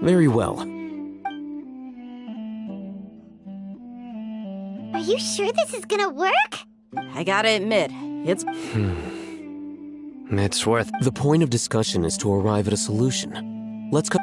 Very well. Are you sure this is gonna work? I gotta admit, it's... It's worth... The point of discussion is to arrive at a solution. Let's go...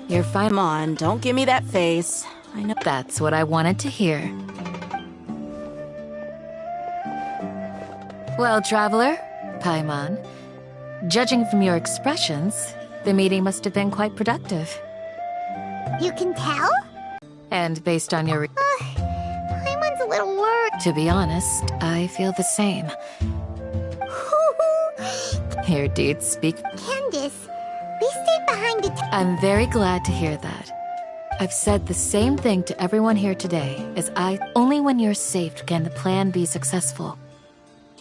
You're fine. Come on, don't give me that face. I know. That's what I wanted to hear. Well, traveler, Paimon, judging from your expressions, the meeting must have been quite productive. You can tell? And based on your... Paimon's a little worried. To be honest, I feel the same. Your deeds speak... Candace, we stayed behind the... I'm very glad to hear that. I've said the same thing to everyone here today, as only when you're safe can the plan be successful.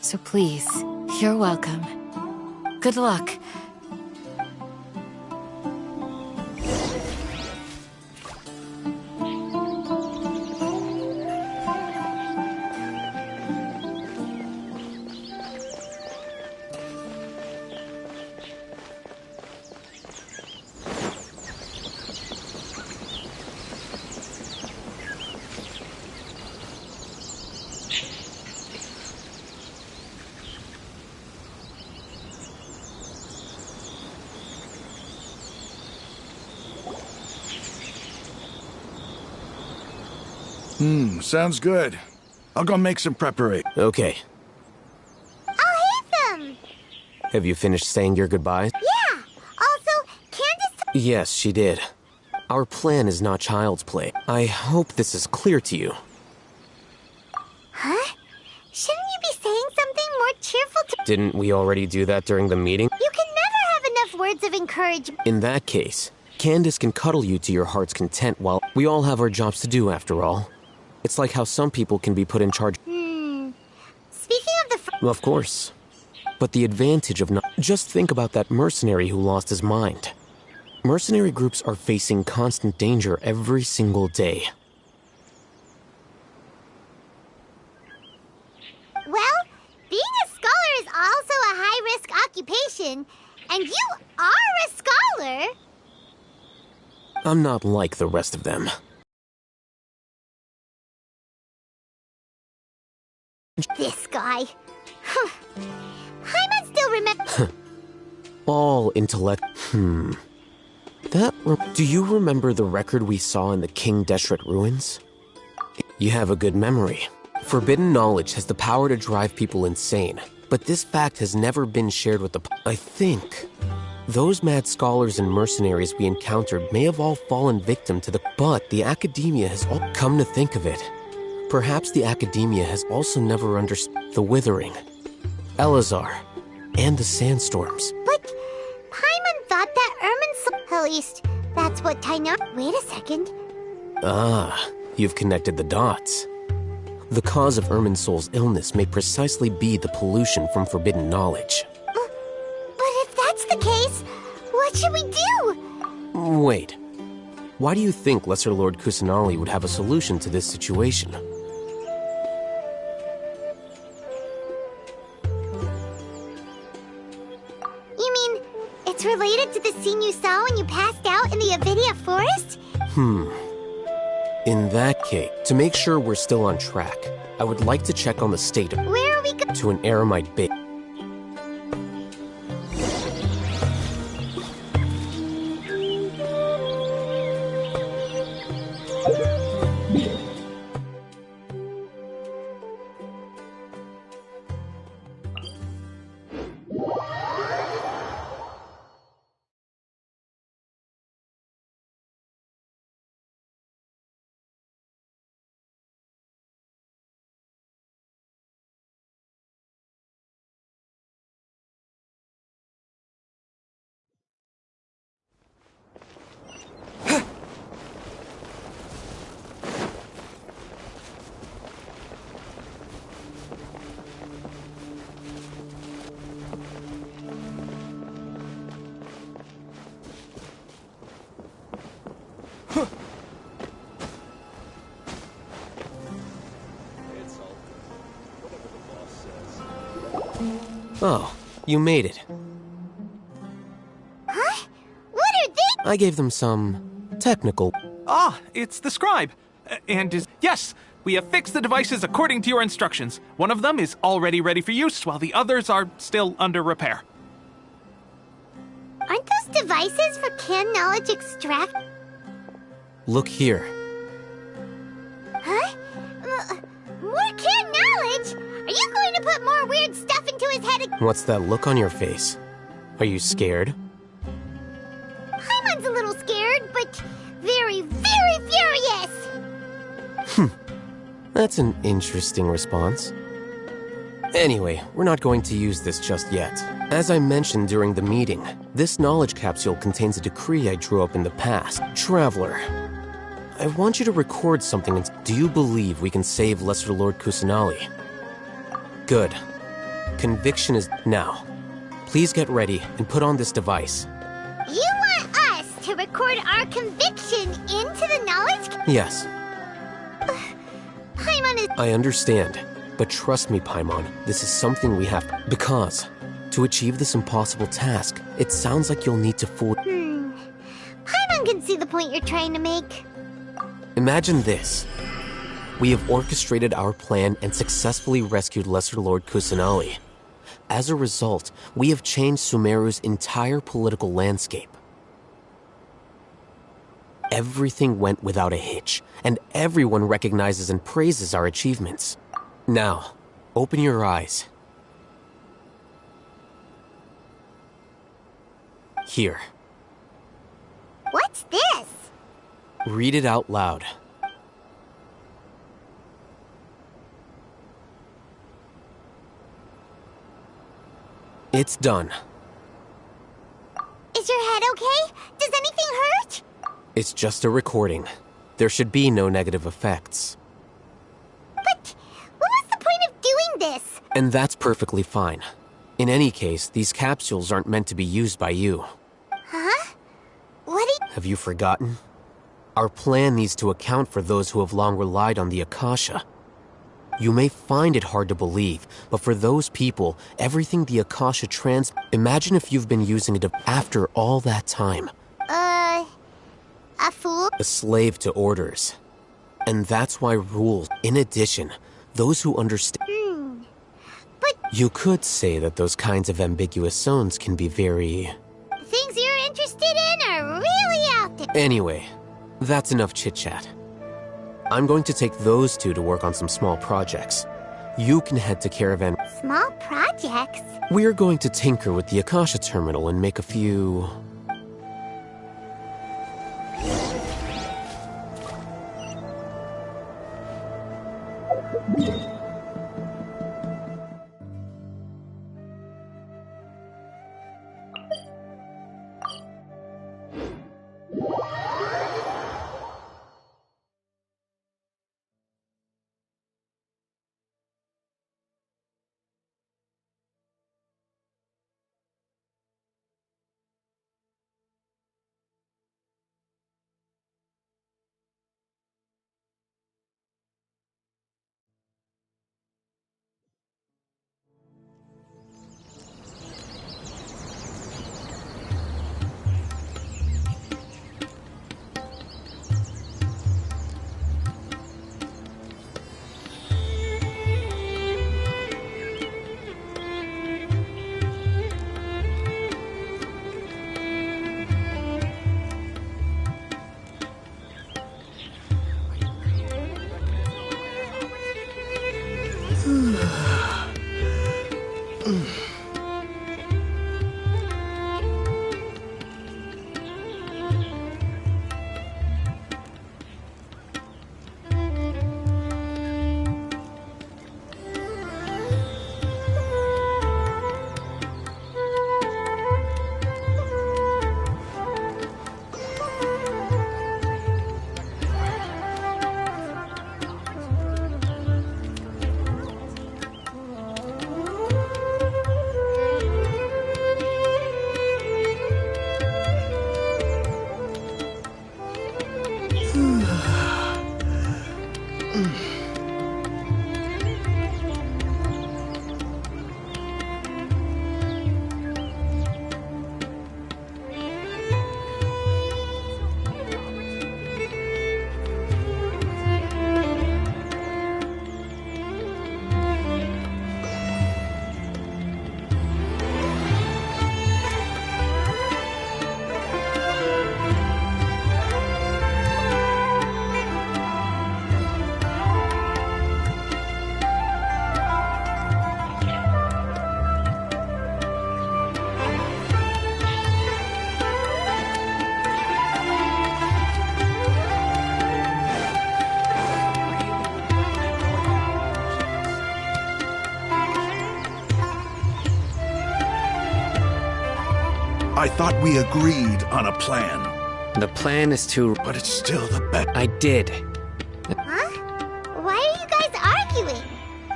So please, you're welcome. Good luck. Sounds good. I'll go make some preparation. Okay. I'll hate them! Have you finished saying your goodbyes? Yeah! Also, Candace... Yes, she did. Our plan is not child's play. I hope this is clear to you. Huh? Shouldn't you be saying something more cheerful to... Didn't we already do that during the meeting? You can never have enough words of encouragement. In that case, Candace can cuddle you to your heart's content while... We all have our jobs to do, after all. It's like how some people can be put in charge... Speaking of the... Of course. But the advantage of not... Just think about that mercenary who lost his mind. Mercenary groups are facing constant danger every single day. Well, being a scholar is also a high-risk occupation, and you are a scholar! I'm not like the rest of them. This guy. Paimon still remember... All intellect... Do you remember the record we saw in the King Deshret ruins? You have a good memory. Forbidden knowledge has the power to drive people insane, but this fact has never been shared with the... I think those mad scholars and mercenaries we encountered may have all fallen victim to the... But the academia has all... Come to think of it, perhaps the academia has also never understood the Withering, Elazar, and the Sandstorms. But Paimon thought that At least, that's what Taina... Wait a second. Ah, you've connected the dots. The cause of Irminsol's illness may precisely be the pollution from forbidden knowledge. But if that's the case, what should we do? Wait. Why do you think Lesser Lord Kusanali would have a solution to this situation? You mean, it's related to the scene you saw when you passed out in the Avidia forest? In that case, to make sure we're still on track, I would like to check on the state of... Where are we go- to an Eremite base. Oh, you made it. Huh? What are they? I gave them some technical. Ah, it's the scribe. Yes, we have fixed the devices according to your instructions. One of them is already ready for use, while the others are still under repair. Aren't those devices for canned knowledge extract? Look here. Huh? More canned knowledge? Are you going to put more weird stuff into his head? What's that look on your face? Are you scared? Paimon's a little scared, but very, very furious! That's an interesting response. Anyway, we're not going to use this just yet. As I mentioned during the meeting, this knowledge capsule contains a decree I drew up in the past. Traveler, I want you to record something. Do you believe we can save Lesser Lord Kusanali? Good. Conviction is now. Please get ready and put on this device. You want us to record our conviction into the knowledge? Yes. Paimon is... I understand, but trust me, Paimon, this is something we have because to achieve this impossible task, it sounds like you'll need to fool. Paimon can see the point you're trying to make. Imagine this. We have orchestrated our plan and successfully rescued Lesser Lord Kusanali. As a result, we have changed Sumeru's entire political landscape. Everything went without a hitch, and everyone recognizes and praises our achievements. Now, open your eyes. Here. What's this? Read it out loud. It's done. Is your head okay? Does anything hurt? It's just a recording. There should be no negative effects. But what was the point of doing this? And that's perfectly fine. In any case, these capsules aren't meant to be used by you. Huh? What did... Have you forgotten? Our plan needs to account for those who have long relied on the Akasha. You may find it hard to believe, but for those people, everything the Akasha imagine if you've been using it after all that time. A fool? A slave to orders. And that's why rules. In addition, those who understand... But... You could say that those kinds of ambiguous zones can be very... Things you're interested in are really out there. Anyway, that's enough chit-chat. I'm going to take those two to work on some small projects. You can head to Caravan. Small projects? We're going to tinker with the Akasha terminal and make a few... I thought we agreed on a plan. The plan is to... But it's still the best. I did. Huh? Why are you guys arguing?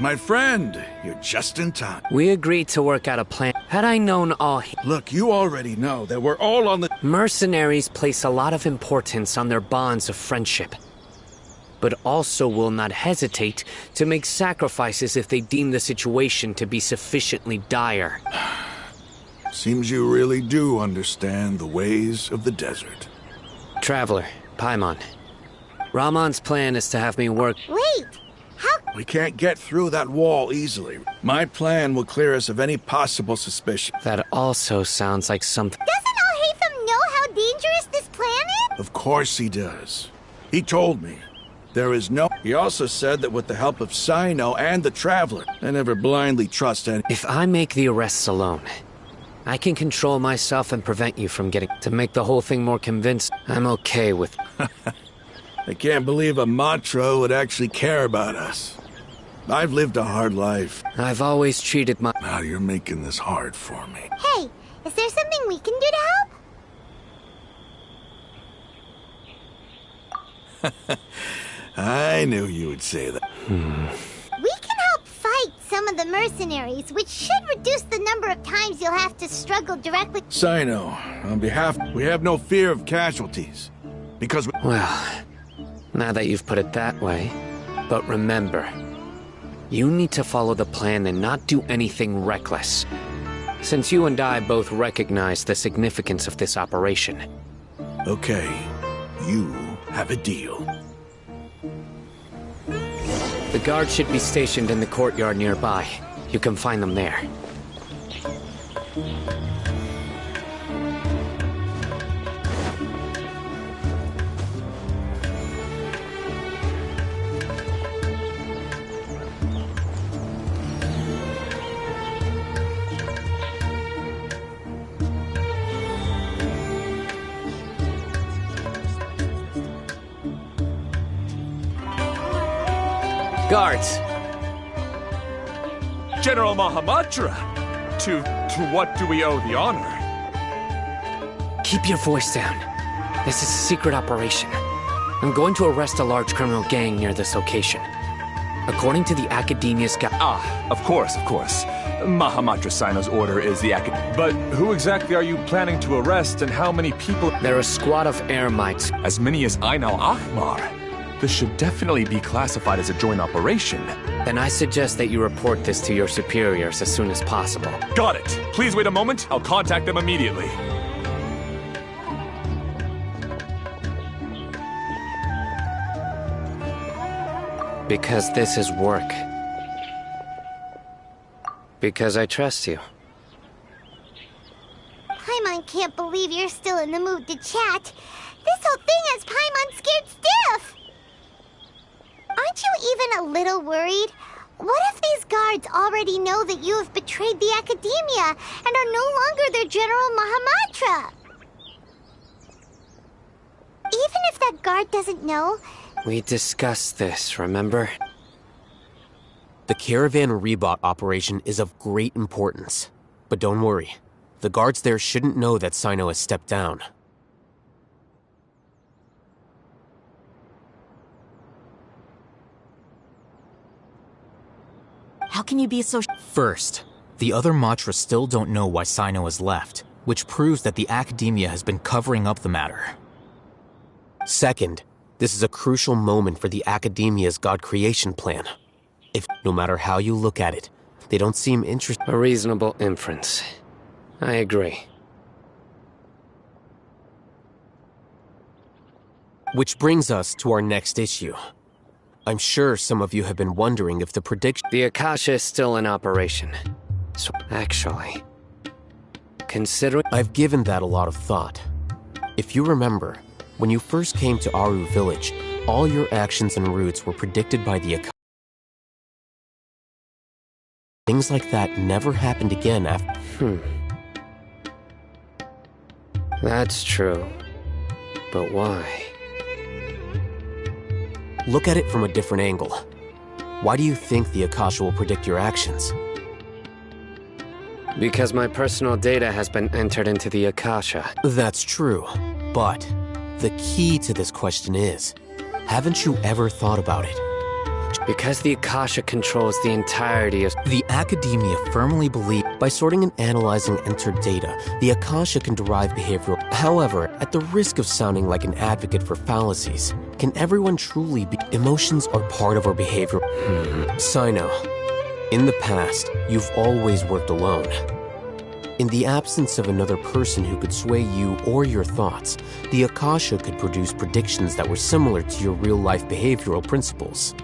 My friend, you're just in time. We agreed to work out a plan. Had I known all... Look, you already know that we're all on the... Mercenaries place a lot of importance on their bonds of friendship, but also will not hesitate to make sacrifices if they deem the situation to be sufficiently dire. Seems you really do understand the ways of the desert. Traveler, Paimon. Ramon's plan is to have me work... Wait, how? We can't get through that wall easily. My plan will clear us of any possible suspicion. That also sounds like something... Doesn't Al-Haytham know how dangerous this plan is? Of course he does. He told me. There is no... He also said that with the help of Sino and the Traveler, I never blindly trust any... If I make the arrests alone, I can control myself and prevent you from getting... To make the whole thing more convincing, I'm okay with... I can't believe a Matra would actually care about us. I've lived a hard life. I've always treated my... Now you're making this hard for me. Hey, is there something we can do to help? I knew you would say that. We can help fight some of the mercenaries, which should reduce the number of times you'll have to struggle directly. Sino, on behalf... We have no fear of casualties. Because we... Well, now that you've put it that way. But remember, you need to follow the plan and not do anything reckless. Since you and I both recognize the significance of this operation. Okay, you have a deal. The guards should be stationed in the courtyard nearby. You can find them there. Guards! General Mahamatra! To what do we owe the honor? Keep your voice down. This is a secret operation. I'm going to arrest a large criminal gang near this location. According to the Academia's Of course. Mahamatra Sino's order is the But who exactly are you planning to arrest and how many people? They're a squad of Eremites. As many as Ainal Ahmar. This should definitely be classified as a joint operation. Then I suggest that you report this to your superiors as soon as possible. Got it. Please wait a moment. I'll contact them immediately. Because this is work. Because I trust you. Paimon can't believe you're still in the mood to chat. This whole thing has Paimon scared stiff. Aren't you even a little worried? What if these guards already know that you have betrayed the Academia and are no longer their General Mahamatra? Even if that guard doesn't know... We discussed this, remember? The Caravan Rebot operation is of great importance. But don't worry, the guards there shouldn't know that Sino has stepped down. How can you be so... First, the other Matra still don't know why Sino has left, which proves that the Academia has been covering up the matter. Second, this is a crucial moment for the Academia's God creation plan. If, no matter how you look at it, they don't seem interested... A reasonable inference. I agree. Which brings us to our next issue. I'm sure some of you have been wondering if the prediction... The Akasha is still in operation. So, actually, considering... I've given that a lot of thought. If you remember, when you first came to Aru Village, all your actions and routes were predicted by the Akasha. Things like that never happened again after... That's true. But why? Look at it from a different angle. Why do you think the Akasha will predict your actions? Because my personal data has been entered into the Akasha. That's true, but the key to this question is, haven't you ever thought about it? Because the Akasha controls the entirety of... The Academia firmly believe by sorting and analyzing entered data, the Akasha can derive behavioral. However, at the risk of sounding like an advocate for fallacies, can everyone truly be... Emotions are part of our behavior. Sino, in the past, you've always worked alone. In the absence of another person who could sway you or your thoughts, the Akasha could produce predictions that were similar to your real-life behavioral principles.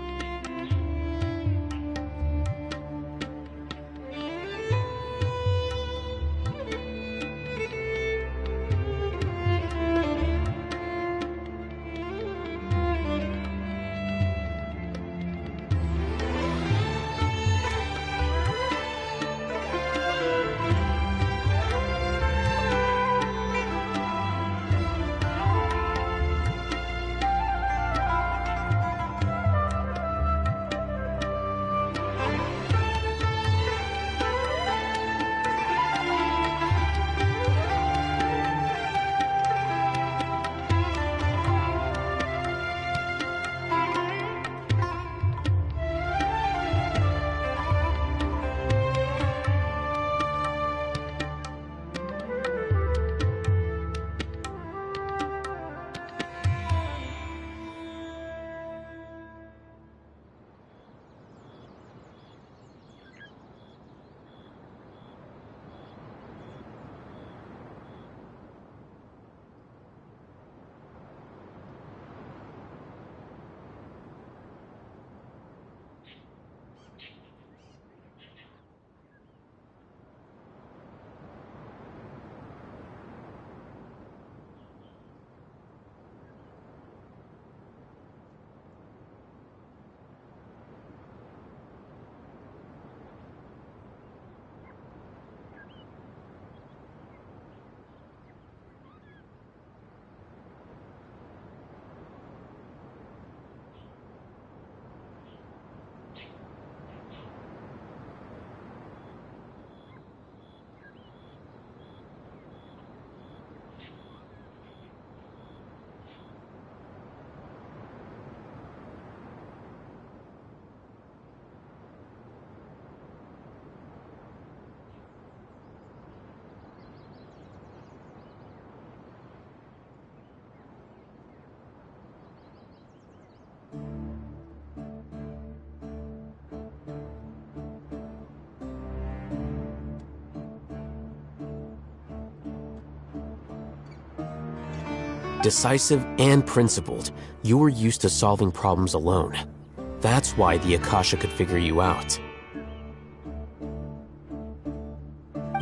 Decisive and principled, you were used to solving problems alone. That's why the Akasha could figure you out.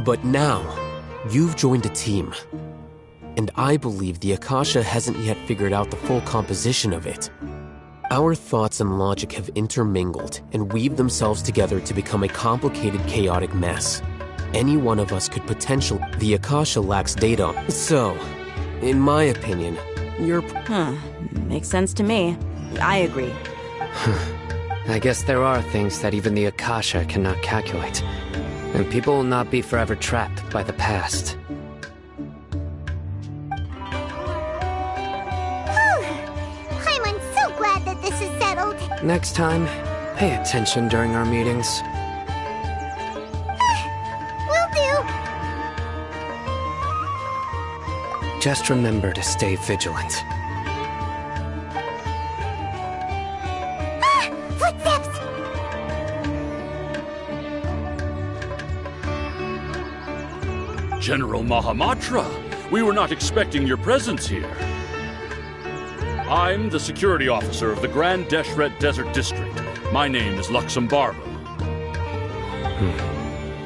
But now, you've joined a team. And I believe the Akasha hasn't yet figured out the full composition of it. Our thoughts and logic have intermingled and weaved themselves together to become a complicated, chaotic mess. Any one of us could potentially... The Akasha lacks data, so... In my opinion, you're... Makes sense to me. I agree. I guess there are things that even the Akasha cannot calculate. And people will not be forever trapped by the past. I'm so glad that this is settled. Next time, pay attention during our meetings. Will do. Just remember to stay vigilant. Footsteps! General Mahamatra, we were not expecting your presence here. I'm the security officer of the Grand Deshret Desert District. My name is Luxembarbo.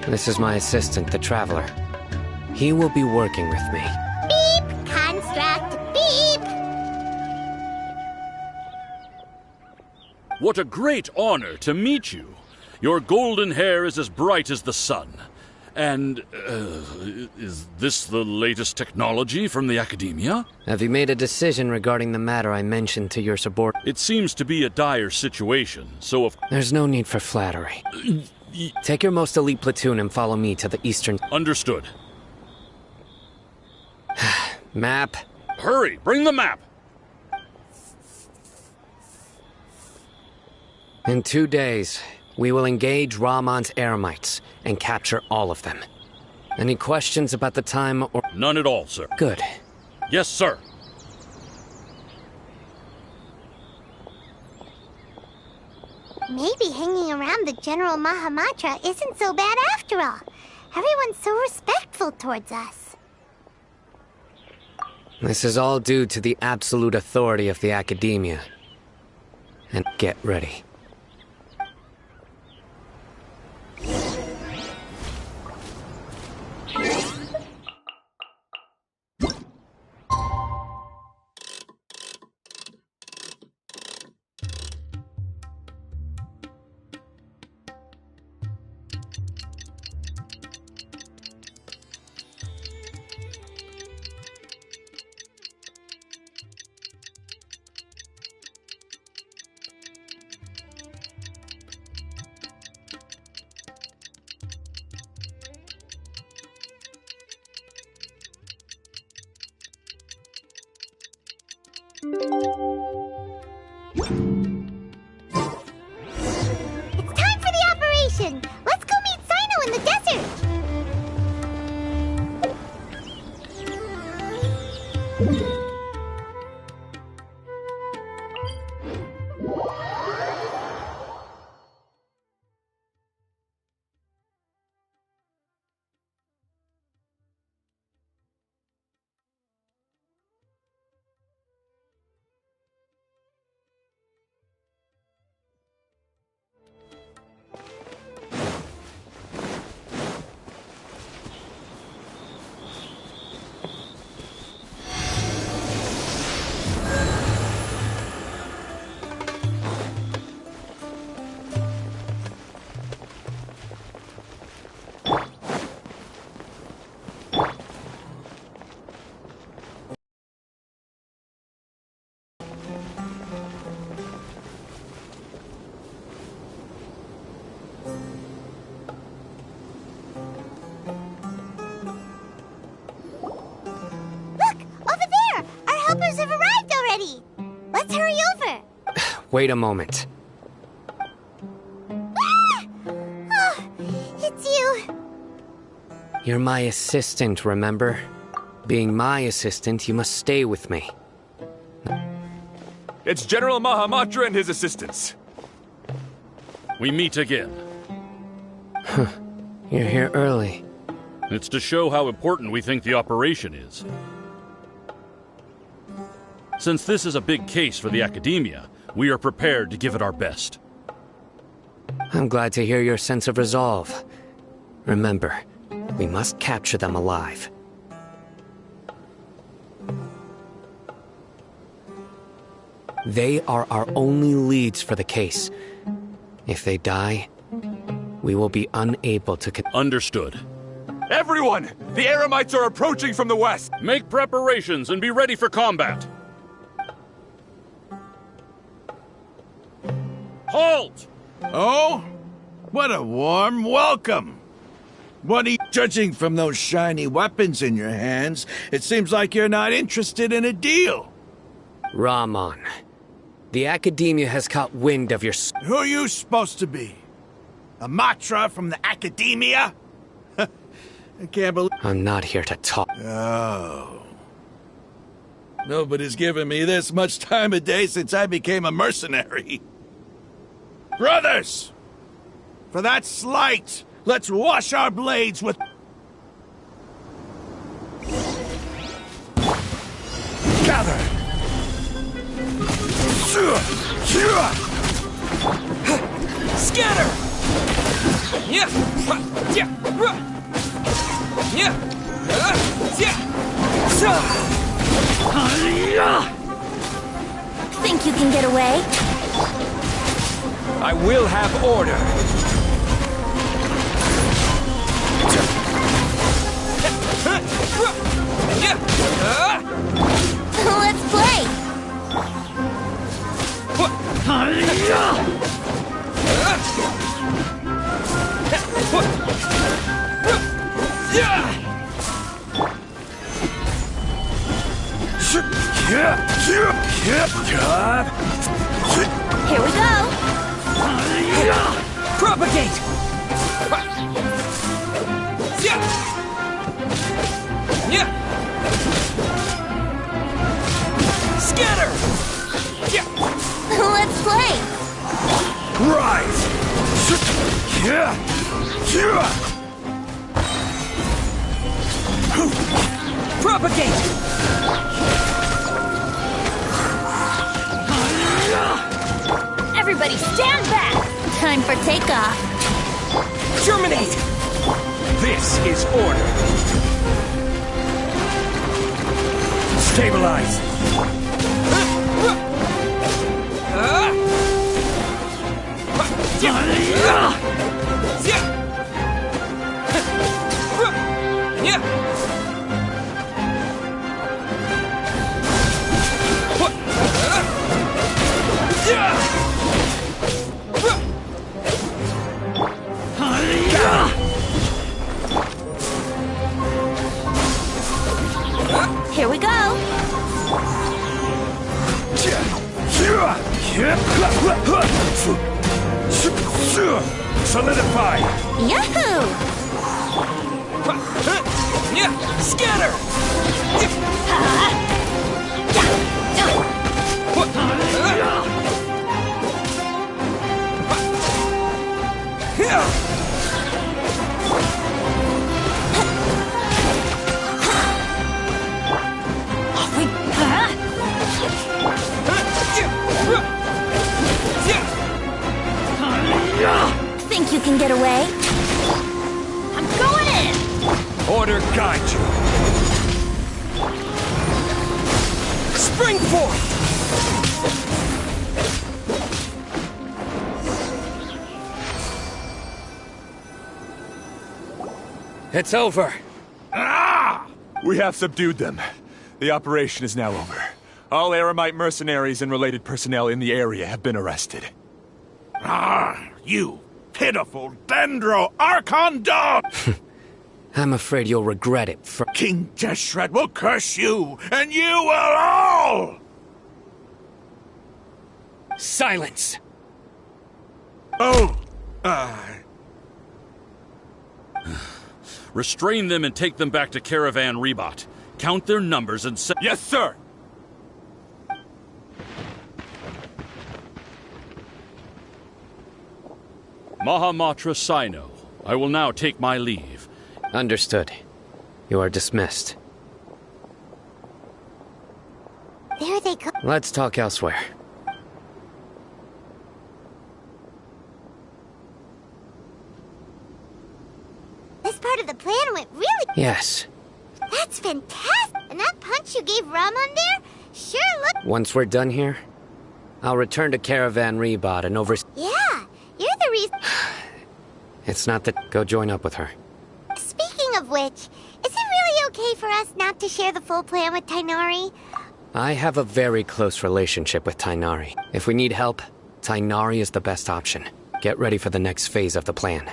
This is my assistant, the Traveler. He will be working with me. Beep! Construct! Beep! What a great honor to meet you. Your golden hair is as bright as the sun. And, is this the latest technology from the Academia? Have you made a decision regarding the matter I mentioned to your subordinate? It seems to be a dire situation, so There's no need for flattery. Take your most elite platoon and follow me to the eastern... Understood. Map. Hurry, bring the map! In 2 days, we will engage Ramon's Eremites and capture all of them. Any questions about the time or... None at all, sir. Good. Yes, sir. Maybe hanging around the General Mahamatra isn't so bad after all. Everyone's so respectful towards us. This is all due to the absolute authority of the Academia. And get ready. It's time for the operation! Let's go meet Sino in the desert! Helpers have arrived already! Let's hurry over! Wait a moment. Ah! Oh, it's you. You're my assistant, remember? Being my assistant, you must stay with me. It's General Mahamatra and his assistants. We meet again. You're here early. It's to show how important we think the operation is. Since this is a big case for the Academia, we are prepared to give it our best. I'm glad to hear your sense of resolve. Remember, we must capture them alive. They are our only leads for the case. If they die, we will be unable to Understood. Everyone! The Eremites are approaching from the west! Make preparations and be ready for combat! Halt! Oh? What a warm welcome! Judging from those shiny weapons in your hands, it seems like you're not interested in a deal. Ramon, the Academia has caught wind of your... Who are you supposed to be? A Matra from the Academia? I can't believe... I'm not here to talk. Oh. Nobody's given me this much time of day since I became a mercenary. Brothers! For that slight, let's wash our blades with... Gather! Scatter! Think you can get away? I will have order. Let's play! Here we go! Propagate! Scatter! Let's play! Rise! Propagate! Everybody stand back! Time for takeoff. Germinate! This is order. Stabilize. Here we go! Solidify! Yahoo! Scatter! Think you can get away? I'm going in! Order guide you. Spring forth! It's over. We have subdued them. The operation is now over. All Eremite mercenaries and related personnel in the area have been arrested. You pitiful Dendro Archon dog! I'm afraid you'll regret it. King Deshret will curse you, and you will all! Silence! Oh, Restrain them and take them back to Caravan Rebot. Count their numbers and set. Yes, sir! Mahamatra Sino, I will now take my leave. Understood. You are dismissed. There they go. Let's talk elsewhere. This part of the plan went really... Yes. That's fantastic! And that punch you gave Ramon there sure looked... Once we're done here, I'll return to Caravan Rebot and Yeah, you're the reason... It's not that... Go join up with her. Speaking of which, is it really okay for us not to share the full plan with Tainari? I have a very close relationship with Tainari. If we need help, Tainari is the best option. Get ready for the next phase of the plan.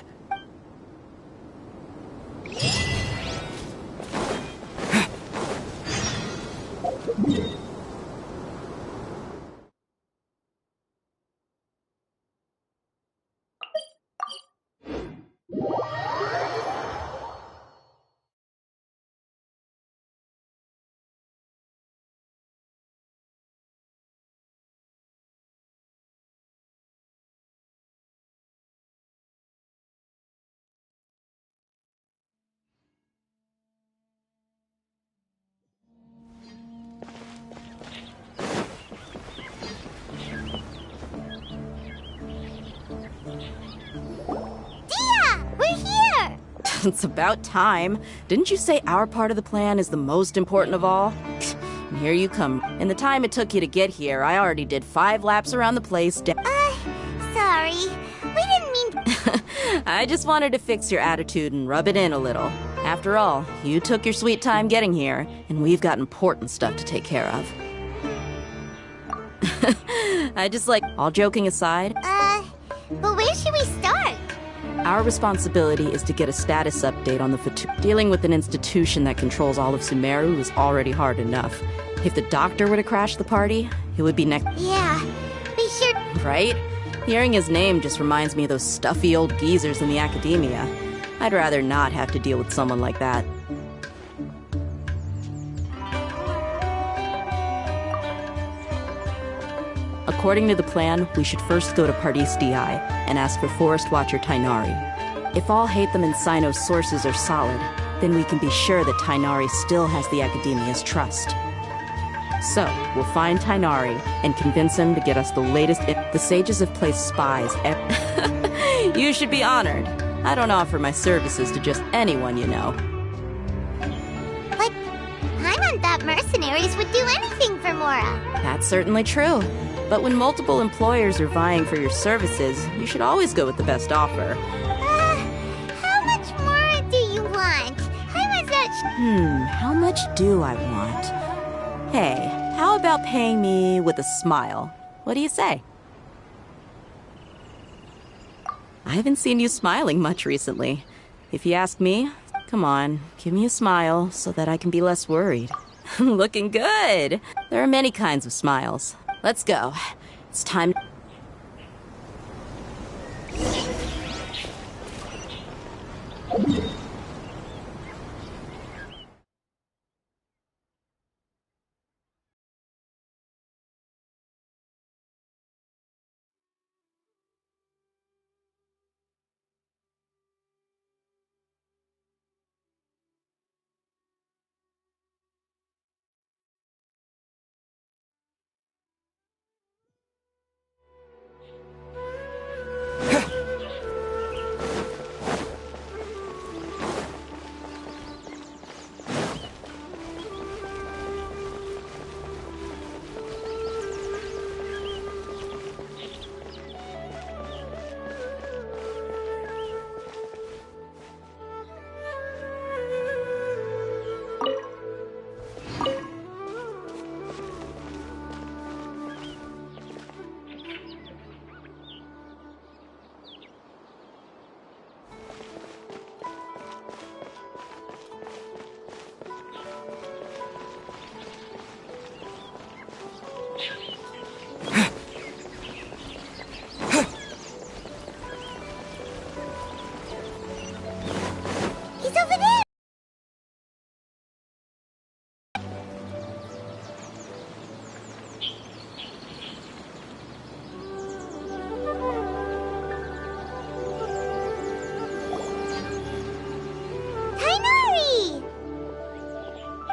It's about time. Didn't you say our part of the plan is the most important of all? And here you come. In the time it took you to get here, I already did 5 laps around the place. Sorry. We didn't mean... I just wanted to fix your attitude and rub it in a little. After all, you took your sweet time getting here, and we've got important stuff to take care of. I just all joking aside. But where should we start? Our responsibility is to get a status update on the Dealing with an institution that controls all of Sumeru is already hard enough. If the doctor were to crash the party, it would be next. Yeah, be sure. Right? Hearing his name just reminds me of those stuffy old geezers in the academia. I'd rather not have to deal with someone like that. According to the plan, we should first go to Pardis Di and ask for Forest Watcher Tainari. If all Hatham and Sino's sources are solid, then we can be sure that Tainari still has the Academia's trust. So, we'll find Tainari and convince him to get us the latest. The sages have placed spies. You should be honored. I don't offer my services to just anyone you know. Like, Paimon thought mercenaries would do anything for Mora. That's certainly true. But when multiple employers are vying for your services, you should always go with the best offer. How much more do you want? Paimon's not How much do I want? Hey, how about paying me with a smile? What do you say? I haven't seen you smiling much recently. If you ask me, come on, give me a smile so that I can be less worried. Looking good! There are many kinds of smiles. Let's go. It's time.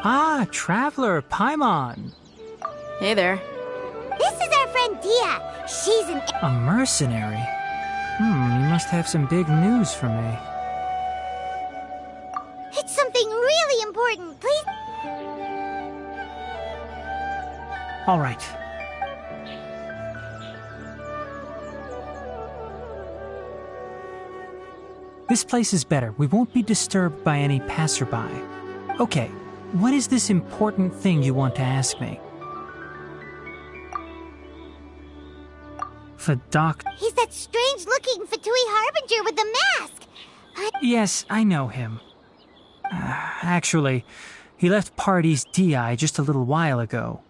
Ah, Traveler, Paimon. Hey there. This is our friend Dia. She's an... A mercenary? You must have some big news for me. It's something really important, please. All right. This place is better. We won't be disturbed by any passerby. Okay, what is this important thing you want to ask me? The doc... He's that strange-looking Fatui Harbinger with the mask. Yes, I know him. Actually, he left Pardis Di just a little while ago.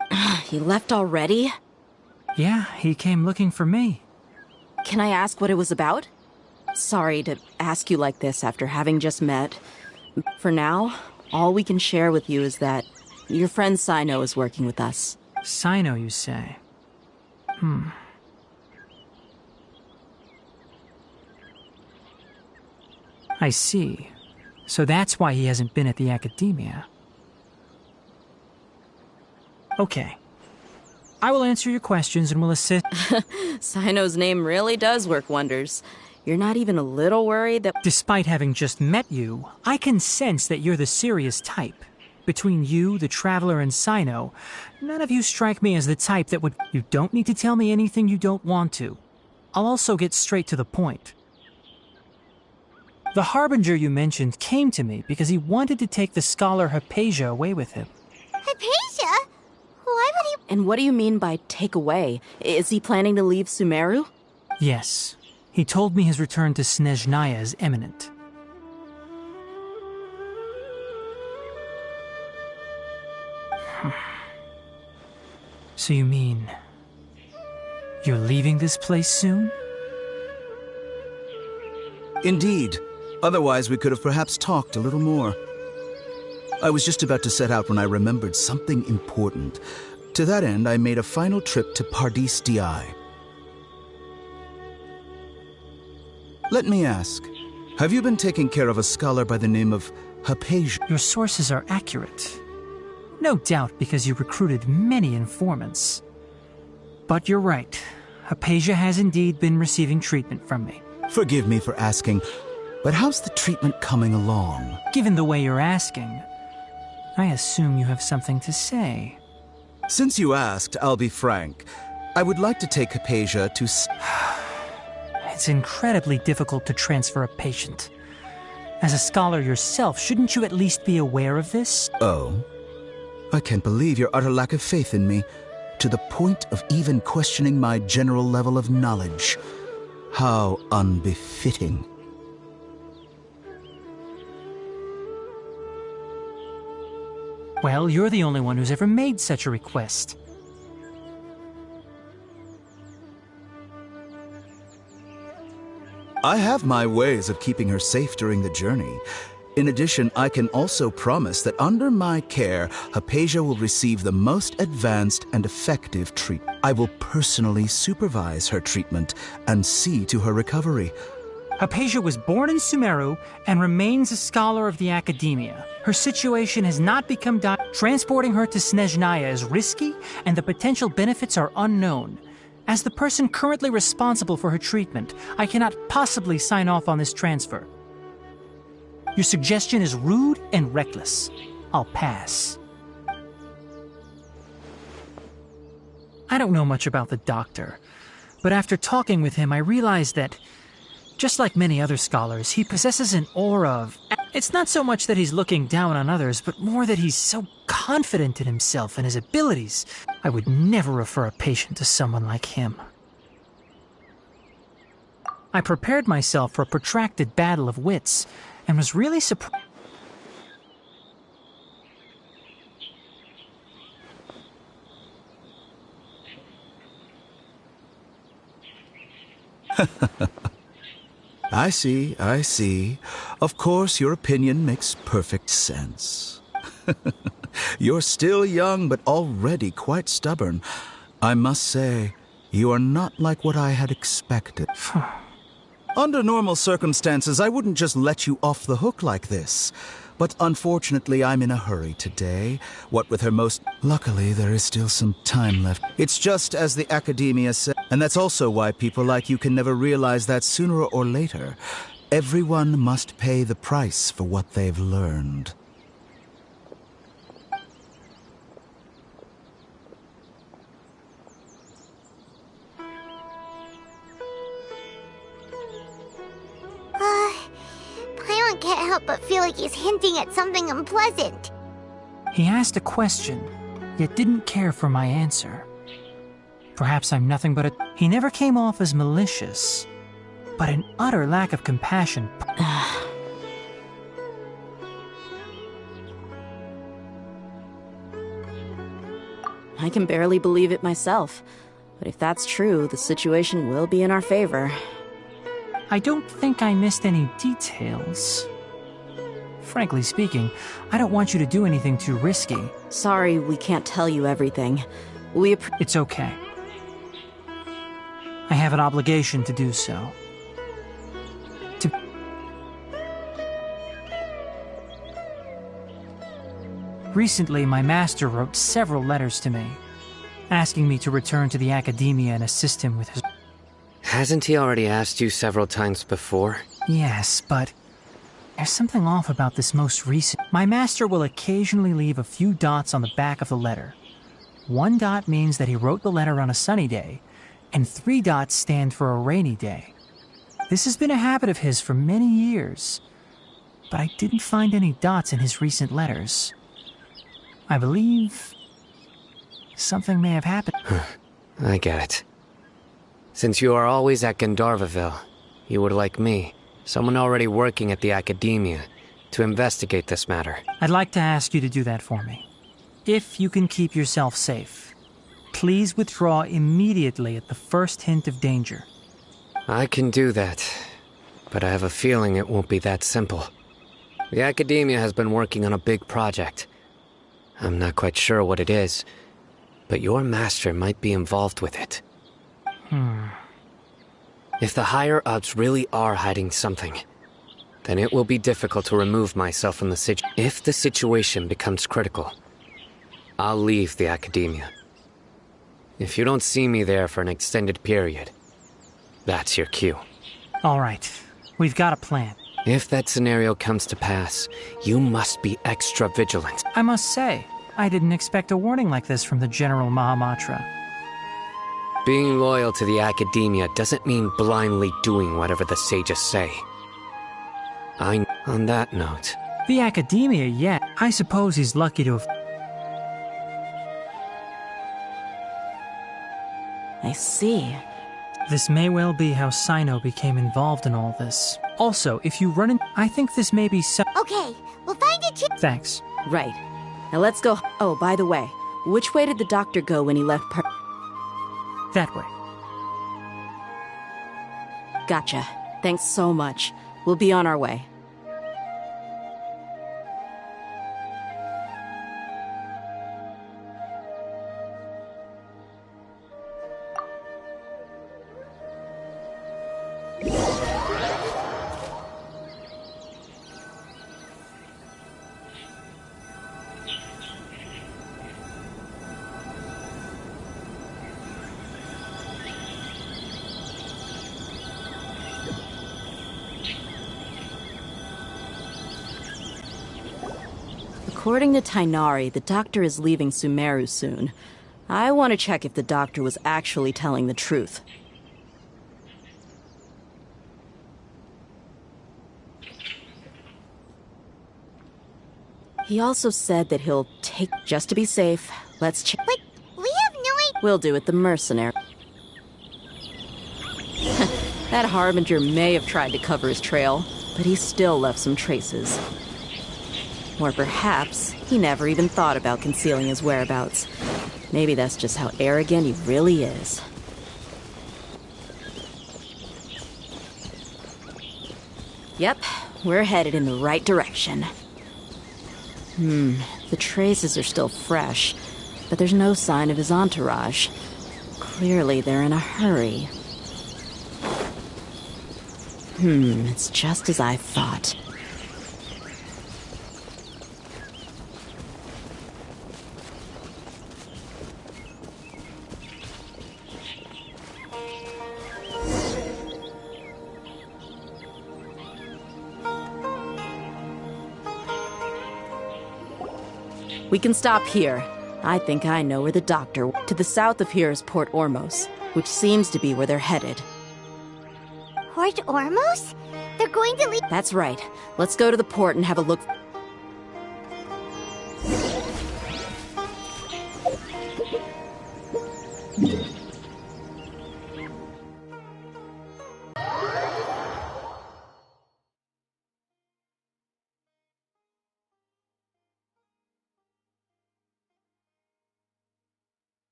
He left already? Yeah, he came looking for me. Can I ask what it was about? Sorry to ask you like this after having just met. For now, all we can share with you is that your friend Sino is working with us. Sino, you say? I see. So that's why he hasn't been at the Academia. Okay. I will answer your questions and will assist... Sino's name really does work wonders. You're not even a little worried that... Despite having just met you, I can sense that you're the serious type. Between you, the Traveler, and Sino, none of you strike me as the type that would... You don't need to tell me anything you don't want to. I'll also get straight to the point. The Harbinger you mentioned came to me because he wanted to take the scholar Hypatia away with him. Hypatia? Why would he... And what do you mean by take away? Is he planning to leave Sumeru? Yes. He told me his return to Snezhnaya is imminent. So you mean... you're leaving this place soon? Indeed. Otherwise, we could have perhaps talked a little more. I was just about to set out when I remembered something important. To that end, I made a final trip to Paradis Di. Let me ask, have you been taking care of a scholar by the name of Hypatia? Your sources are accurate. No doubt because you recruited many informants. But you're right. Hypatia has indeed been receiving treatment from me. Forgive me for asking, but how's the treatment coming along? Given the way you're asking, I assume you have something to say. Since you asked, I'll be frank. I would like to take Hypatia to... It's incredibly difficult to transfer a patient. As a scholar yourself, shouldn't you at least be aware of this? Oh? I can't believe your utter lack of faith in me, to the point of even questioning my general level of knowledge. How unbefitting. Well, you're the only one who's ever made such a request. I have my ways of keeping her safe during the journey. In addition, I can also promise that under my care, Hypatia will receive the most advanced and effective treatment. I will personally supervise her treatment and see to her recovery. Hypatia was born in Sumeru and remains a scholar of the Academia. Her situation has not become dire. Transporting her to Snezhnaya is risky, and the potential benefits are unknown. As the person currently responsible for her treatment, I cannot possibly sign off on this transfer. Your suggestion is rude and reckless. I'll pass. I don't know much about the doctor, but after talking with him, I realized that, just like many other scholars, he possesses an aura of... It's not so much that he's looking down on others, but more that he's so confident in himself and his abilities. I would never refer a patient to someone like him. I prepared myself for a protracted battle of wits, and was really surprised. I see, I see. Of course, your opinion makes perfect sense. You're still young, but already quite stubborn. I must say, you are not like what I had expected. Under normal circumstances, I wouldn't just let you off the hook like this. But unfortunately, I'm in a hurry today. What with her most... Luckily, there is still some time left. It's just as the Academia said, and that's also why people like you can never realize that sooner or later, everyone must pay the price for what they've learned. Paimon can't help but feel like he's hinting at something unpleasant. He asked a question, yet didn't care for my answer. Perhaps I'm nothing but a... He never came off as malicious, but an utter lack of compassion. I can barely believe it myself, but if that's true, the situation will be in our favor. I don't think I missed any details. Frankly speaking, I don't want you to do anything too risky. Sorry, we can't tell you everything. It's okay. I have an obligation to do so. Recently, my master wrote several letters to me, asking me to return to the Academia and assist him with his... Hasn't he already asked you several times before? Yes, but there's something off about this most recent. My master will occasionally leave a few dots on the back of the letter. 1 dot means that he wrote the letter on a sunny day, and 3 dots stand for a rainy day. This has been a habit of his for many years, but I didn't find any dots in his recent letters. I believe something may have happened. I get it. Since you are always at Gandharvaville, you would like me, someone already working at the Academia, to investigate this matter. I'd like to ask you to do that for me. If you can keep yourself safe. Please withdraw immediately at the first hint of danger. I can do that, but I have a feeling it won't be that simple. The Academia has been working on a big project. I'm not quite sure what it is, but your master might be involved with it. If the higher-ups really are hiding something, then it will be difficult to remove myself from the situation. If the situation becomes critical, I'll leave the Academia. If you don't see me there for an extended period, that's your cue. All right, we've got a plan. If that scenario comes to pass, you must be extra vigilant. I must say, I didn't expect a warning like this from the General Mahamatra. Being loyal to the Academia doesn't mean blindly doing whatever the sages say. On that note... The Academia, yeah. I suppose he's lucky to have... I see. This may well be how Sino became involved in all this. Also, if you run in... I think this may be some... Okay, we'll find it. Thanks. Right. Now let's go... Oh, by the way, which way did the doctor go when he left That way. Gotcha. Thanks so much. We'll be on our way. According to Tainari, the doctor is leaving Sumeru soon. I want to check if the doctor was actually telling the truth. He also said that he'll take... Just to be safe, let's check... But we have no idea... We'll do it the mercenary. That Harbinger may have tried to cover his trail, but he still left some traces. Or perhaps he never even thought about concealing his whereabouts. Maybe that's just how arrogant he really is. Yep, we're headed in the right direction. The traces are still fresh, but there's no sign of his entourage. Clearly they're in a hurry. It's just as I thought. We can stop here. I think I know where the doctor... To the south of here is Port Ormos, which seems to be where they're headed. Port Ormos? They're going to leave... That's right. Let's go to the port and have a look...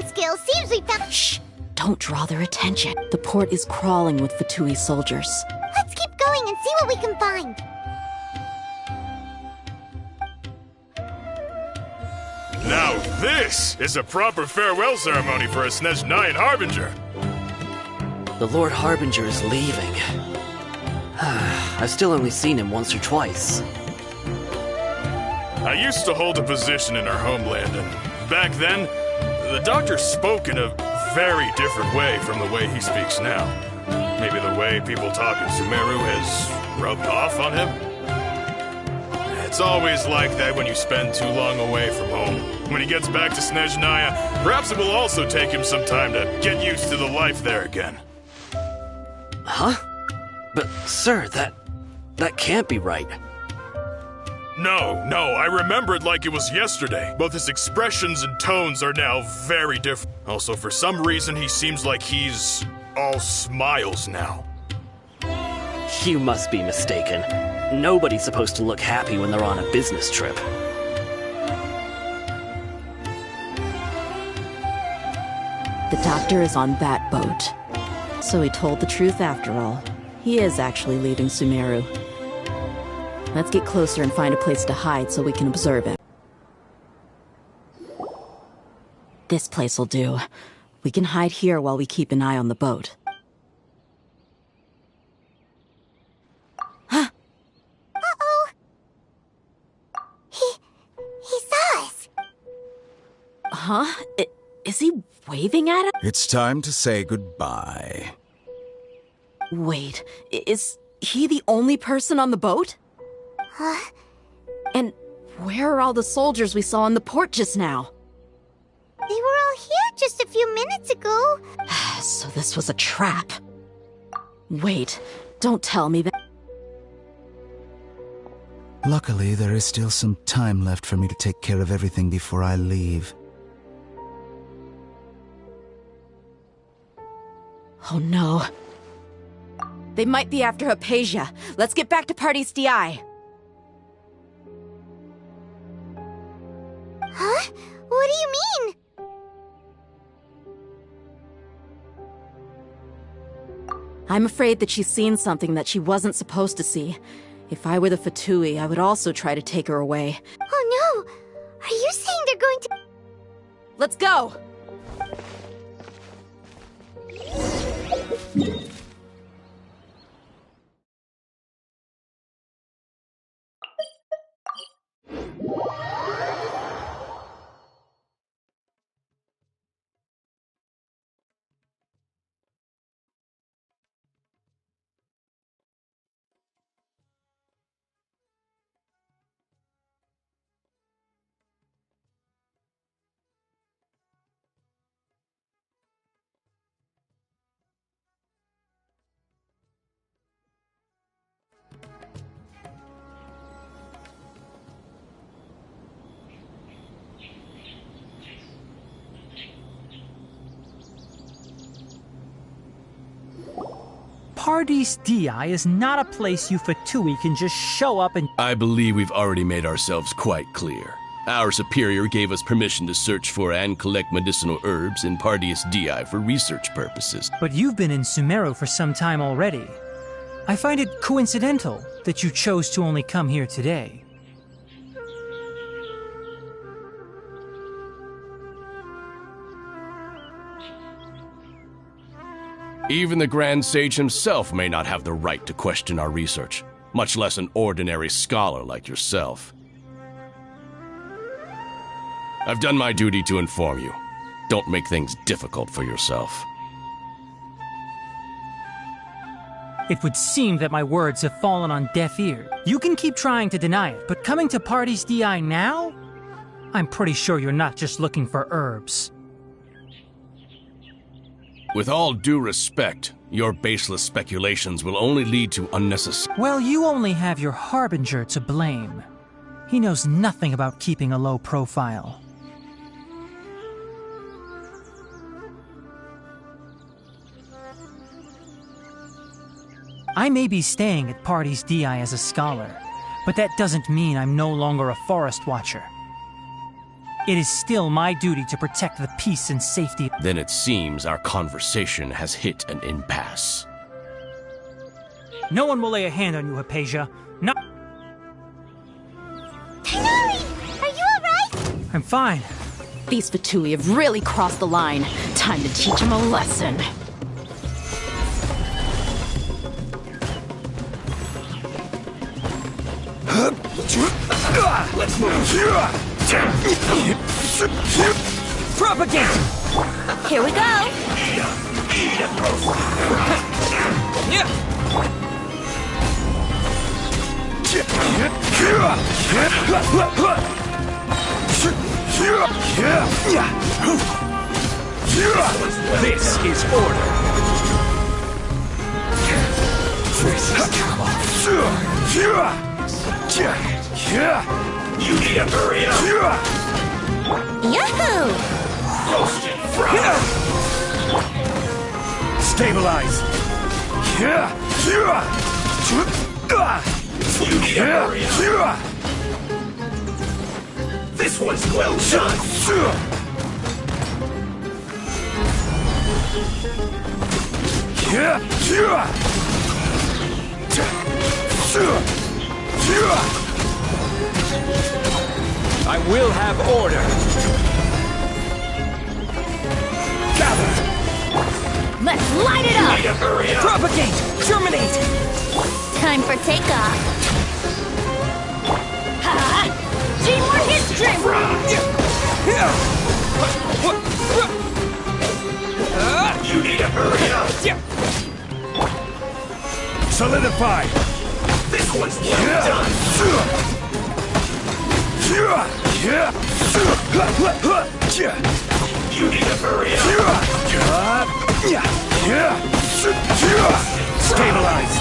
Skills seems we found... Shh! Don't draw their attention. The port is crawling with Fatui soldiers. Let's keep going and see what we can find. Now this is a proper farewell ceremony for a Snezh-9 Harbinger. The Lord Harbinger is leaving. I've still only seen him once or twice. I used to hold a position in our homeland, and back then, the doctor spoke in a very different way from the way he speaks now. Maybe the way people talk in Sumeru has rubbed off on him? It's always like that when you spend too long away from home. When he gets back to Snezhnaya, perhaps it will also take him some time to get used to the life there again. Huh? But, sir, that can't be right. No, I remember it like it was yesterday. Both his expressions and tones are now very different. Also, for some reason, he seems like he's all smiles now. You must be mistaken. Nobody's supposed to look happy when they're on a business trip. The doctor is on that boat. So he told the truth after all. He is actually leaving Sumeru. Let's get closer and find a place to hide so we can observe him. This place will do. We can hide here while we keep an eye on the boat. Uh-oh. He saw us. Huh? Is he waving at us? It's time to say goodbye. Wait, is he the only person on the boat? Huh? And where are all the soldiers we saw in the port just now? They were all here just a few minutes ago. So this was a trap. Wait, don't tell me that... Luckily, there is still some time left for me to take care of everything before I leave. Oh no. They might be after Hypatia. Let's get back to Party's DI. Huh? What do you mean? I'm afraid that she's seen something that she wasn't supposed to see. If I were the Fatui, I would also try to take her away. Oh no! Are you saying they're going to... Let's go! Party's DI is not a place you Fatui can just show up and... I believe we've already made ourselves quite clear. Our superior gave us permission to search for and collect medicinal herbs in Party's DI for research purposes. But you've been in Sumeru for some time already. I find it coincidental that you chose to only come here today. Even the Grand Sage himself may not have the right to question our research, much less an ordinary scholar like yourself. I've done my duty to inform you. Don't make things difficult for yourself. It would seem that my words have fallen on deaf ears. You can keep trying to deny it, but coming to Party's DI now? I'm pretty sure you're not just looking for herbs. With all due respect, your baseless speculations will only lead to unnecessary... Well, you only have your Harbinger to blame. He knows nothing about keeping a low profile. I may be staying at Party's DI as a scholar, but that doesn't mean I'm no longer a forest watcher. It is still my duty to protect the peace and safety. Then it seems our conversation has hit an impasse. No one will lay a hand on you, Hypatia. No. Tighnari! Are you alright? I'm fine. These Fatui have really crossed the line. Time to teach them a lesson. Let's move. Propaganda! Here we go! This is order. You need to hurry up. Yahoo! Roasted fry. Stabilize. You need to hurry up. This one's well done. I will have order. Gather. Let's light it up! Hurry up. Propagate! Germinate! Time for takeoff. Ha! See more history! You need to hurry up. Solidify. This one's well done. You need to hurry up. Stabilize.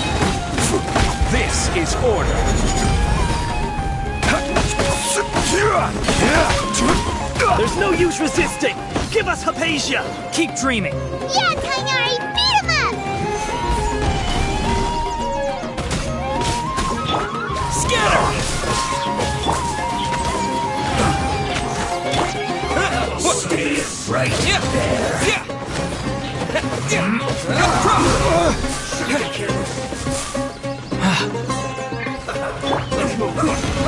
This is order. There's no use resisting! Give us Hypatia! Keep dreaming! Yeah, Tainari! Beat him up! Scatter! Stay right there.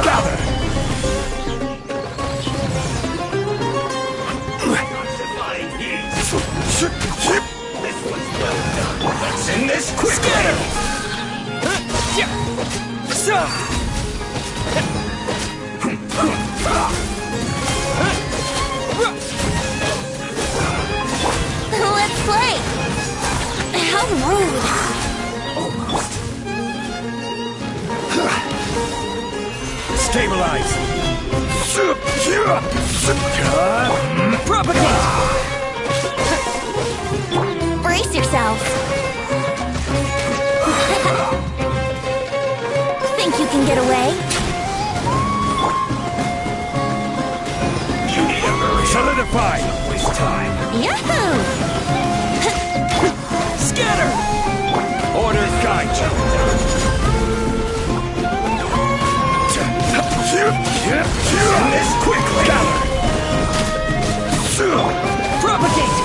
Gather! This one's well done. Let's end this quick. Let's play! How rude! Stabilize. Propagate. Brace yourselves! Think you can get away? You need to hurry. Solidify. Don't waste time. Yahoo! Scatter. Order guide you. Send this quickly. Gather. Propagate.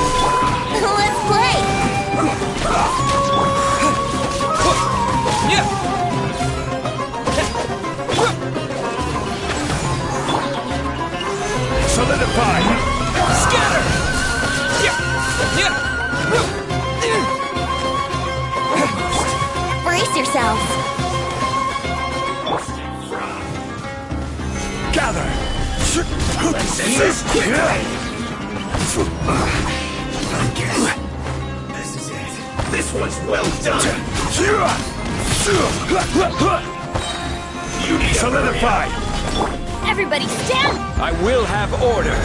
Let's play! Solidify. Scatter. Brace yourselves! Gather. Let's end this quickly. I guess this is it. This one's well done. You need to solidify. Everybody stand! I will have order.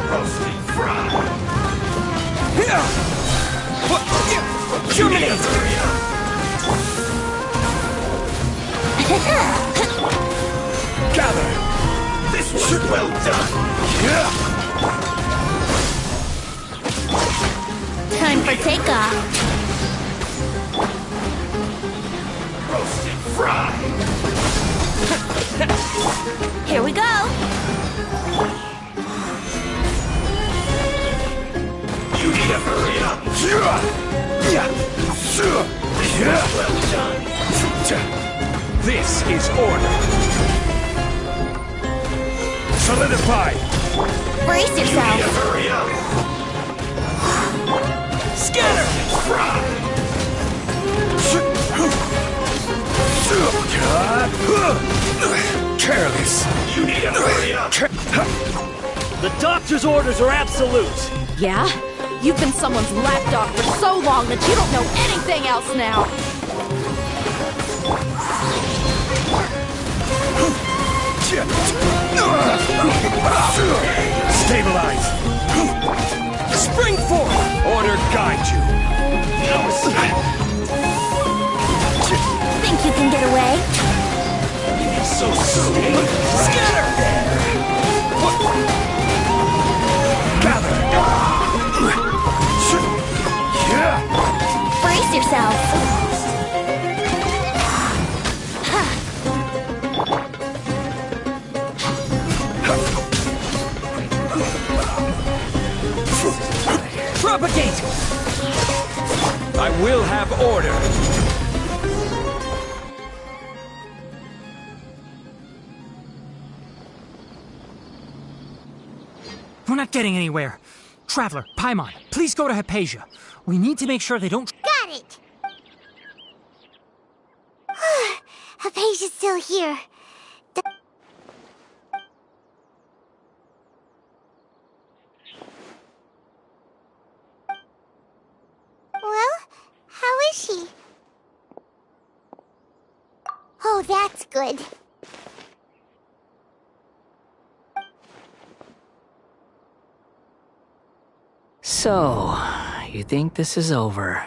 Roasting fry. Germinate. Gather. This one's well done. Time for takeoff. Roasted fry. Here we go! You need to hurry up. Well done. This is order. Solidify. Brace yourself. You need to hurry up. Scatter. Fry. Careless. You need to hurry up. The doctor's orders are absolute. Yeah? You've been someone's lapdog for so long that you don't know anything else now! Stabilize! Spring forth! Order guide you! Think you can get away? So soon! Scatter! Gather! Brace yourselves! Propagate! I will have order! We're not getting anywhere. Traveler, Paimon, please go to Hypatia. We need to make sure they don't... Got it! Hypatia's still here. Well, how is she? Oh, that's good. So, you think this is over?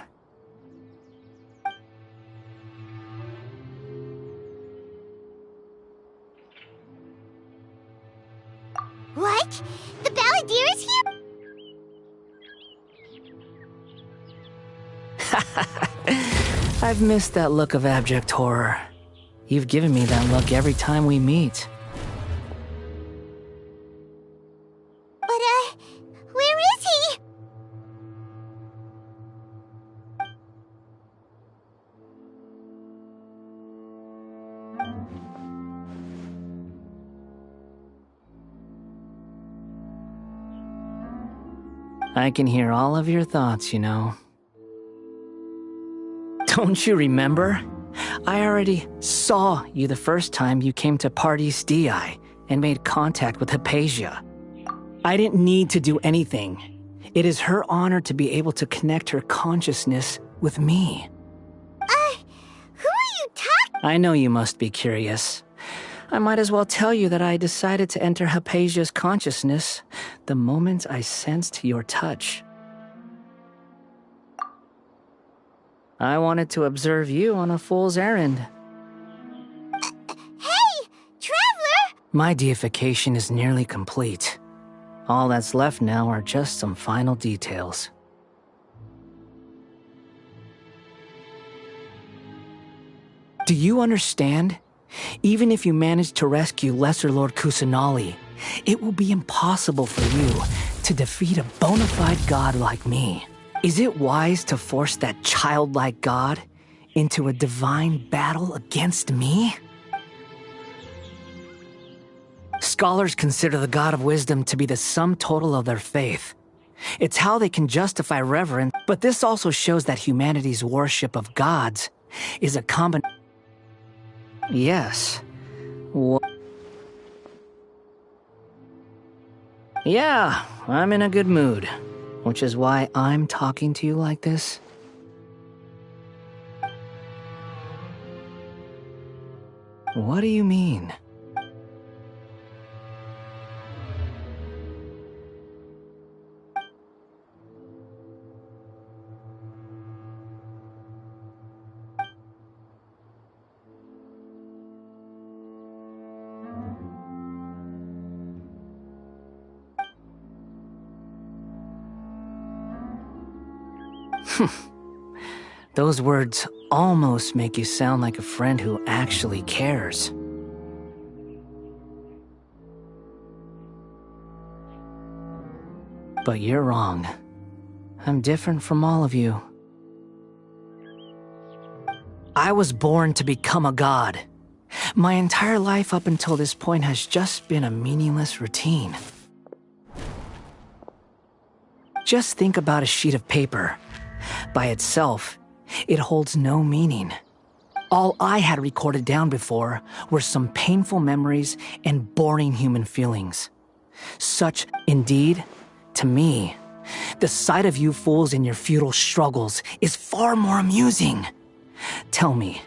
What? The Balladeer is here? I've missed that look of abject horror. You've given me that look every time we meet. But, where is he? I can hear all of your thoughts, you know. Don't you remember? I already saw you the first time you came to Parties DI and made contact with Hypatia. I didn't need to do anything. It is her honor to be able to connect her consciousness with me. Who are you talking? I know you must be curious. I might as well tell you that I decided to enter Hypatia's consciousness the moment I sensed your touch. I wanted to observe you on a fool's errand. Hey, Traveler! My deification is nearly complete. All that's left now are just some final details. Do you understand? Even if you manage to rescue Lesser Lord Kusanali, it will be impossible for you to defeat a bona fide god like me. Is it wise to force that childlike god into a divine battle against me? Scholars consider the god of wisdom to be the sum total of their faith. It's how they can justify reverence, but this also shows that humanity's worship of gods is a combination. Yes. Yeah, I'm in a good mood, which is why I'm talking to you like this. What do you mean? Those words almost make you sound like a friend who actually cares. But you're wrong. I'm different from all of you. I was born to become a god. My entire life up until this point has just been a meaningless routine. Just think about a sheet of paper. By itself, it holds no meaning. All I had recorded down before were some painful memories and boring human feelings. Such, indeed, to me, The sight of you fools in your futile struggles is far more amusing. Tell me,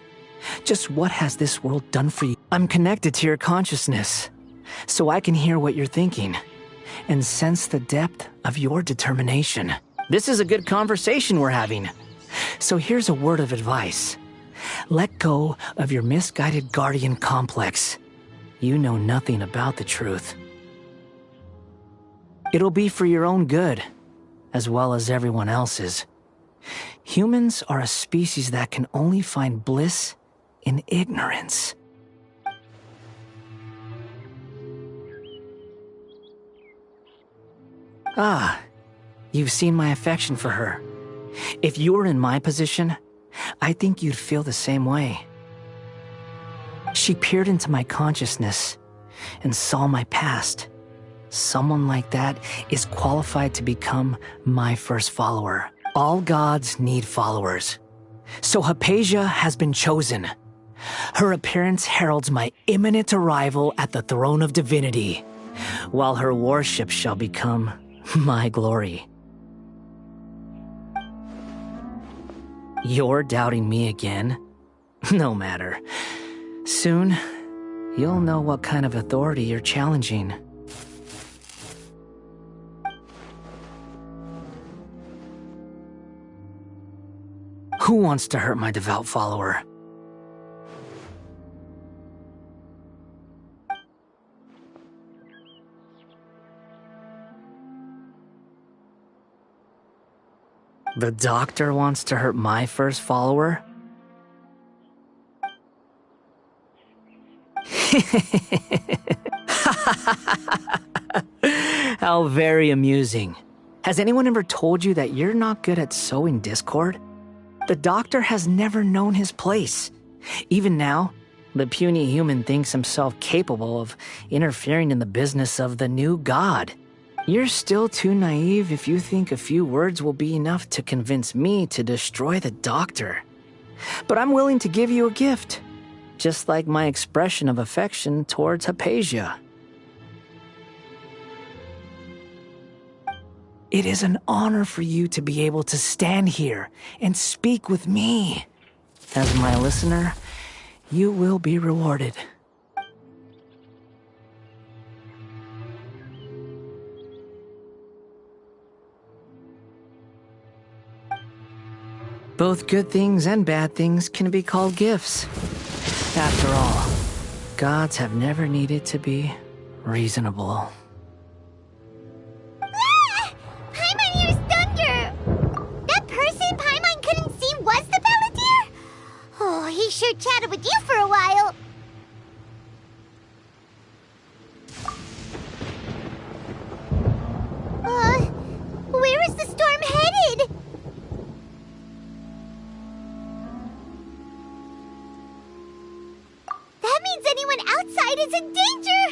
just what has this world done for you? I'm connected to your consciousness, so I can hear what you're thinking and sense the depth of your determination. This is a good conversation we're having. So here's a word of advice. Let go of your misguided guardian complex. You know nothing about the truth. It'll be for your own good, as well as everyone else's. Humans are a species that can only find bliss in ignorance. Ah, you've seen my affection for her. If you were in my position, I think you'd feel the same way. She peered into my consciousness and saw my past. Someone like that is qualified to become my first follower. All gods need followers. So Hypatia has been chosen. Her appearance heralds my imminent arrival at the throne of divinity, while her worship shall become my glory. You're doubting me again? No matter. Soon, you'll know what kind of authority you're challenging. Who wants to hurt my devout follower? The doctor wants to hurt my first follower? How very amusing. Has anyone ever told you that you're not good at sowing discord? The doctor has never known his place. Even now, the puny human thinks himself capable of interfering in the business of the new god. You're still too naive if you think a few words will be enough to convince me to destroy the doctor. But I'm willing to give you a gift, just like my expression of affection towards Hypatia. It is an honor for you to be able to stand here and speak with me. As my listener, you will be rewarded. Both good things and bad things can be called gifts. After all, gods have never needed to be reasonable. Ah! Paimon hears thunder! That person Paimon couldn't see was the Palantir? Oh, he sure chatted with you for a while. Where is the storm headed? That means anyone outside is in danger!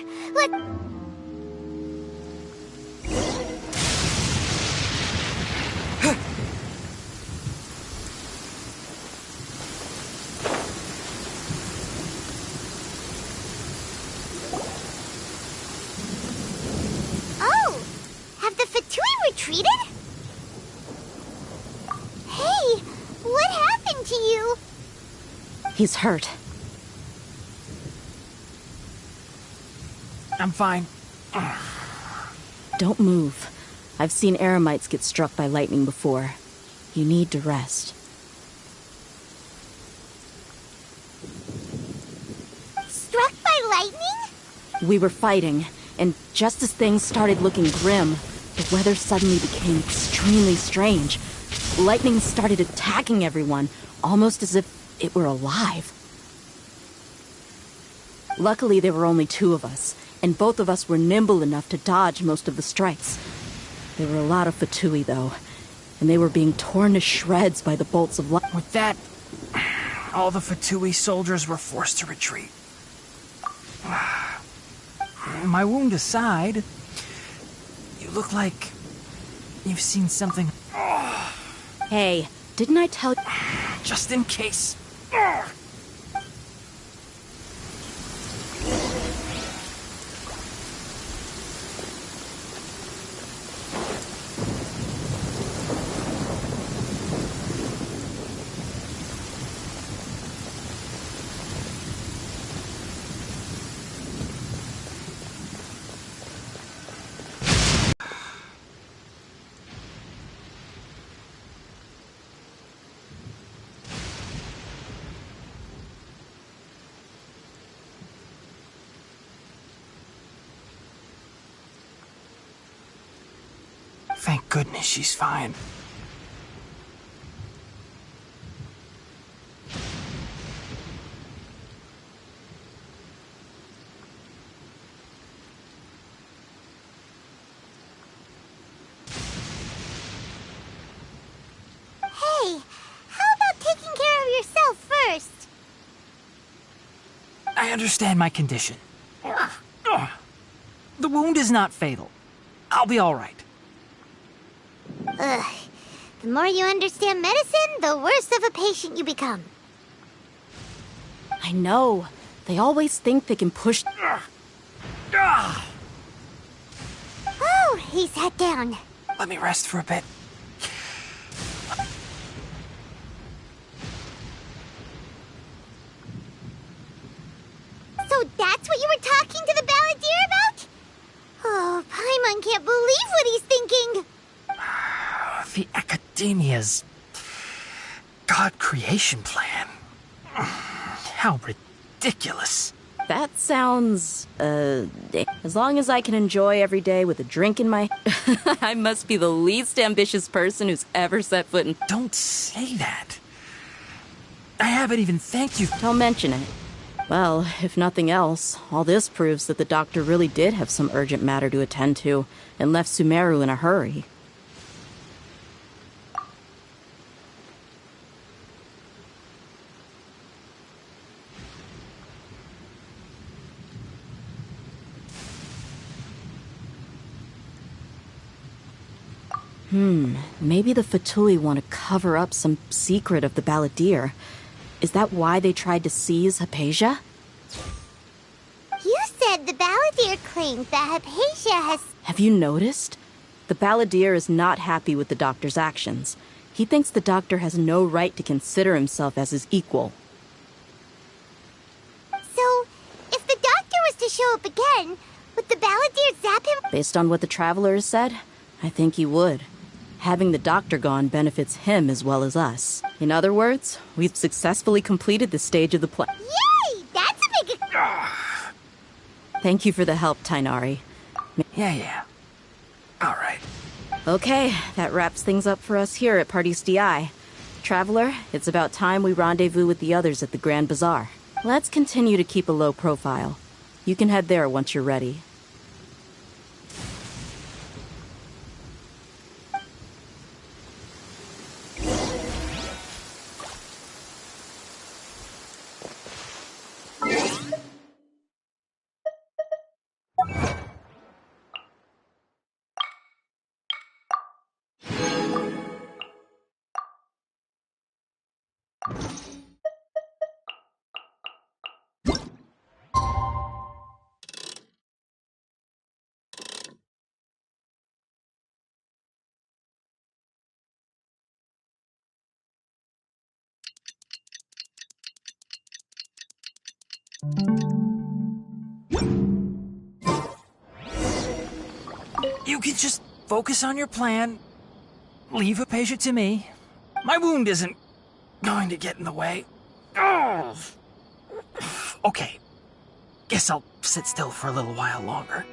Oh! Have the Fatui retreated? Hey! What happened to you? He's hurt. I'm fine. Don't move. I've seen eremites get struck by lightning before. You need to rest. Struck by lightning? We were fighting, and just as things started looking grim, the weather suddenly became extremely strange. Lightning started attacking everyone, almost as if it were alive. Luckily, there were only two of us, and both of us were nimble enough to dodge most of the strikes. There were a lot of Fatui, though, and they were being torn to shreds by the bolts of light. With that, all the Fatui soldiers were forced to retreat. My wound aside, you look like you've seen something. Hey, didn't I tell you? Just in case. Thank goodness she's fine. Hey, how about taking care of yourself first? I understand my condition. The wound is not fatal. I'll be all right. Ugh. The more you understand medicine, the worse of a patient you become. I know. They always think they can push... Oh, he sat down. Let me rest for a bit. So that's what you were talking to the balladeer about? Oh, Paimon can't believe what he's thinking. The Academia's God creation plan. How ridiculous. That sounds, as long as I can enjoy every day with a drink in my... I must be the least ambitious person who's ever set foot in... Don't say that. I haven't even thanked you. Don't mention it. Well, if nothing else, all this proves that the doctor really did have some urgent matter to attend to, and left Sumeru in a hurry. Maybe the Fatui want to cover up some secret of the balladeer. Is that why they tried to seize Hypatia? You said the balladeer claims that Hypatia has... Have you noticed? The balladeer is not happy with the doctor's actions. He thinks the doctor has no right to consider himself as his equal. So, if the doctor was to show up again, would the balladeer zap him? Based on what the traveler has said, I think he would. Having the doctor gone benefits him as well as us. In other words, we've successfully completed this stage of the plan. Yay! That's a big... Thank you for the help, Tainari. Yeah. All right. Okay, that wraps things up for us here at Parties DI. Traveler, it's about time we rendezvous with the others at the Grand Bazaar. Let's continue to keep a low profile. You can head there once you're ready. You can just focus on your plan. Leave Hypatia to me. My wound isn't going to get in the way. Okay. Guess I'll sit still for a little while longer.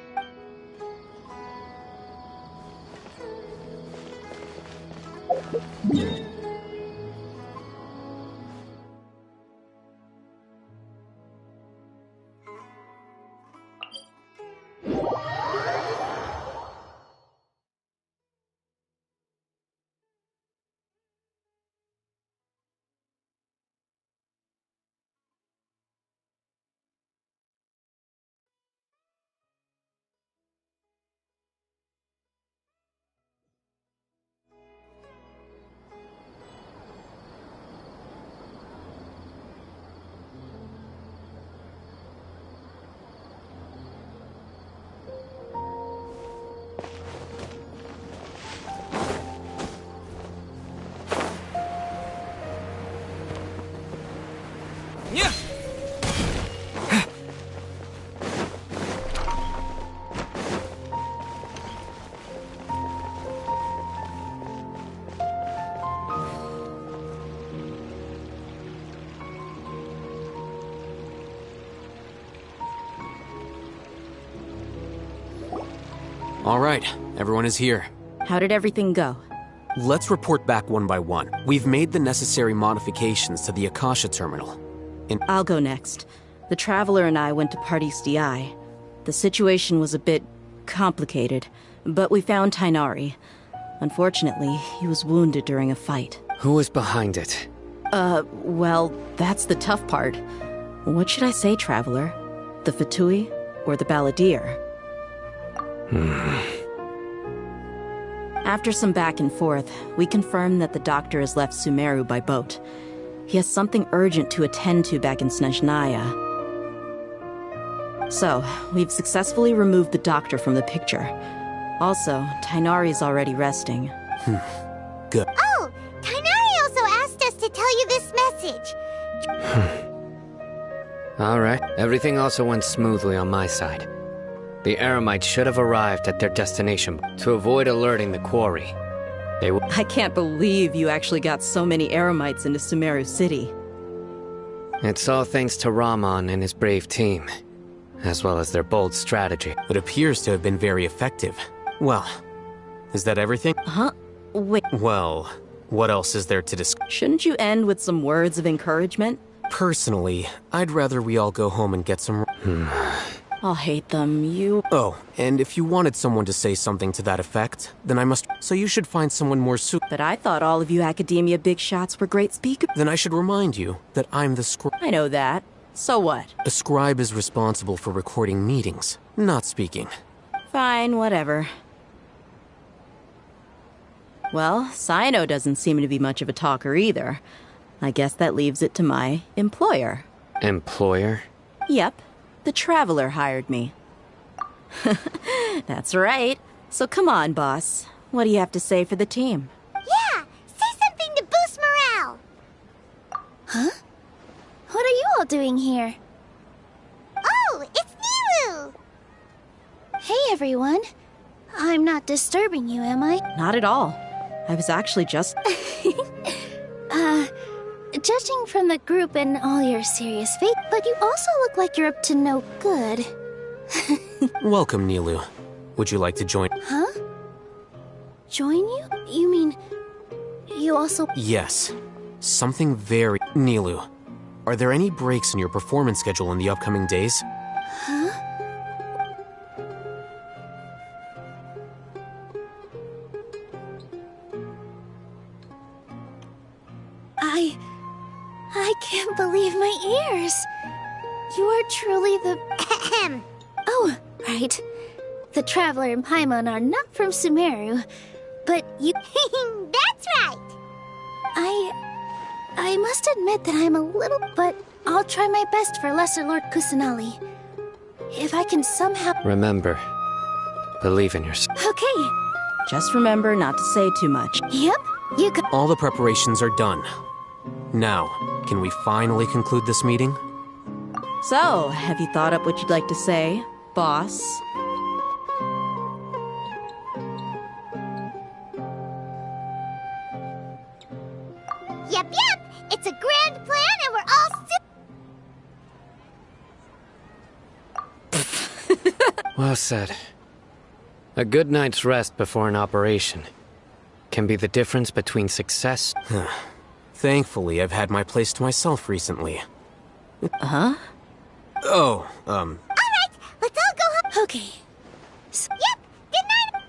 All right, everyone is here. How did everything go? Let's report back one by one. We've made the necessary modifications to the Akasha terminal. I'll go next. The Traveler and I went to Party's DI. The situation was a bit complicated, but we found Tainari. Unfortunately, he was wounded during a fight. Who was behind it? Well, that's the tough part. What should I say, Traveler? The Fatui or the Balladeer? After some back and forth, we confirmed that the doctor has left Sumeru by boat. He has something urgent to attend to back in Snezhnaya. So, we've successfully removed the doctor from the picture. Also, Tainari's already resting. Good. Oh, Tainari also asked us to tell you this message. Alright, everything also went smoothly on my side. The Eremites should have arrived at their destination to avoid alerting the quarry. I can't believe you actually got so many Eremites into Sumeru City. It's all thanks to Rahman and his brave team, as well as their bold strategy. It appears to have been very effective. Well, is that everything? Huh? Wait. Well, what else is there to discuss? Shouldn't you end with some words of encouragement? Personally, I'd rather we all go home and get some... I'll hate them, you... Oh, and if you wanted someone to say something to that effect, then I must... So you should find someone more But I thought all of you academia big shots were great speakers. Then I should remind you that I'm the scribe. I know that. So what? A scribe is responsible for recording meetings, not speaking. Fine, whatever. Well, Sino doesn't seem to be much of a talker either. I guess that leaves it to my employer. Employer? Yep. The Traveler hired me. That's right. So come on, boss. What do you have to say for the team? Yeah, say something to boost morale. Huh? What are you all doing here? Oh, it's Nilu! Hey, everyone. I'm not disturbing you, am I? Not at all. I was actually just... Judging from the group and all your serious faith, but you also look like you're up to no good. Welcome, Nilu. Would you like to join? Huh? Join you? You mean... you also... Yes. Something very... Nilu, are there any breaks in your performance schedule in the upcoming days? Huh? I can't believe my ears. You are truly the... Oh, right. The Traveler and Paimon are not from Sumeru, but you... That's right! I must admit that I'm a little... But I'll try my best for Lesser Lord Kusanali. If I can somehow... Remember, believe in yourself. Okay. Just remember not to say too much. Yep, you got... All the preparations are done. Now, can we finally conclude this meeting? So, have you thought up what you'd like to say, boss? Yep, it's a grand plan and we're all Well said. A good night's rest before an operation can be the difference between success... Thankfully, I've had my place to myself recently. Huh? Oh, Alright, let's all go home. Okay. Yep, good night.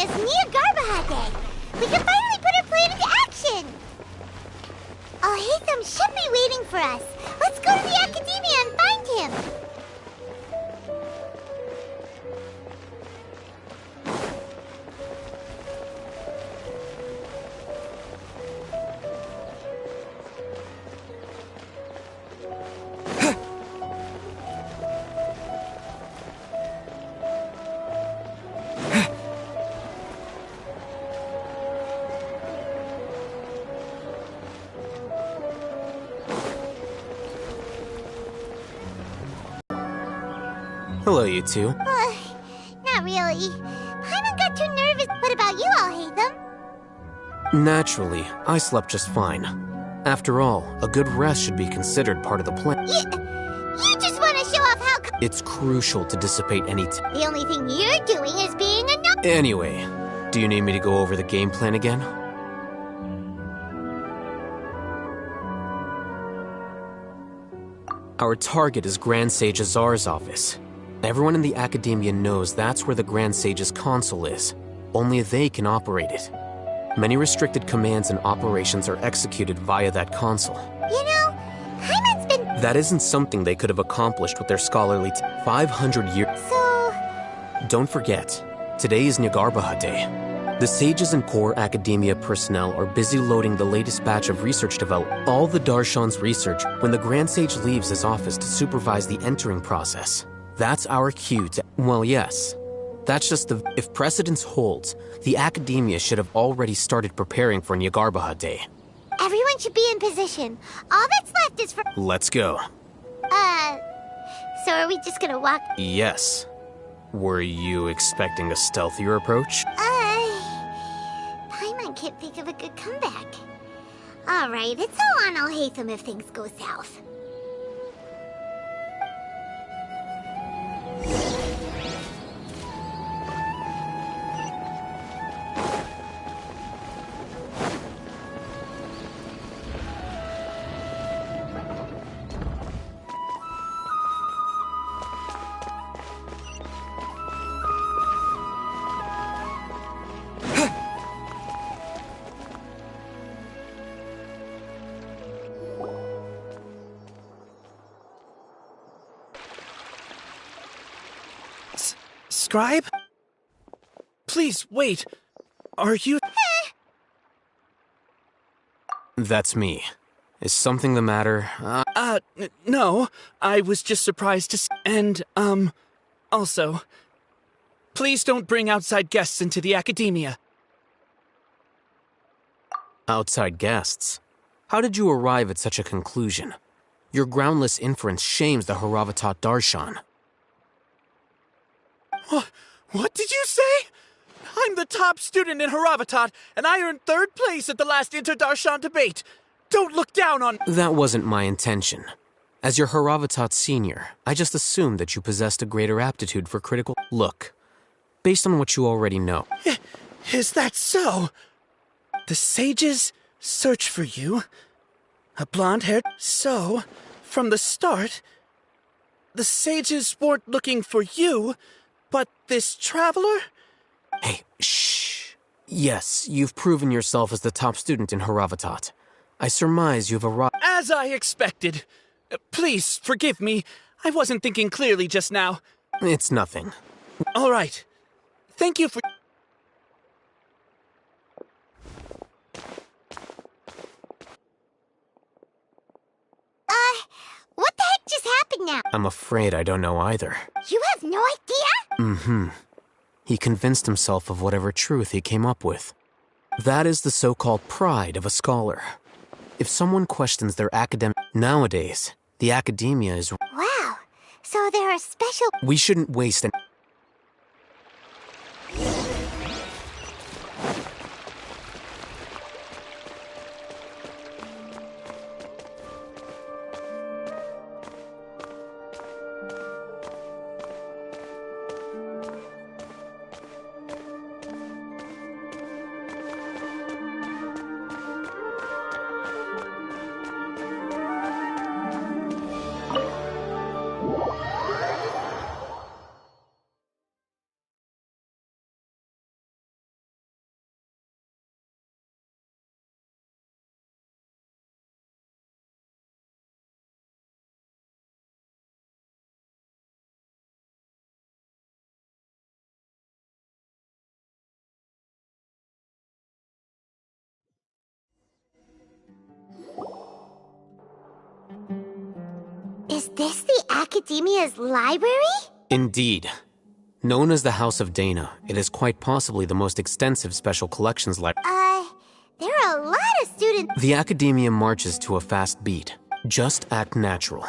Academia's Niagarbaha Day. We can finally put our plan into action. Alhaitham should be waiting for us. Let's go to the Academia and find him. Hello, you two. Not really. Paimon got too nervous. What about you, Alhaitham? Naturally, I slept just fine. After all, a good rest should be considered part of the plan. You just want to show off how... It's crucial to dissipate any The only thing you're doing is being a no... Anyway, do you need me to go over the game plan again? Our target is Grand Sage Azar's office. Everyone in the Academia knows that's where the Grand Sage's console is. Only they can operate it. Many restricted commands and operations are executed via that console. You know, Paimon's been... That isn't something they could have accomplished with their scholarly 500 years. So... Don't forget, today is Niagarbaha Day. The sages and core Academia personnel are busy loading the latest batch of research development. All the Darshan's research when the Grand Sage leaves his office to supervise the entering process. That's our cue to... Well, yes. That's just the... If precedence holds, the Academia should have already started preparing for Niagarbaha Day. Everyone should be in position. All that's left is for... Let's go. So are we just gonna walk... Yes. Were you expecting a stealthier approach? Paimon can't think of a good comeback. Alright, it's all on Alhaitham if things go south. Scribe? Please, wait. Are you... That's me. Is something the matter? No. I was just surprised to see... And, also... Please don't bring outside guests into the Academia. Outside guests? How did you arrive at such a conclusion? Your groundless inference shames the Haravatat Darshan. What did you say? I'm the top student in Haravatat, and I earned 3rd place at the last Inter-Darshan debate. Don't look down on... That wasn't my intention. As your Haravatat senior, I just assumed that you possessed a greater aptitude for critical... Look, based on what you already know... Is that so? The sages search for you. A blonde-haired... So, from the start, the sages weren't looking for you... But this traveler? Hey, shh. Yes, you've proven yourself as the top student in Haravatat. I surmise you've arrived... As I expected. Please, forgive me. I wasn't thinking clearly just now. It's nothing. All right. Thank you for... What the heck just happened now? I'm afraid I don't know either. You have no idea? Mm-hmm. He convinced himself of whatever truth he came up with. That is the so-called pride of a scholar. If someone questions their academic... Nowadays, the Academia is... Wow. So there are special... We shouldn't waste an... Is this the Academia's library? Indeed. Known as the House of Dana, it is quite possibly the most extensive special collections library. There are a lot of students. The Academia marches to a fast beat. Just act natural.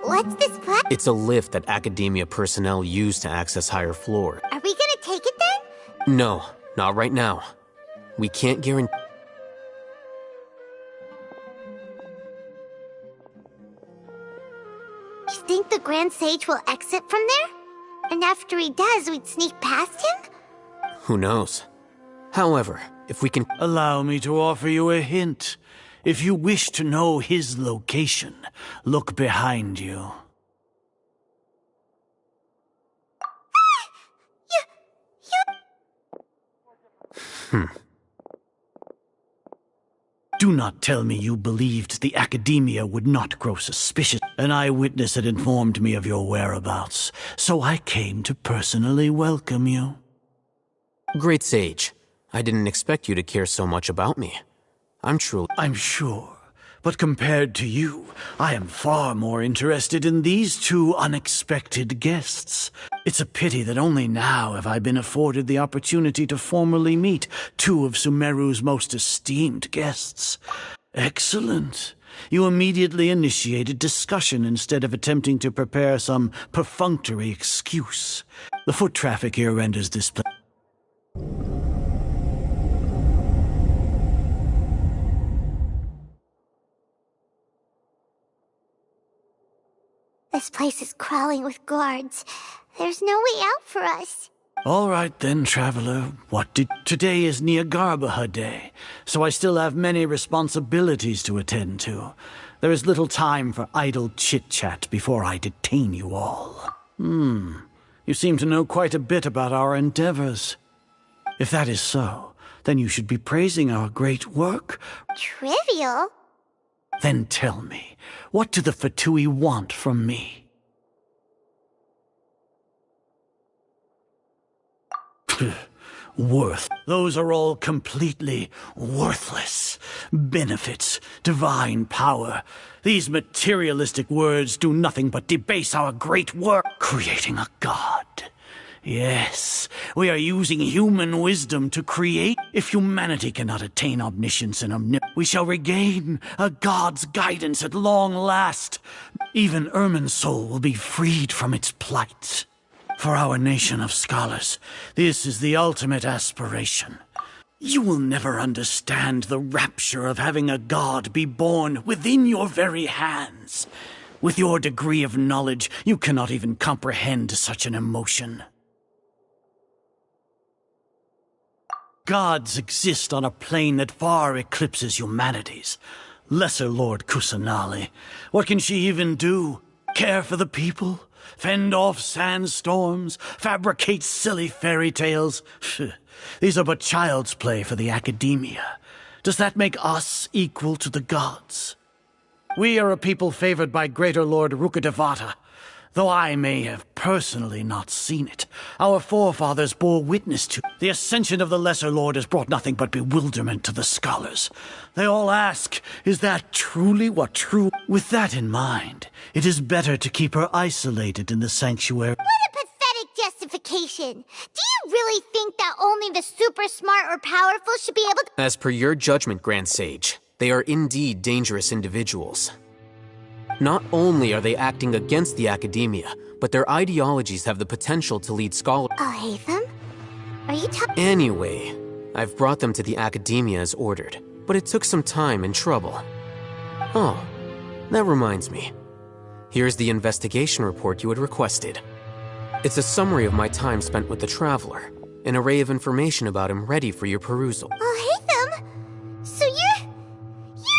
What's this place? It's a lift that Academia personnel use to access higher floors. Are we gonna take it then? No, not right now. We can't guarantee. You think the Grand Sage will exit from there? And after he does, we'd sneak past him? Who knows? However, if we can. Allow me to offer you a hint. If you wish to know his location, look behind you. Do not tell me you believed the Academia would not grow suspicious. An eyewitness had informed me of your whereabouts, so I came to personally welcome you. Great Sage, I didn't expect you to care so much about me. I'm sure. But compared to you, I am far more interested in these two unexpected guests. It's a pity that only now have I been afforded the opportunity to formally meet two of Sumeru's most esteemed guests. Excellent. You immediately initiated discussion instead of attempting to prepare some perfunctory excuse. The foot traffic here renders this place. This place is crawling with guards. There's no way out for us. All right then, traveler. Today is Niagarbaha Day, so I still have many responsibilities to attend to. There is little time for idle chit-chat before I detain you all. You seem to know quite a bit about our endeavors. If that is so, then you should be praising our great work. Trivial? Then tell me, what do the Fatui want from me? Worth. Those are all completely worthless. Benefits, divine power. These materialistic words do nothing but debase our great work. Creating a god. Yes, we are using human wisdom to create. If humanity cannot attain omniscience and omnipotence, we shall regain a god's guidance at long last. Even Ermin's soul will be freed from its plight. For our nation of scholars, this is the ultimate aspiration. You will never understand the rapture of having a god be born within your very hands. With your degree of knowledge, you cannot even comprehend such an emotion. Gods exist on a plane that far eclipses humanity's. Lesser Lord Kusanali, what can she even do? Care for the people? Fend off sandstorms? Fabricate silly fairy tales? These are but child's play for the Academia. Does that make us equal to the gods? We are a people favored by Greater Lord Rukadevata. Though I may have personally not seen it, our forefathers bore witness to. The ascension of the Lesser Lord has brought nothing but bewilderment to the scholars. They all ask, is that truly what true? With that in mind, it is better to keep her isolated in the sanctuary. What a pathetic justification! Do you really think that only the super smart or powerful should be able to— As per your judgment, Grand Sage, they are indeed dangerous individuals. Not only are they acting against the Academia, but their ideologies have the potential to lead scholars. I'll hate them? Are you talking— Anyway, I've brought them to the Academia as ordered, but it took some time and trouble. Oh, that reminds me. Here's the investigation report you had requested. It's a summary of my time spent with the Traveler, an array of information about him ready for your perusal. I'll hate them? So you're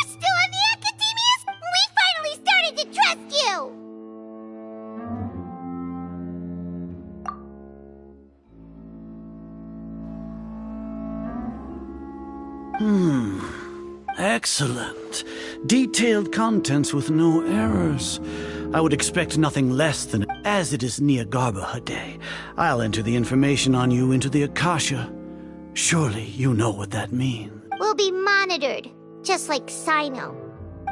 still on the Academia's— We finally started to trust you! Excellent. Detailed contents with no errors. I would expect nothing less than, as it is near Garbaha Day, I'll enter the information on you into the Akasha. Surely you know what that means. We'll be monitored, just like Sino.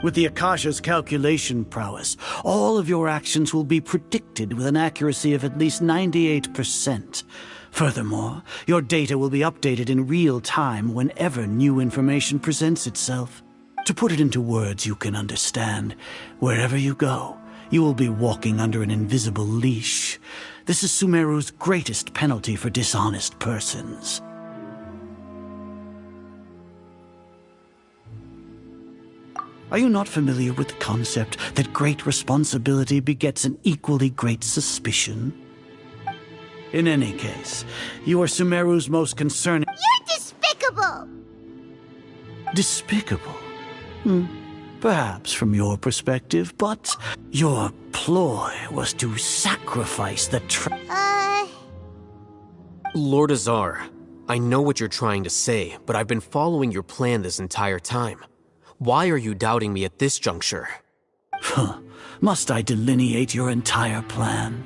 With the Akasha's calculation prowess, all of your actions will be predicted with an accuracy of at least 98%. Furthermore, your data will be updated in real time whenever new information presents itself. To put it into words you can understand, wherever you go, you will be walking under an invisible leash. This is Sumeru's greatest penalty for dishonest persons. Are you not familiar with the concept that great responsibility begets an equally great suspicion? In any case, you are Sumeru's most concerning— You're despicable! Despicable? Perhaps from your perspective, but your ploy was to sacrifice the Lord Azar, I know what you're trying to say, but I've been following your plan this entire time. Why are you doubting me at this juncture? Must I delineate your entire plan?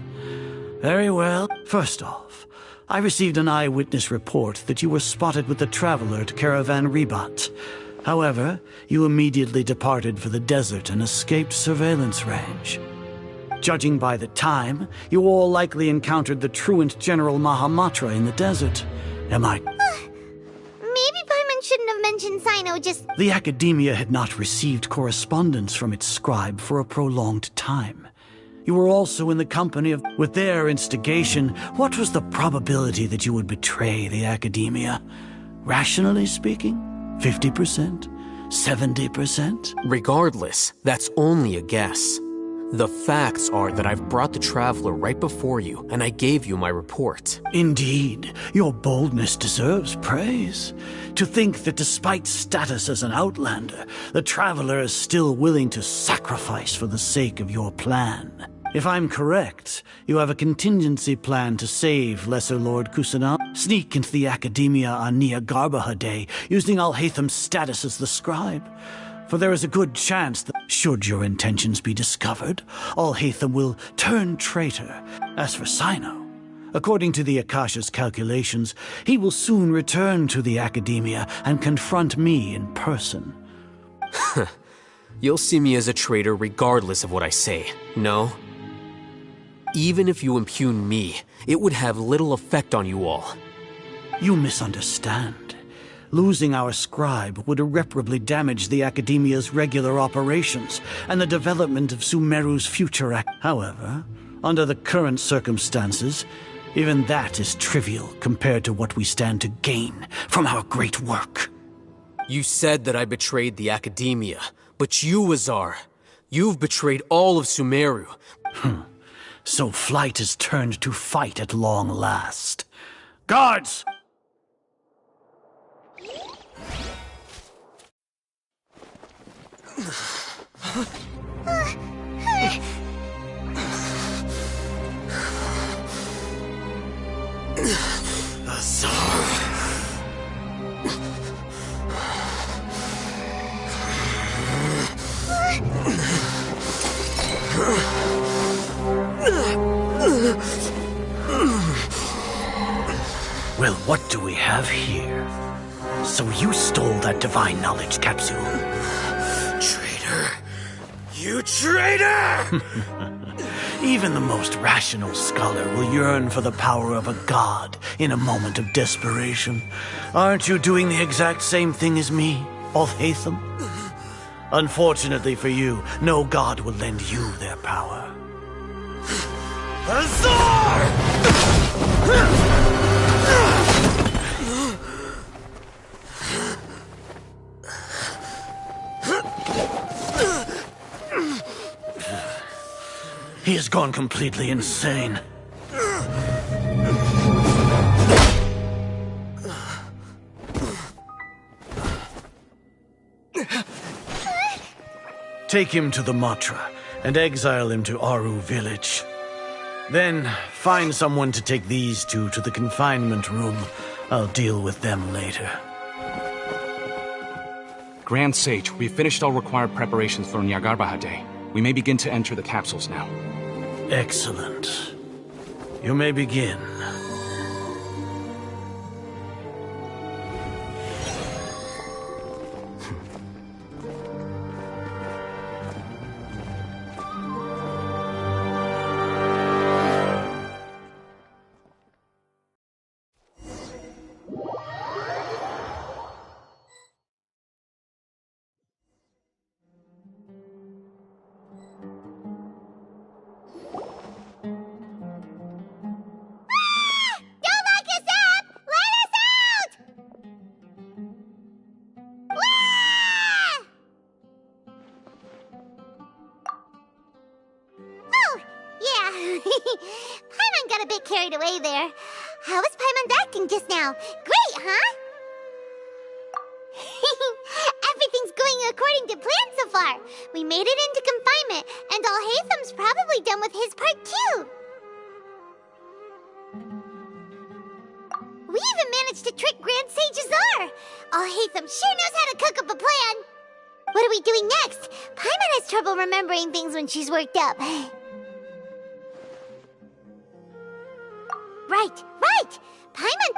Very well. First off, I received an eyewitness report that you were spotted with the Traveler at Caravan Ribat. However, you immediately departed for the desert and escaped surveillance range. Judging by the time, you all likely encountered the truant General Mahamatra in the desert. Am I— Maybe Paimon shouldn't have mentioned Sino, just— The Academia had not received correspondence from its scribe for a prolonged time. You were also in the company of— With their instigation, what was the probability that you would betray the Academia? Rationally speaking, 50%? 70%? Regardless, that's only a guess. The facts are that I've brought the Traveler right before you, and I gave you my report. Indeed, your boldness deserves praise. To think that despite status as an outlander, the Traveler is still willing to sacrifice for the sake of your plan. If I'm correct, you have a contingency plan to save Lesser Lord Kusanal, sneak into the Academia on Nia Garbaha Day, using Alhaitham's status as the scribe. For there is a good chance that, should your intentions be discovered, Alhaitham will turn traitor. As for Sino, according to the Akasha's calculations, he will soon return to the Academia and confront me in person. You'll see me as a traitor regardless of what I say, no? Even if you impugn me, it would have little effect on you all. You misunderstand. Losing our scribe would irreparably damage the Academia's regular operations and the development of Sumeru's future However, under the current circumstances, even that is trivial compared to what we stand to gain from our great work. You said that I betrayed the Academia, but you, Azar, you've betrayed all of Sumeru. So flight has turned to fight at long last. Guards! Well, what do we have here? So you stole that divine knowledge capsule. Traitor! You traitor! Even the most rational scholar will yearn for the power of a god in a moment of desperation. Aren't you doing the exact same thing as me, Alhaitham? Unfortunately for you, no god will lend you their power. Azar! He has gone completely insane. Take him to the Matra and exile him to Aru village. Then find someone to take these two to the confinement room. I'll deal with them later. Grand Sage, we've finished all required preparations for Nyargarbaha Day. We may begin to enter the capsules now. Excellent. You may begin. Paimon got a bit carried away there. How was Paimon's acting just now? Great, huh? Everything's going according to plan so far. We made it into confinement, and Alhaitham's probably done with his part too. We even managed to trick Grand Sage Azar. Alhaitham sure knows how to cook up a plan. What are we doing next? Paimon has trouble remembering things when she's worked up. Right! Paimon!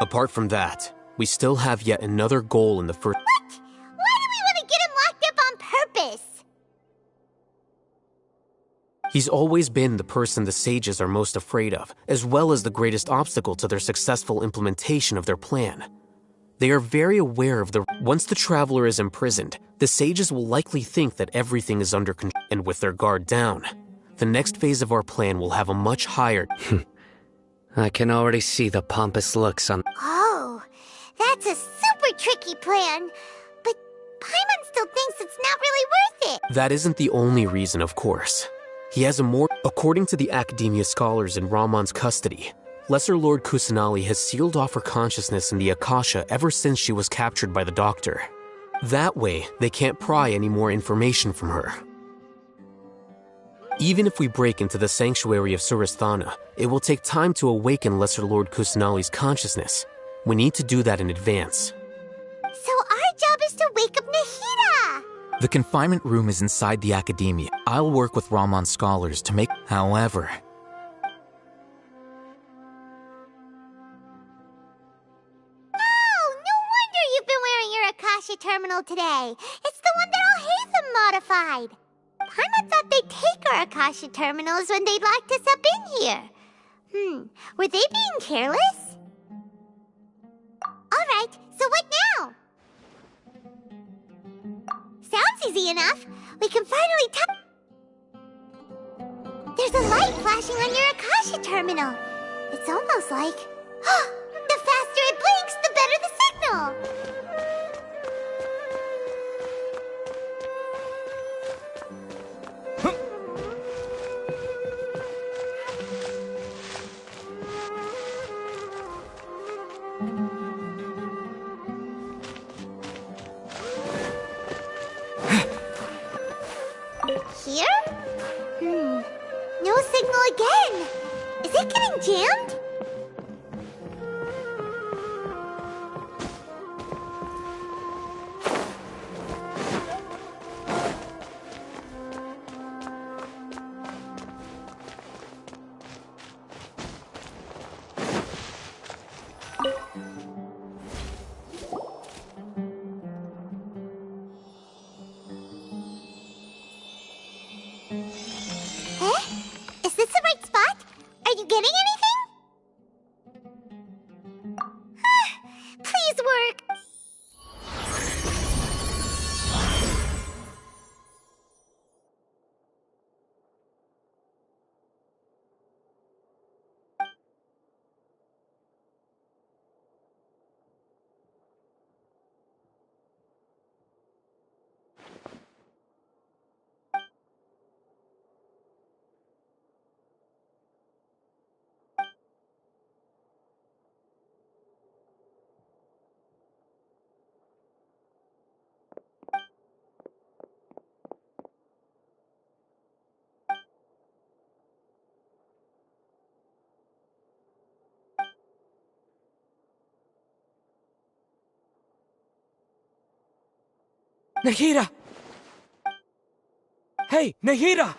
Apart from that, we still have yet another goal in the first— What? Why do we want to get him locked up on purpose? He's always been the person the sages are most afraid of, as well as the greatest obstacle to their successful implementation of their plan. They are very aware of the— Once the traveler is imprisoned, the sages will likely think that everything is under control, and with their guard down, the next phase of our plan will have a much higher— I can already see the pompous looks on— Oh, that's a super tricky plan. But Paimon still thinks it's not really worth it. That isn't the only reason, of course. He has a more— According to the Academia scholars in Ramon's custody, Lesser Lord Kusanali has sealed off her consciousness in the Akasha ever since she was captured by the Doctor. That way, they can't pry any more information from her. Even if we break into the sanctuary of Surasthana, it will take time to awaken Lesser Lord Kusanali's consciousness. We need to do that in advance. So our job is to wake up Nahida! The confinement room is inside the Academia. I'll work with Ramon's scholars to make— However— Oh, no wonder you've been wearing your Akasha terminal today. It's the one that Alhaitham modified. Paimon thought they'd take our Akasha terminals when they locked us up in here. Were they being careless? Alright, so what now? Sounds easy enough. We can finally There's a light flashing on your Akasha terminal. It's almost like— the faster it blinks, the better the signal! Here? No signal again. Is it getting jammed? Is this the right spot? Are you getting anything? Please work. Nahida! Hey, Nahida!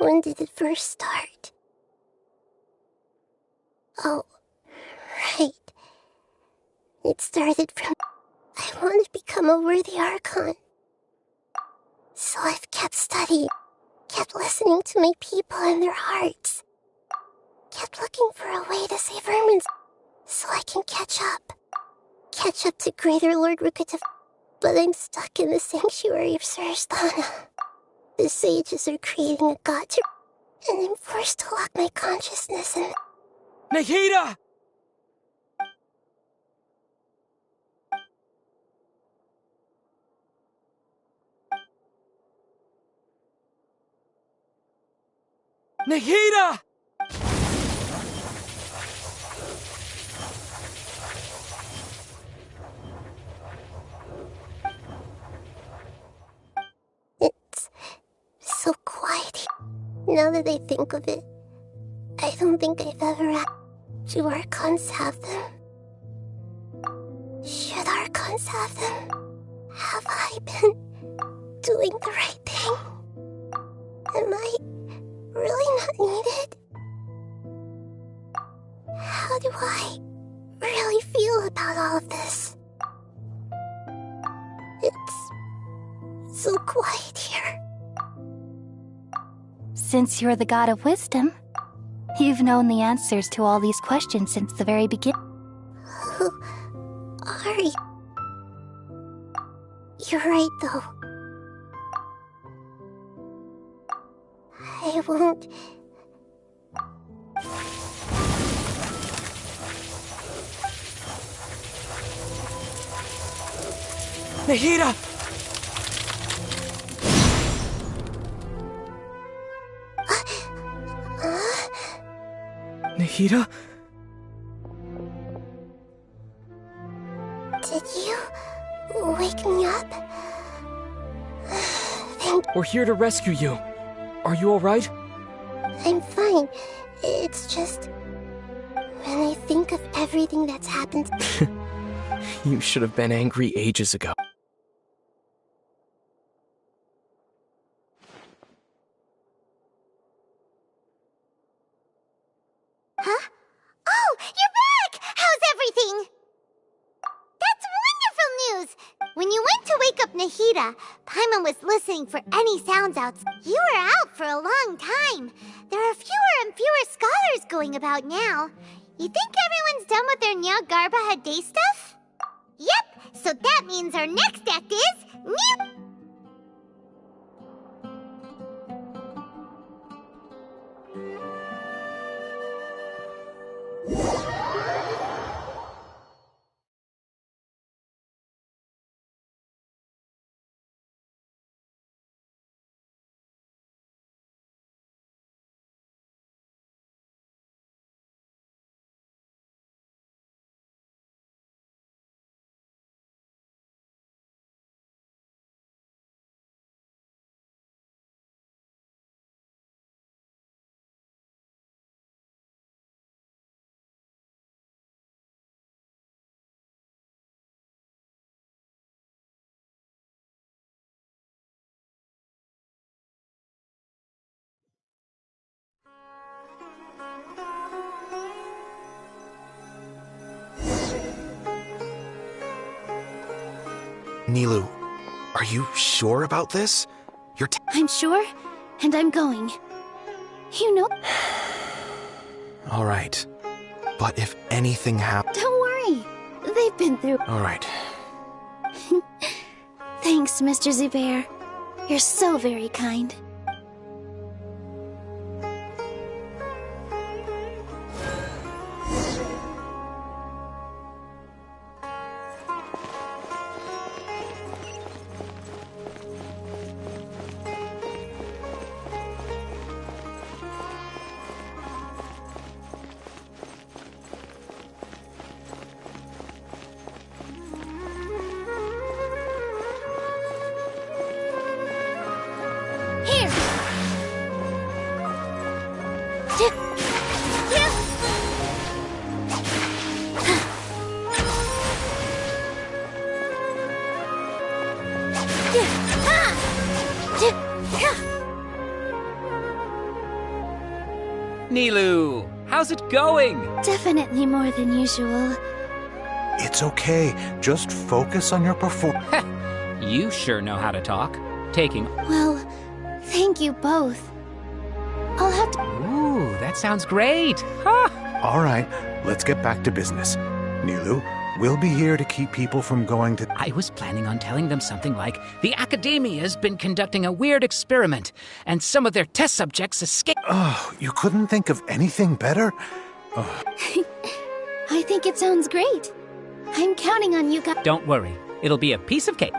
When did it first start? Oh, right. It started from... I want to become a worthy Archon. So I've kept studying, kept listening to my people and their hearts, kept looking for a way to save Ermin's so I can catch up. Catch up to Greater Lord Rukata. But I'm stuck in the sanctuary of Sarasthana. The sages are creating a god to... and I'm forced to lock my consciousness in... Nahida! Nahida! It's so quiet. Now that I think of it, I don't think I've ever asked... Do Archons have them? Should Archons have them? Have I been doing the right thing? Am I really not needed? How do I really feel about all of this? It's so quiet here. Since you're the god of wisdom, you've known the answers to all these questions since the very beginning. Who are you? You're right, though. I won't... Nahida! Nahida? Did you wake me up? We're here to rescue you. Are you alright? I'm fine. It's just... when I think of everything that's happened... You should have been angry ages ago. Huh? Oh, you're back! How's everything? That's wonderful news! When you went to wake up Nahida, Paimon was listening for any sounds outside. You were out for a long time. There are fewer and fewer scholars going about now. You think everyone's done with their Nyargarbaha day stuff? Yep, so that means our next act is... Nilu, are you sure about this? I'm sure, and I'm going. You know... All right. But if anything happens... Don't worry. They've been through... All right. Thanks, Mr. Zubair. You're so very kind. Here, Nilu, how's it going? Definitely more than usual. It's okay. Just focus on your performance. You sure know how to talk. Taking... Well, thank you both. I'll have to... Ooh, that sounds great. Huh? All right, let's get back to business. Nilu, we'll be here to keep people from going to... I was planning on telling them something like, the Academia's been conducting a weird experiment, and some of their test subjects escaped... Oh, you couldn't think of anything better? Oh. I think it sounds great. I'm counting on you guys. Don't worry, it'll be a piece of cake.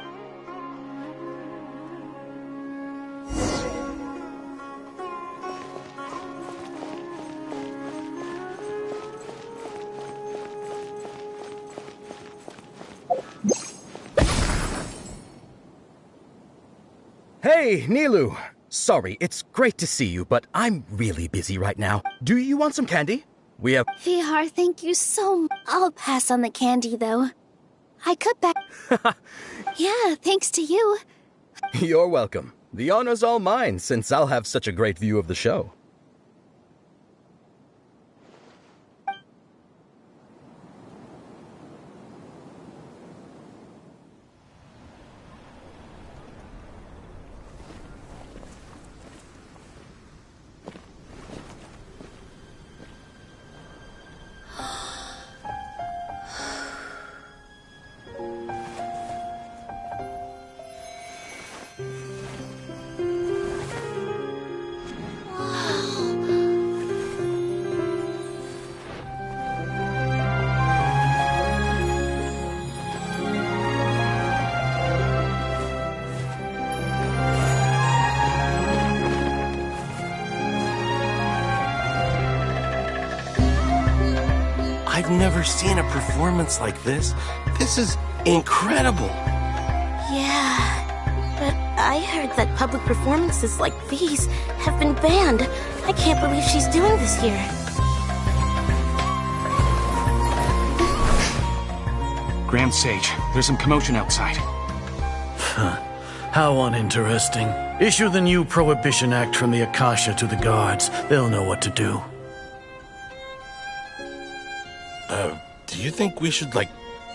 Hey, Nilu! Sorry, it's great to see you, but I'm really busy right now. Do you want some candy? We have... Vihar, thank you so much. I'll pass on the candy, though. I could back... Yeah, thanks to you. You're welcome. The honor's all mine, since I'll have such a great view of the show. I've never seen a performance like this. This is incredible. Yeah, but I heard that public performances like these have been banned. I can't believe she's doing this here. Grand Sage, there's some commotion outside. How uninteresting. Issue the new Prohibition Act from the Akasha to the guards. They'll know what to do. Do you think we should,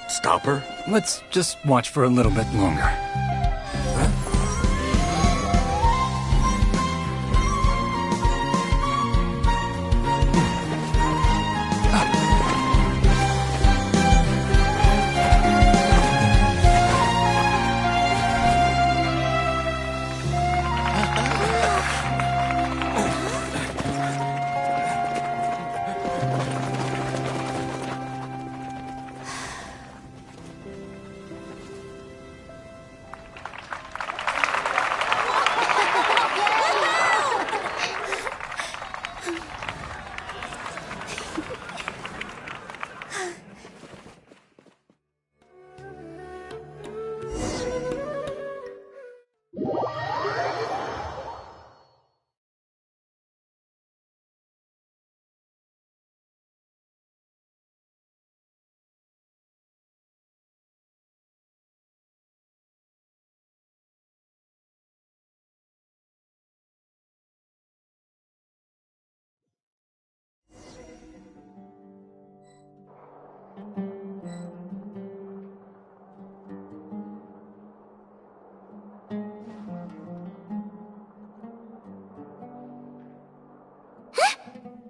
stop her? Let's just watch for a little bit longer.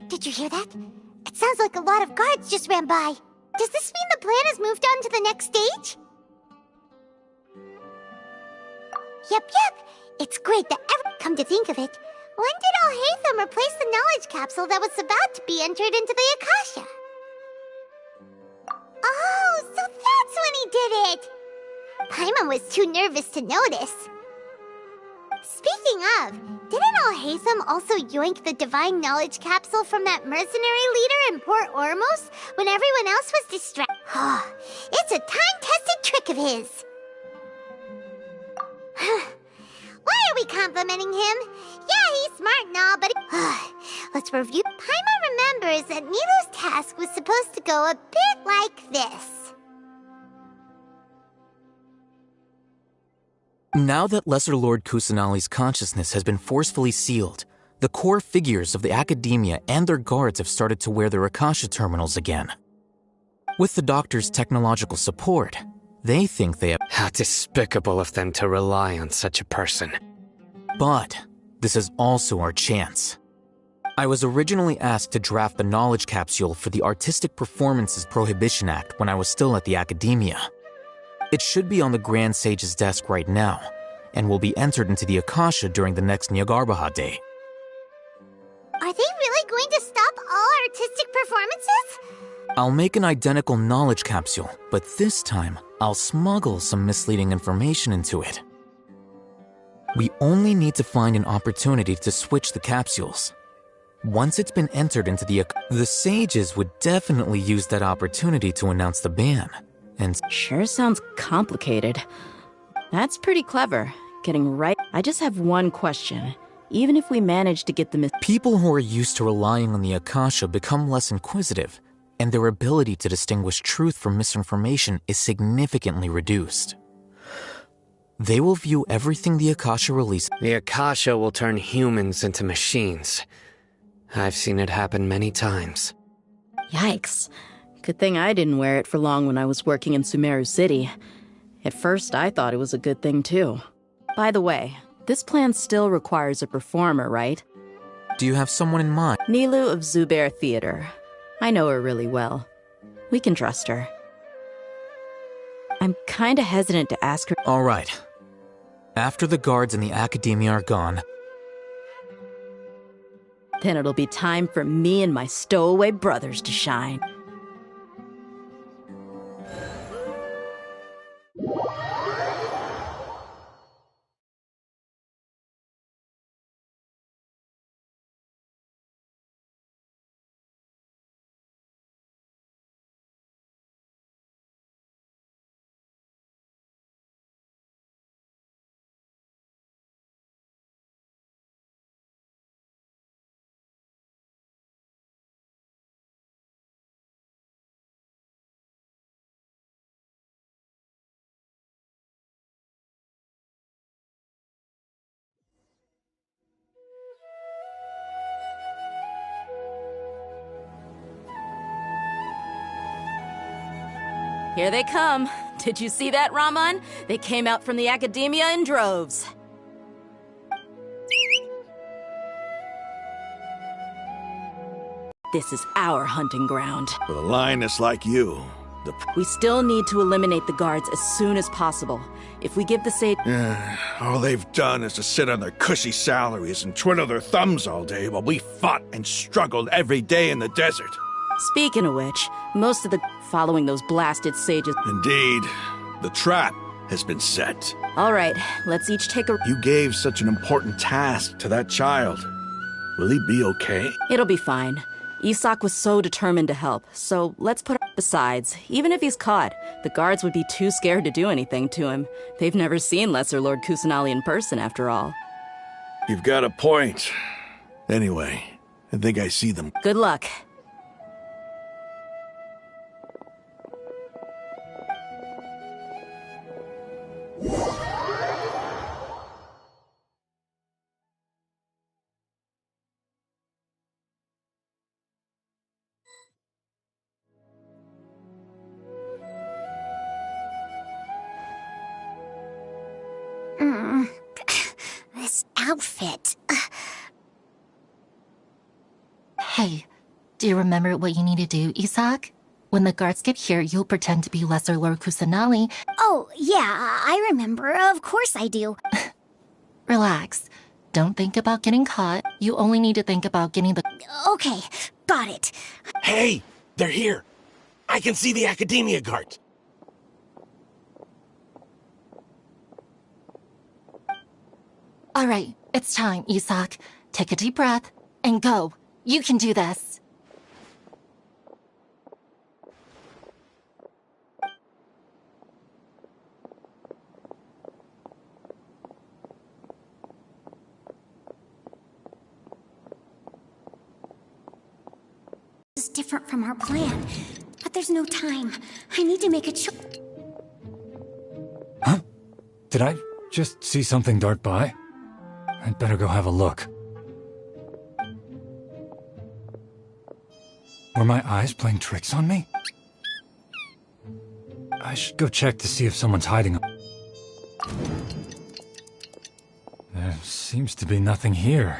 Did you hear that? It sounds like a lot of guards just ran by. Does this mean the plan has moved on to the next stage? Yep. It's great that come to think of it, when did Alhaitham replace the knowledge capsule that was about to be entered into the Akasha? Oh, so that's when he did it! Paimon was too nervous to notice. Speaking of, didn't Alhaitham also yoink the divine knowledge capsule from that mercenary leader in Port Ormos when everyone else was distracted? It's a time-tested trick of his. Why are we complimenting him? Yeah, he's smart and all, but let's review. Paimon remembers that Nilu's task was supposed to go a bit like this. Now that Lesser Lord Kusanali's consciousness has been forcefully sealed, the core figures of the Academia and their guards have started to wear their Akasha terminals again. With the Doctor's technological support, they think they have— How despicable of them to rely on such a person. But this is also our chance. I was originally asked to draft the knowledge capsule for the Artistic Performances Prohibition Act when I was still at the Academia. It should be on the Grand Sage's desk right now, and will be entered into the Akasha during the next Nyargarbaha Day. Are they really going to stop all artistic performances? I'll make an identical knowledge capsule, but this time, I'll smuggle some misleading information into it. We only need to find an opportunity to switch the capsules. Once it's been entered into the sages would definitely use that opportunity to announce the ban. And sure sounds complicated. That's pretty clever. Getting right. I just have one question. Even if we manage to get the people who are used to relying on the Akasha become less inquisitive, and their ability to distinguish truth from misinformation is significantly reduced. They will view everything the Akasha releases. The Akasha will turn humans into machines. I've seen it happen many times. Yikes. Good thing I didn't wear it for long when I was working in Sumeru City. At first, I thought it was a good thing, too. By the way, this plan still requires a performer, right? Do you have someone in mind? Nilu of Zubair Theater. I know her really well. We can trust her. I'm kinda hesitant to ask her— All right. After the guards and the Academia are gone, then it'll be time for me and my stowaway brothers to shine. Here they come. Did you see that, Raman? They came out from the Academia in droves. This is our hunting ground. For a lioness like you, we still need to eliminate the guards as soon as possible. If we give the sage— all they've done is to sit on their cushy salaries and twiddle their thumbs all day while we fought and struggled every day in the desert. Speaking of which, most of the— following those blasted sages— Indeed. The trap has been set. All right, let's each take a— You gave such an important task to that child. Will he be okay? It'll be fine. Isak was so determined to help, so let's put— Besides, even if he's caught, the guards would be too scared to do anything to him. They've never seen Lesser Lord Kusanali in person, after all. You've got a point. Anyway, I think I see them. Good luck. This outfit. Hey, do you remember what you need to do, Isak? When the guards get here, you'll pretend to be Lesser Lord Kusanali. Oh, yeah, I remember. Of course I do. Relax. Don't think about getting caught. You only need to think about getting the— Okay, got it. Hey, they're here. I can see the Academia guards. All right, it's time, Isak. Take a deep breath and go. You can do this. This is different from our plan, but there's no time. I need to make a choice. Huh? Did I just see something dart by? I'd better go have a look. Were my eyes playing tricks on me? I should go check to see if someone's hiding. There seems to be nothing here.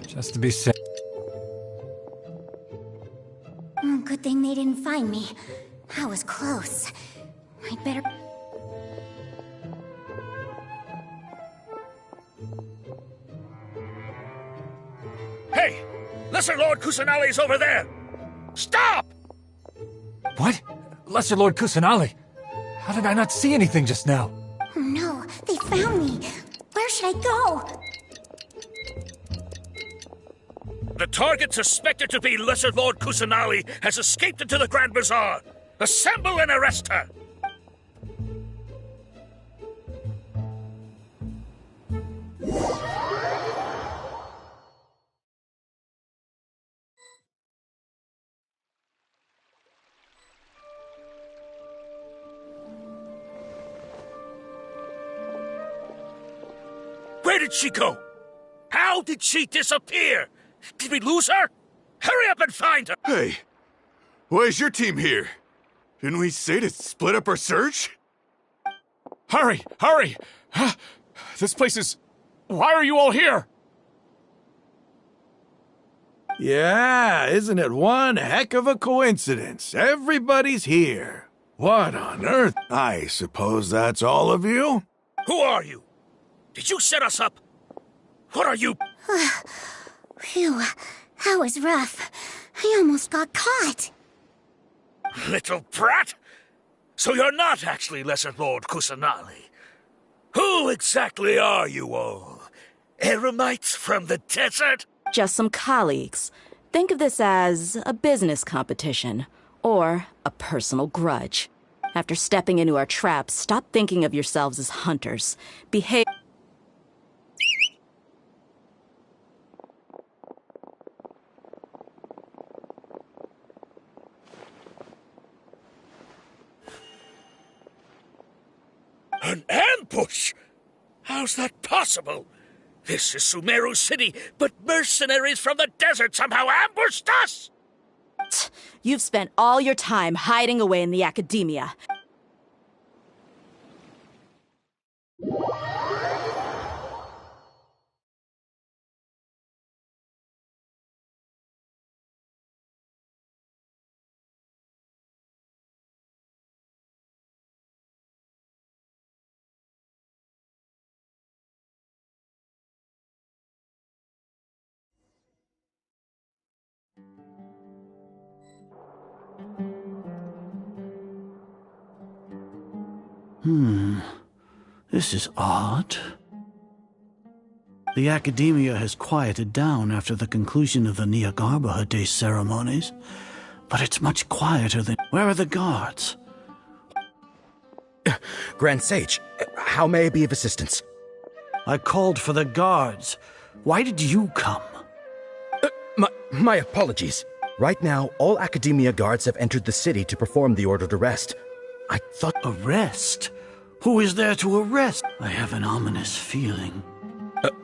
Just to be safe. Good thing they didn't find me. I was close. I'd better... Hey! Lesser Lord Kusanali's over there! Stop! What? Lesser Lord Kusanali? How did I not see anything just now? Oh no, they found me. Where should I go? The target suspected to be Lesser Lord Kusanali has escaped into the Grand Bazaar. Assemble and arrest her! Where did she go? How did she disappear? Did we lose her? Hurry up and find her! Hey, why is your team here? Didn't we say to split up our search? Hurry! Hurry! This place is... Why are you all here? Yeah, isn't it one heck of a coincidence? Everybody's here. What on earth? I suppose that's all of you? Who are you? Did you set us up? What are you? Phew, that was rough. I almost got caught. Little brat! So you're not actually Lesser Lord Kusanali. Who exactly are you all? Eremites from the desert? Just some colleagues. Think of this as a business competition, or a personal grudge. After stepping into our traps, stop thinking of yourselves as hunters. Behave... An ambush? How's that possible? This is Sumeru City, but mercenaries from the desert somehow ambushed us! You've spent all your time hiding away in the academia. This is odd. The academia has quieted down after the conclusion of the Niagarbha Day ceremonies, but it's much quieter than... Where are the guards? Grand Sage, how may I be of assistance? I called for the guards. Why did you come? My apologies. Right now, all academia guards have entered the city to perform the ordered arrest. I thought... Arrest? Who is there to arrest? I have an ominous feeling.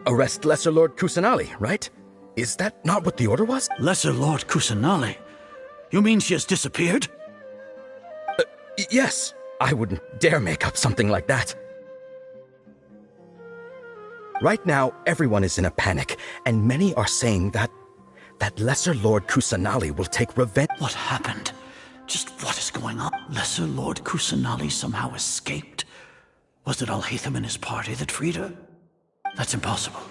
Arrest Lesser Lord Kusanali, right? Is that not what the order was? Lesser Lord Kusanali? You mean she has disappeared? Yes. I wouldn't dare make up something like that. Right now, everyone is in a panic, and many are saying that Lesser Lord Kusanali will take revenge. What happened? Just what is going on? Lesser Lord Kusanali somehow escaped? Was it Alhaitham and his party that freed her? That's impossible.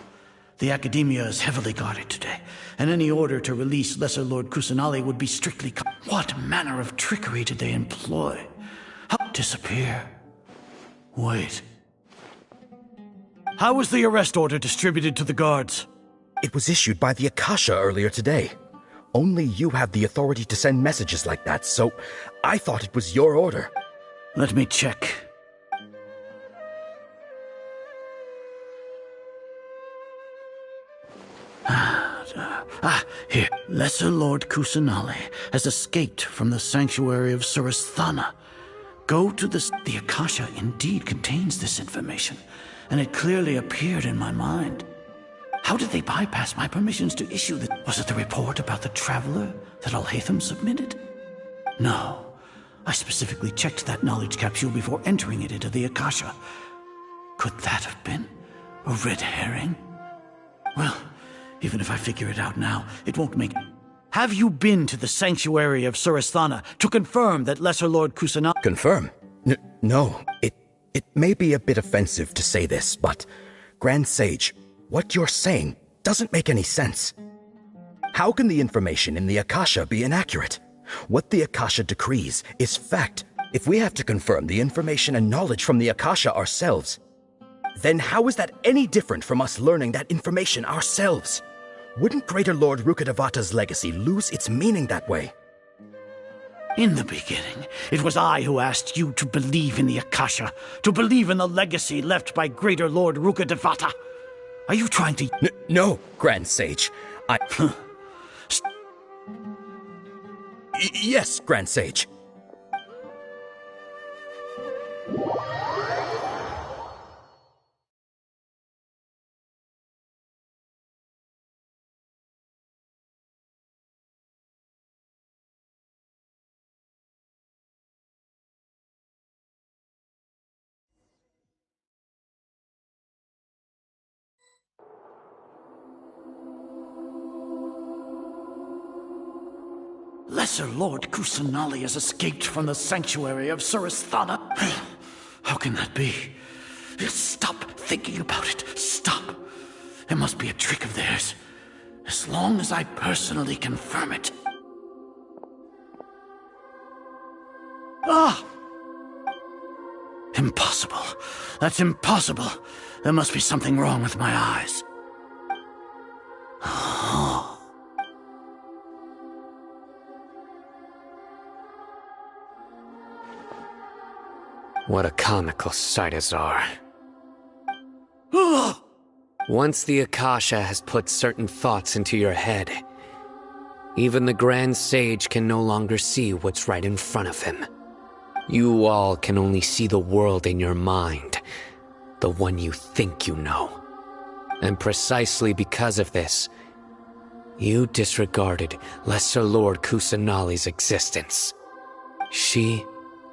The academia is heavily guarded today, and any order to release Lesser Lord Kusanali would be strictly... What manner of trickery did they employ? How disappear? Wait. How was the arrest order distributed to the guards? It was issued by the Akasha earlier today. Only you have the authority to send messages like that, so I thought it was your order. Let me check. Here. Lesser Lord Kusanali has escaped from the sanctuary of Surasthana. Go to the... The Akasha indeed contains this information, and it clearly appeared in my mind. How did they bypass my permissions to issue the... Was it the report about the Traveler that Alhaitham submitted? No. I specifically checked that knowledge capsule before entering it into the Akasha. Could that have been a red herring? Well, even if I figure it out now, it won't make... Have you been to the sanctuary of Surasthana to confirm that Lesser Lord Kusanagi... Confirm? No. It may be a bit offensive to say this, but... Grand Sage, what you're saying doesn't make any sense. How can the information in the Akasha be inaccurate? What the Akasha decrees is fact. If we have to confirm the information and knowledge from the Akasha ourselves, then how is that any different from us learning that information ourselves? Wouldn't Greater Lord Rukkhadevata's legacy lose its meaning that way? In the beginning, it was I who asked you to believe in the Akasha, to believe in the legacy left by Greater Lord Rukkhadevata. Are you trying to... No, Grand Sage. Yes, Grand Sage. Lesser Lord Kusanali has escaped from the sanctuary of Surasthana. How can that be? Stop thinking about it. Stop. It must be a trick of theirs. As long as I personally confirm it. Ah! Impossible. That's impossible. There must be something wrong with my eyes. What a comical sight, Azar. Once the Akasha has put certain thoughts into your head, even the Grand Sage can no longer see what's right in front of him. You all can only see the world in your mind, the one you think you know. And precisely because of this, you disregarded Lesser Lord Kusanali's existence. She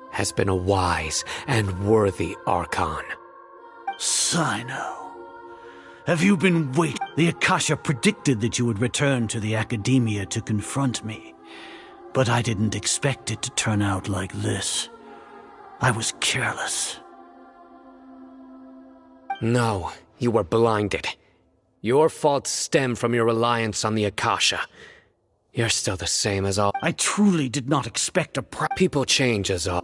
has been a wise and worthy Archon. Sino, have you been waiting? The Akasha predicted that you would return to the Academia to confront me, but I didn't expect it to turn out like this. I was careless. No, you were blinded. Your faults stem from your reliance on the Akasha. You're still the same as all. I truly did not expect a People change, Azal.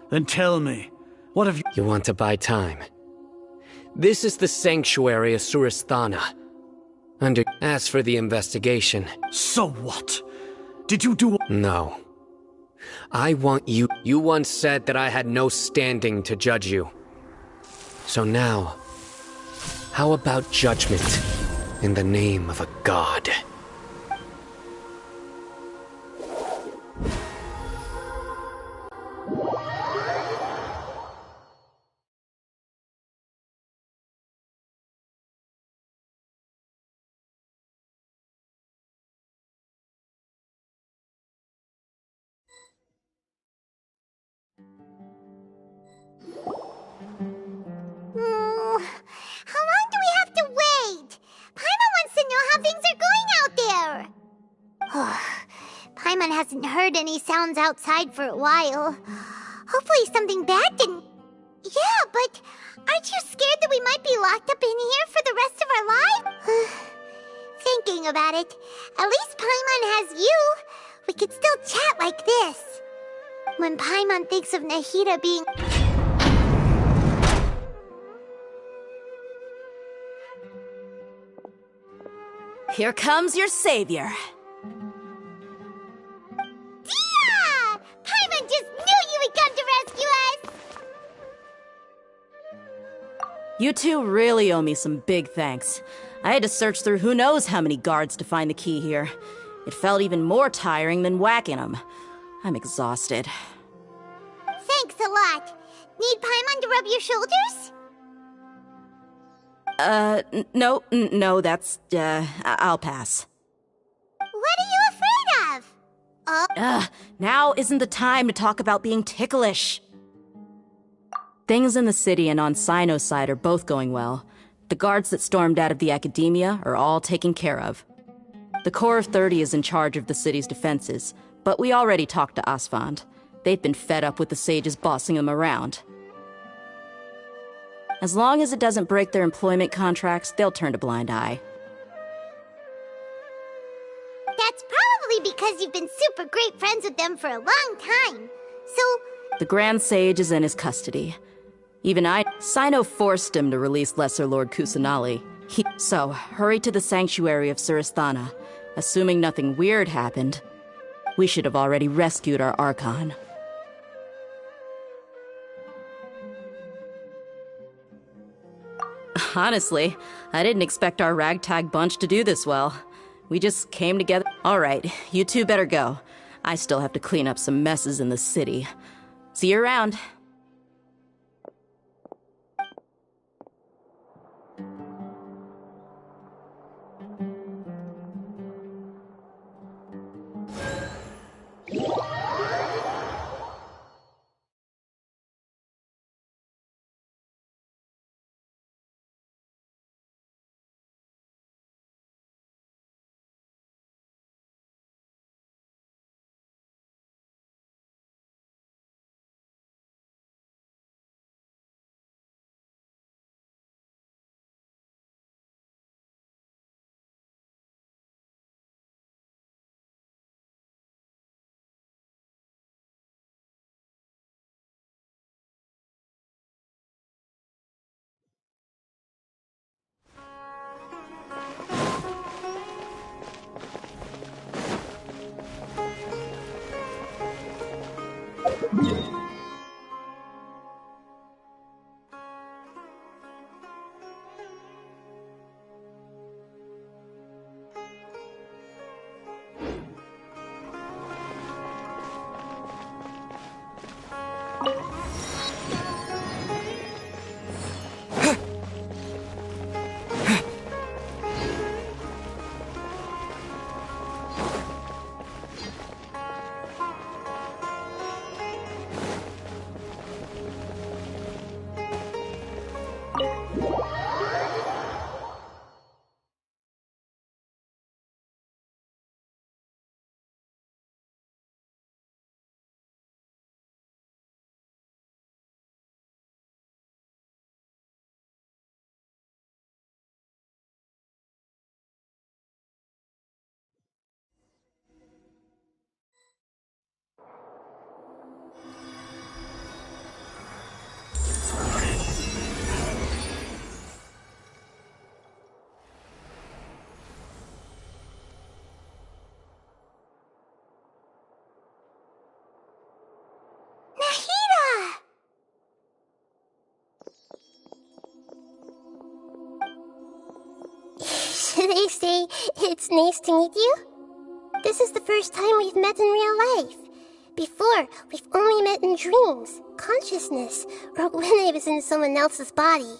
Then tell me, what have you... You want to buy time? This is the sanctuary of Surasthana. As for the investigation... So what? Did you do... No. I want you... You once said that I had no standing to judge you. So now, how about judgment in the name of a god? How long do we have to wait? Paimon wants to know how things are going out there. Paimon hasn't heard any sounds outside for a while. Hopefully something bad didn't... Yeah, but aren't you scared that we might be locked up in here for the rest of our lives? Thinking about it, at least Paimon has you. We could still chat like this. When Paimon thinks of Nahida being... Here comes your savior. Dia! Paimon just knew you would come to rescue us! You two really owe me some big thanks. I had to search through who knows how many guards to find the key here. It felt even more tiring than whacking them. I'm exhausted. Thanks what? Need Paimon to rub your shoulders? No, that's, I'll pass. What are you afraid of? Oh. Now isn't the time to talk about being ticklish. Things in the city and on Sino's side are both going well. The guards that stormed out of the academia are all taken care of. The Corps of 30 is in charge of the city's defenses, but we already talked to Asfand. They've been fed up with the sages bossing them around. As long as it doesn't break their employment contracts, they'll turn a blind eye. That's probably because you've been super great friends with them for a long time. So... The Grand Sage is in his custody. Even Sino forced him to release Lesser Lord Kusanali. So, hurry to the sanctuary of Surasthana. Assuming nothing weird happened, we should have already rescued our Archon. Honestly, I didn't expect our ragtag bunch to do this well. We just came together. Alright, you two better go. I still have to clean up some messes in the city. See you around. They say it's nice to meet you. This is the first time we've met in real life. Before, we've only met in dreams, consciousness, or when I was in someone else's body.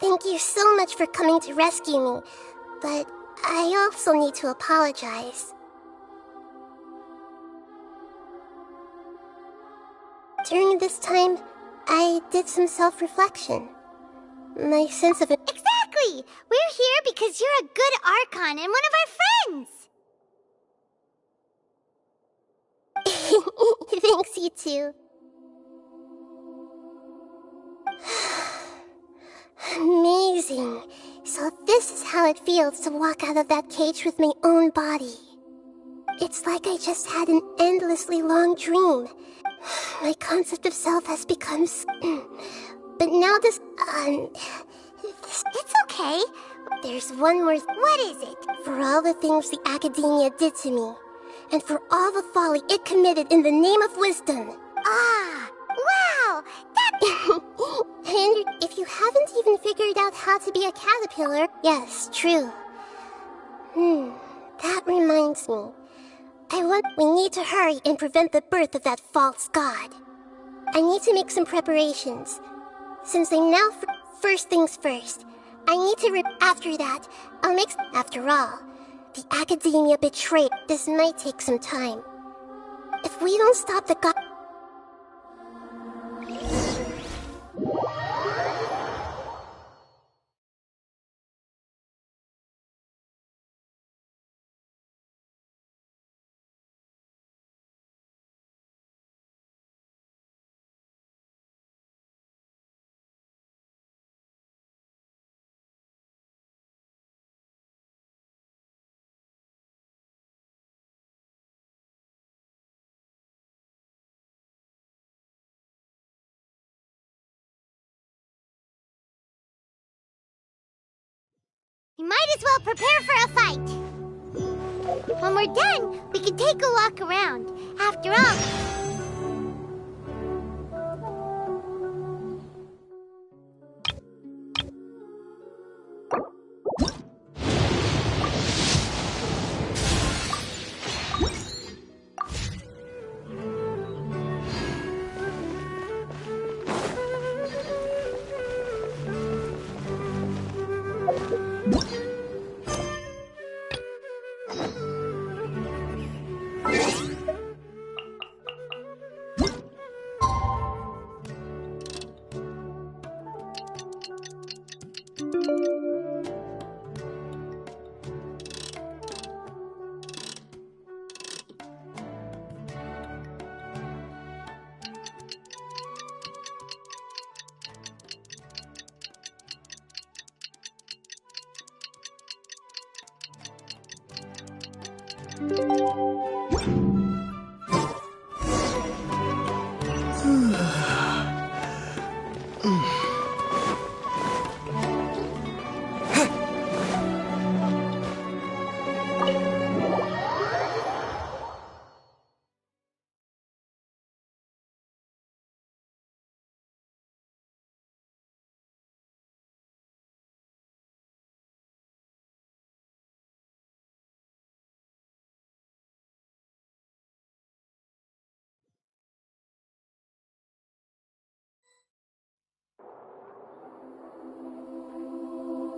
Thank you so much for coming to rescue me, but I also need to apologize. During this time, I did some self-reflection. My sense of it. Exactly! We're here because you're a good Archon and one of our friends! Thanks, you too. Amazing. So this is how it feels to walk out of that cage with my own body. It's like I just had an endlessly long dream. My concept of self has become... But now this... It's okay. There's one more... What is it? For all the things the Academia did to me, and for all the folly it committed in the name of wisdom. Ah! Wow! And if you haven't even figured out how to be a caterpillar... Yes, true. That reminds me. We need to hurry and prevent the birth of that false god. I need to make some preparations. Since I'm now... First things first. I need to after that, I'll make... After all, the Academia betrayed. This might take some time. If we don't stop the god... You might as well prepare for a fight. When we're done, we can take a walk around. After all...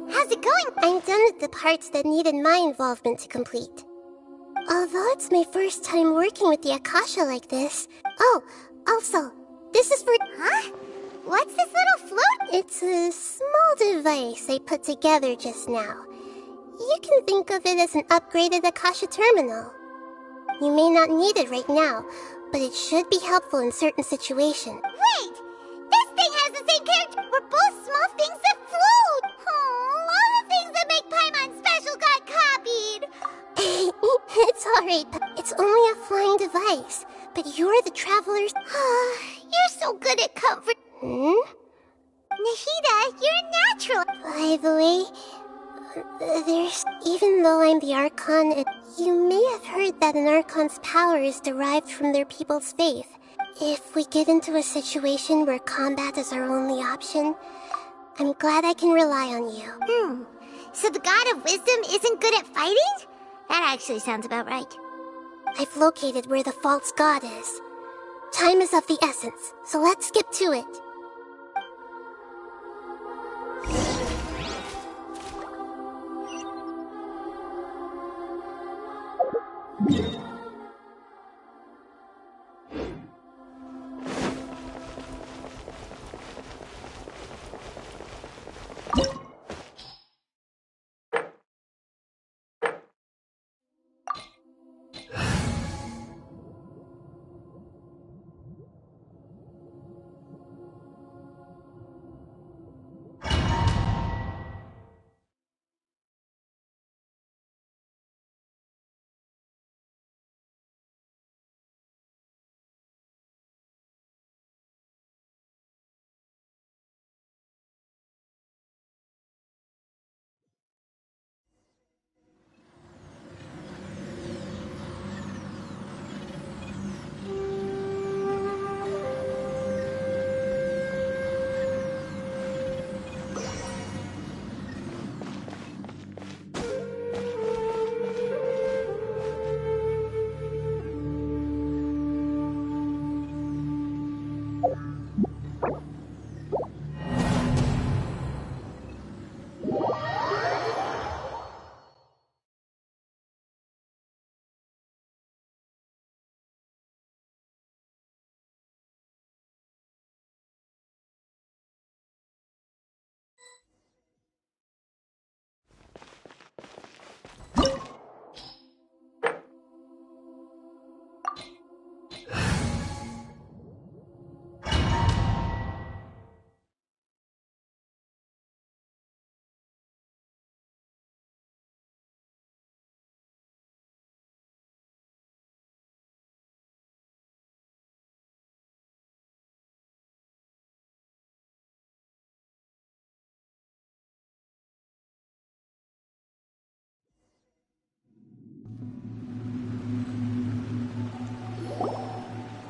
How's it going? I'm done with the parts that needed my involvement to complete. Although it's my first time working with the Akasha like this. Oh, also, this is for... Huh? What's this little float? It's a small device I put together just now. You can think of it as an upgraded Akasha terminal. You may not need it right now, but it should be helpful in certain situations. Wait! This thing has the same character! We're both small things that float! Oh, all the things that make Paimon special got copied! It's alright, it's only a flying device. But you're the travelers... You're so good at comfort... Nahida, you're a natural! By the way, even though I'm the Archon, you may have heard that an Archon's power is derived from their people's faith. If we get into a situation where combat is our only option, I'm glad I can rely on you. So the God of Wisdom isn't good at fighting? That actually sounds about right. I've located where the false god is. Time is of the essence, so let's skip to it.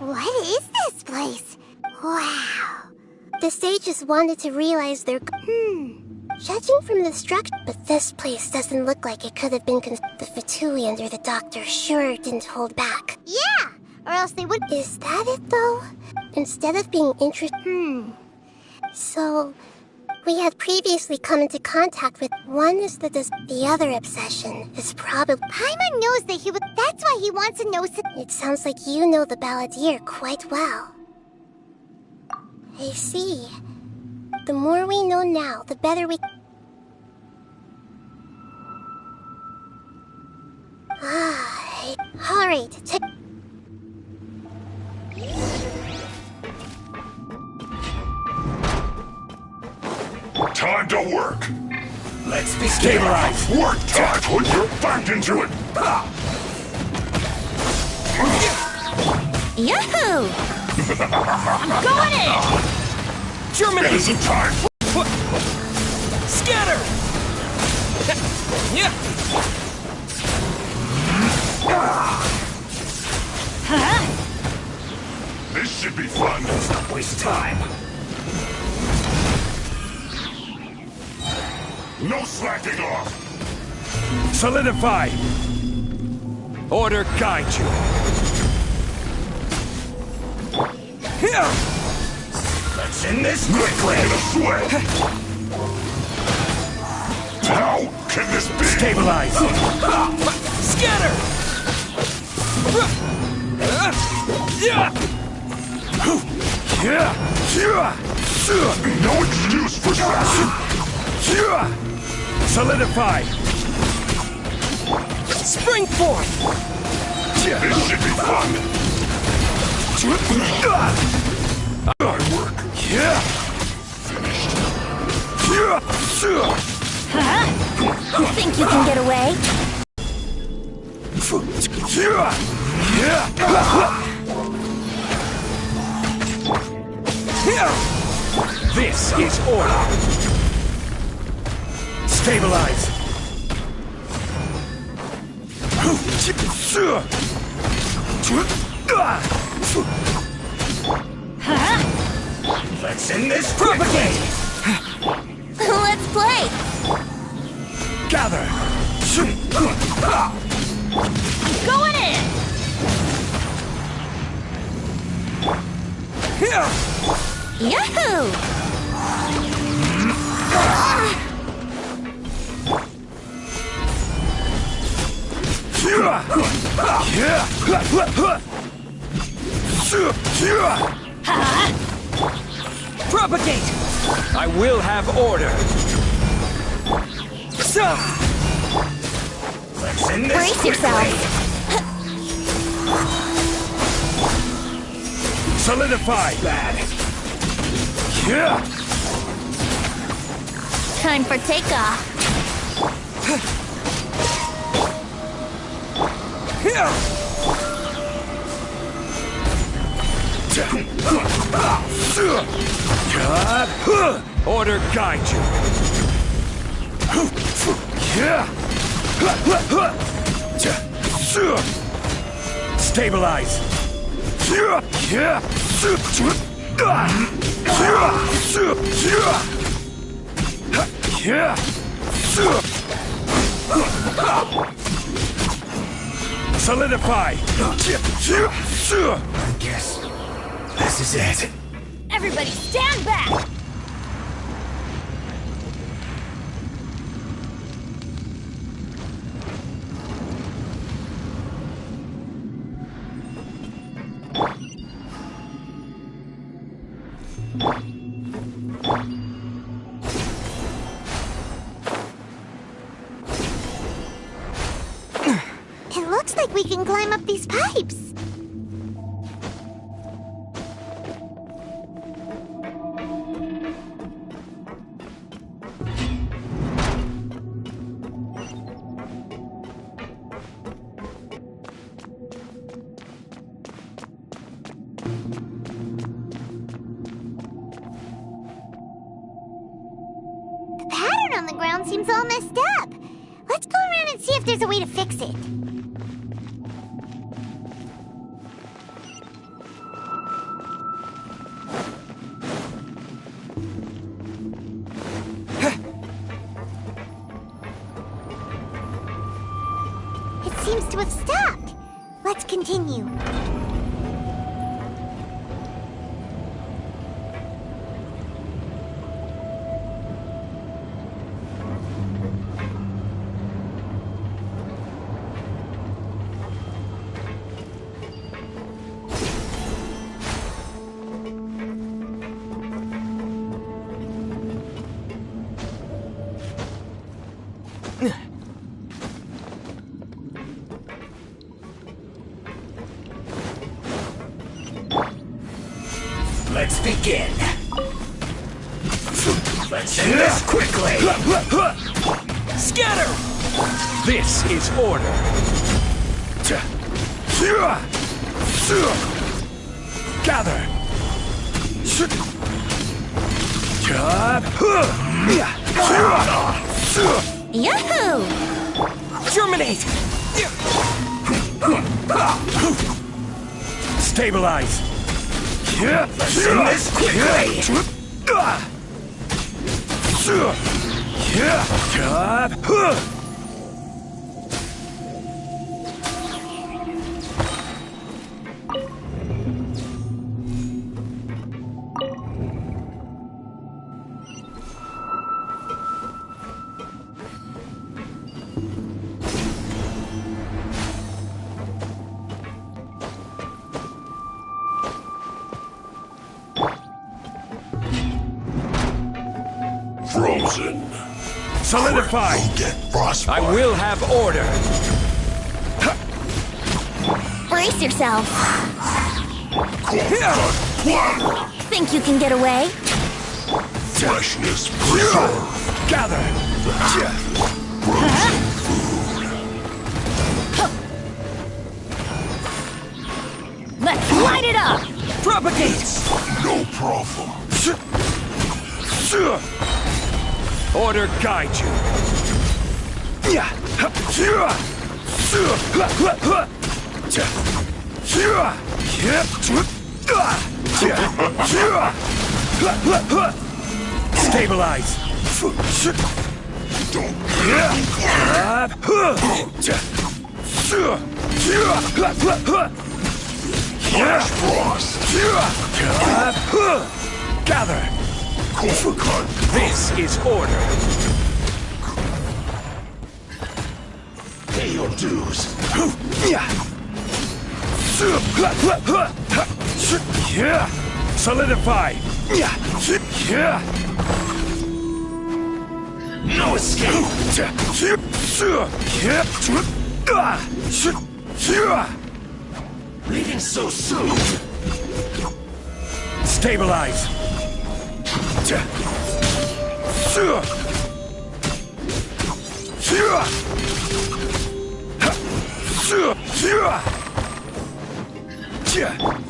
What is this place? Wow. The sages wanted to realize their... Judging from the structure... But this place doesn't look like it could have been... The Fatui under the doctor sure didn't hold back. Yeah! Or else they would... Is that it, though? Instead of being interested... So... We had previously come into contact with... One is the other obsession is probably... Paimon knows that he would... That's why he wants to know... It sounds like you know the Balladeer quite well. I see. The more we know now, the better we... Alright, Time to work. Let's be stabilized. Work time. Put your back into it. Yahoo! Going in! Germinate. Some time. Scatter! This should be fun. Let's not waste time. No slacking off. Solidify. Order guide you. Let's end this quickly. How can this be? Stabilize. Scatter! No excuse for that. Solidify. Spring forth! This should be fun. Good work. You think you can get away? This is order. Stabilize. Let's end this propagate. Let's play! Gather. Going in! Yahoo! Propagate! I will have order. Let's end this Brace yourself. Solidify! Bad. Time for takeoff. Order guide you. Stabilize. Solidify. I guess this is it. Everybody stand back! It looks like we can climb up these pipes. The pattern on the ground seems all messed up. Let's go around and see if there's a way to fix it. It seems to have stopped. Let's continue. Let's begin. Let's end this quickly. Scatter! This is order. Gather. Yahoo! Germinate! Stabilize! Let's end this quickly. Frozen. Solidify! You'll get frostbite. I will have order. Brace yourself. One. Think you can get away? Freshness preserved. Gather. Let's light it up! Propagate! No problem. Order guide you. Stabilize. Don't Flash frost. Gather. Clover cut. This is order. Pay your dues. Solidify. No escape! Leaving so soon! Stabilize!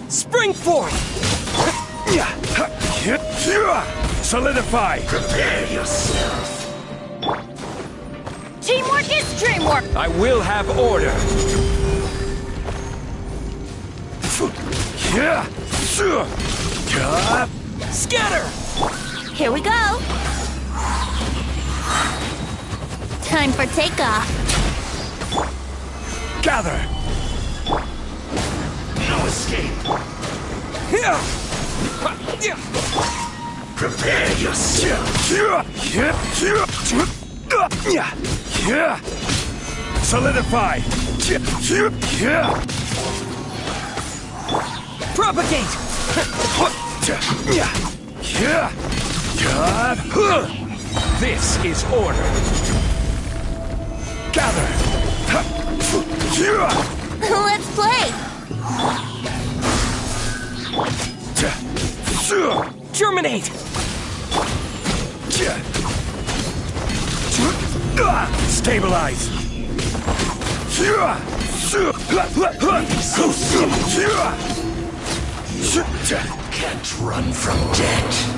Spring forth! Solidify! Prepare yourself! Teamwork is dreamwork! I will have order! Scatter! Here we go! Time for takeoff. Gather! No escape! Prepare yourself! Solidify! Propagate! This is order! Gather! Let's play! Germinate! Stabilize! So soon! Can't run from death!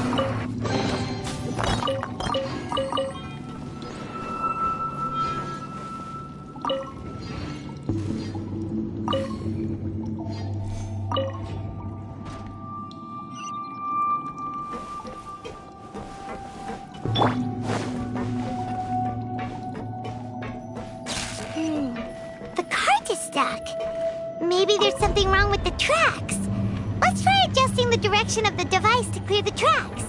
The cart is stuck. Maybe there's something wrong with the tracks. Let's try adjusting the direction of the device to clear the tracks.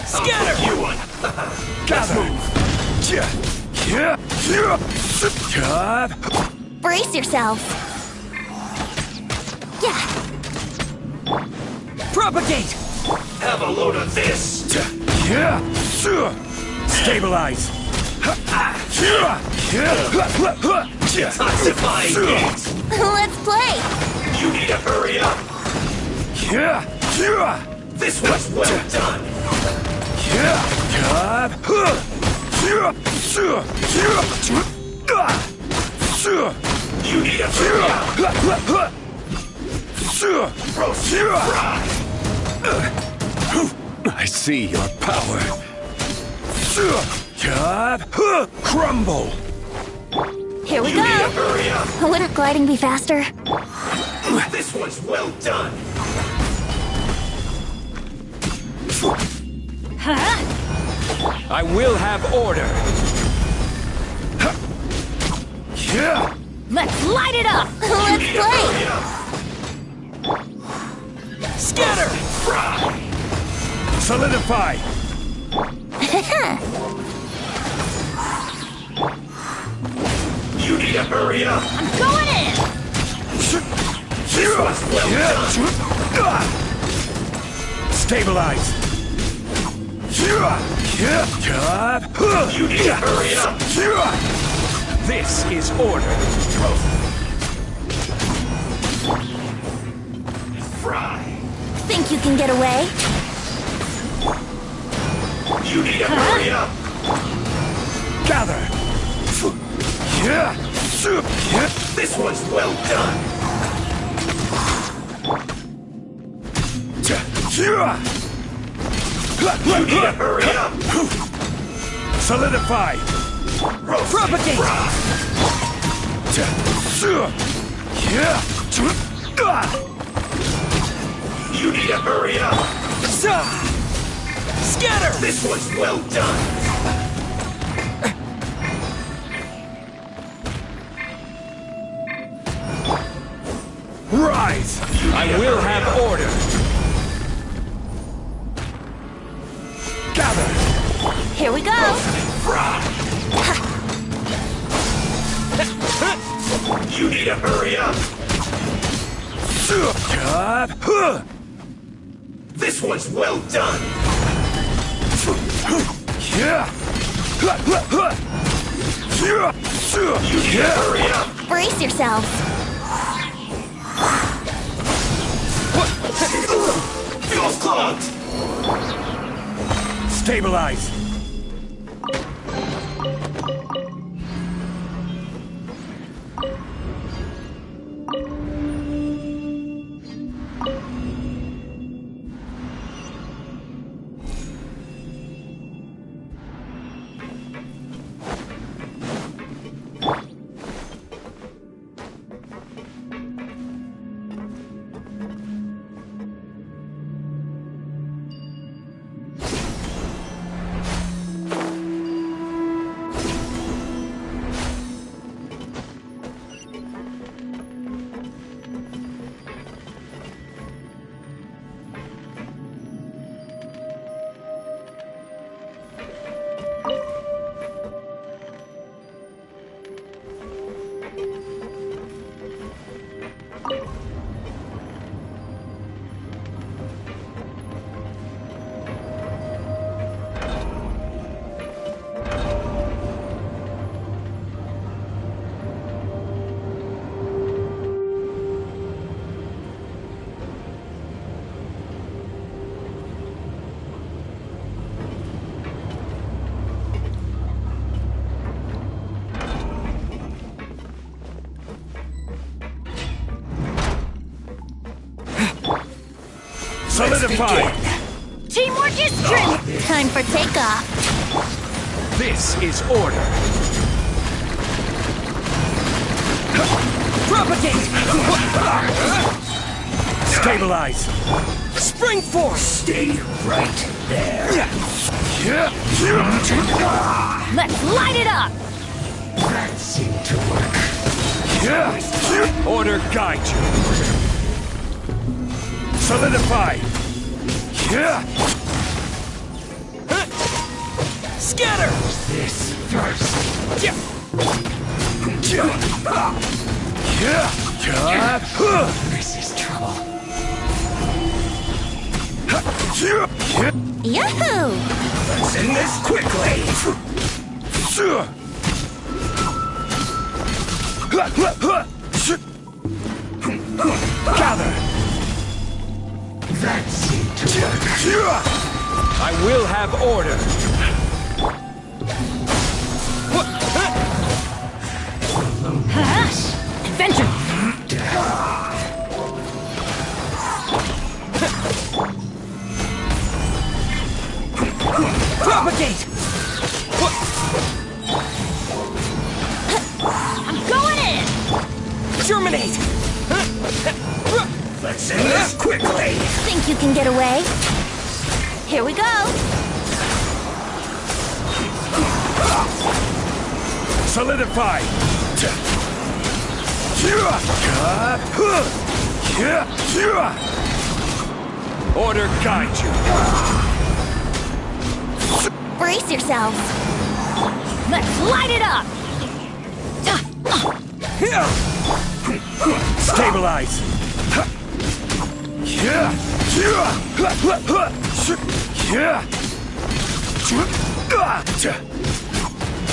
Scatter! You one! Gather! Brace yourself. Yeah. Propagate! Have a load of this! Stabilize! Detoxifying it! Let's play. You need to hurry up! This was well done! You need to hurry up! I see your power. Crumble! Here we You go! need to hurry up! Wouldn't gliding be faster? This was well done! I will have order. Let's light it up! Let's play! Scatter! Solidify! You need to hurry up! I'm going in! This was well done! Stabilize! You need to hurry up! This is order. Think you can get away? You need to hurry up! Gather! This was well done! You need to hurry up! Solidify! Propagate! You need to hurry up! Scatter! This was well done! Rise! I will have order! Gather! Here we go! You need to hurry up! This was well done! You need to hurry up! Brace yourselves! Fuel's clogged! Stabilize! Solidify! Teamwork is strength! Time for takeoff! This is order! Propagate! Stabilize! Spring force! Stay right there! Let's light it up! That seemed to work. Order guide you! Solidify! Scatter! This first. This is trouble. Yahoo! Let's end this quickly! Gather! That seemed to work. I will have order! Adventure! Propagate! I'm going in! Germinate! Let's end this quickly! Think you can get away? Here we go! Solidify! Order guide you! Brace yourselves! Let's light it up! Stabilize!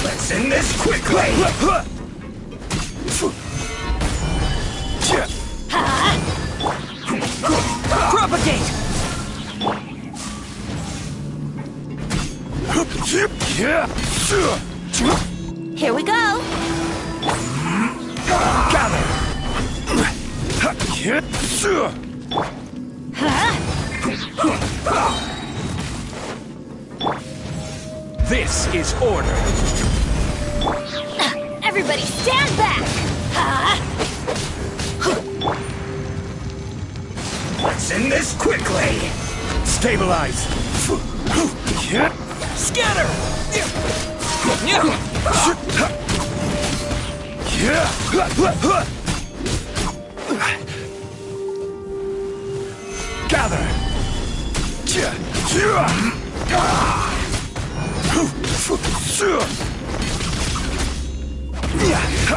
Let's end this quickly! Propagate! Here we go! Gather! This is order! Everybody stand back! Let's end this quickly! Stabilize! Scatter! Gather!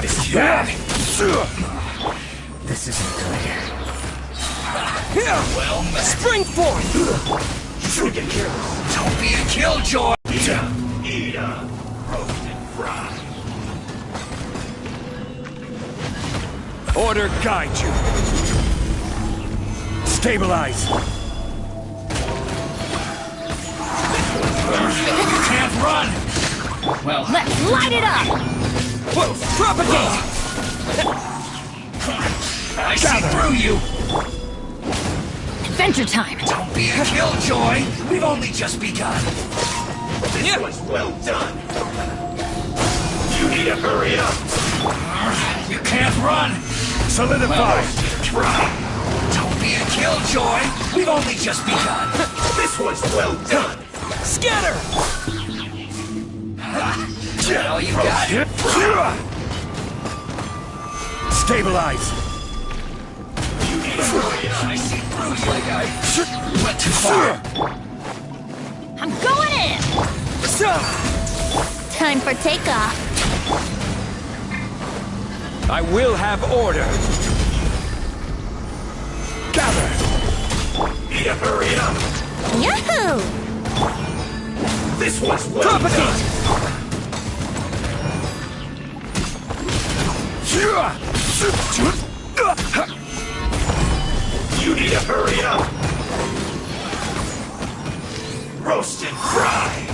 This is bad! This isn't good. Well met. Spring forth! Freaking careless. Don't be a killjoy! Eat up. Roasted fry. Order guide you! Stabilize! You can't run! Well, let's light it up! Whoa, propagate! I see through you! Adventure time! Don't be a killjoy! We've only just begun! This was well done! You need to hurry up! You can't run! Solidify! Try! Don't be a killjoy! We've only just begun! This was well done! Scatter! Is that all you got? Stabilize! You need to hurry up! I see through you like I went too far! I'm going in! Time for takeoff. I will have order! Gather! Need to hurry up! Yahoo! This was well done! You need to hurry up! Roast and fry!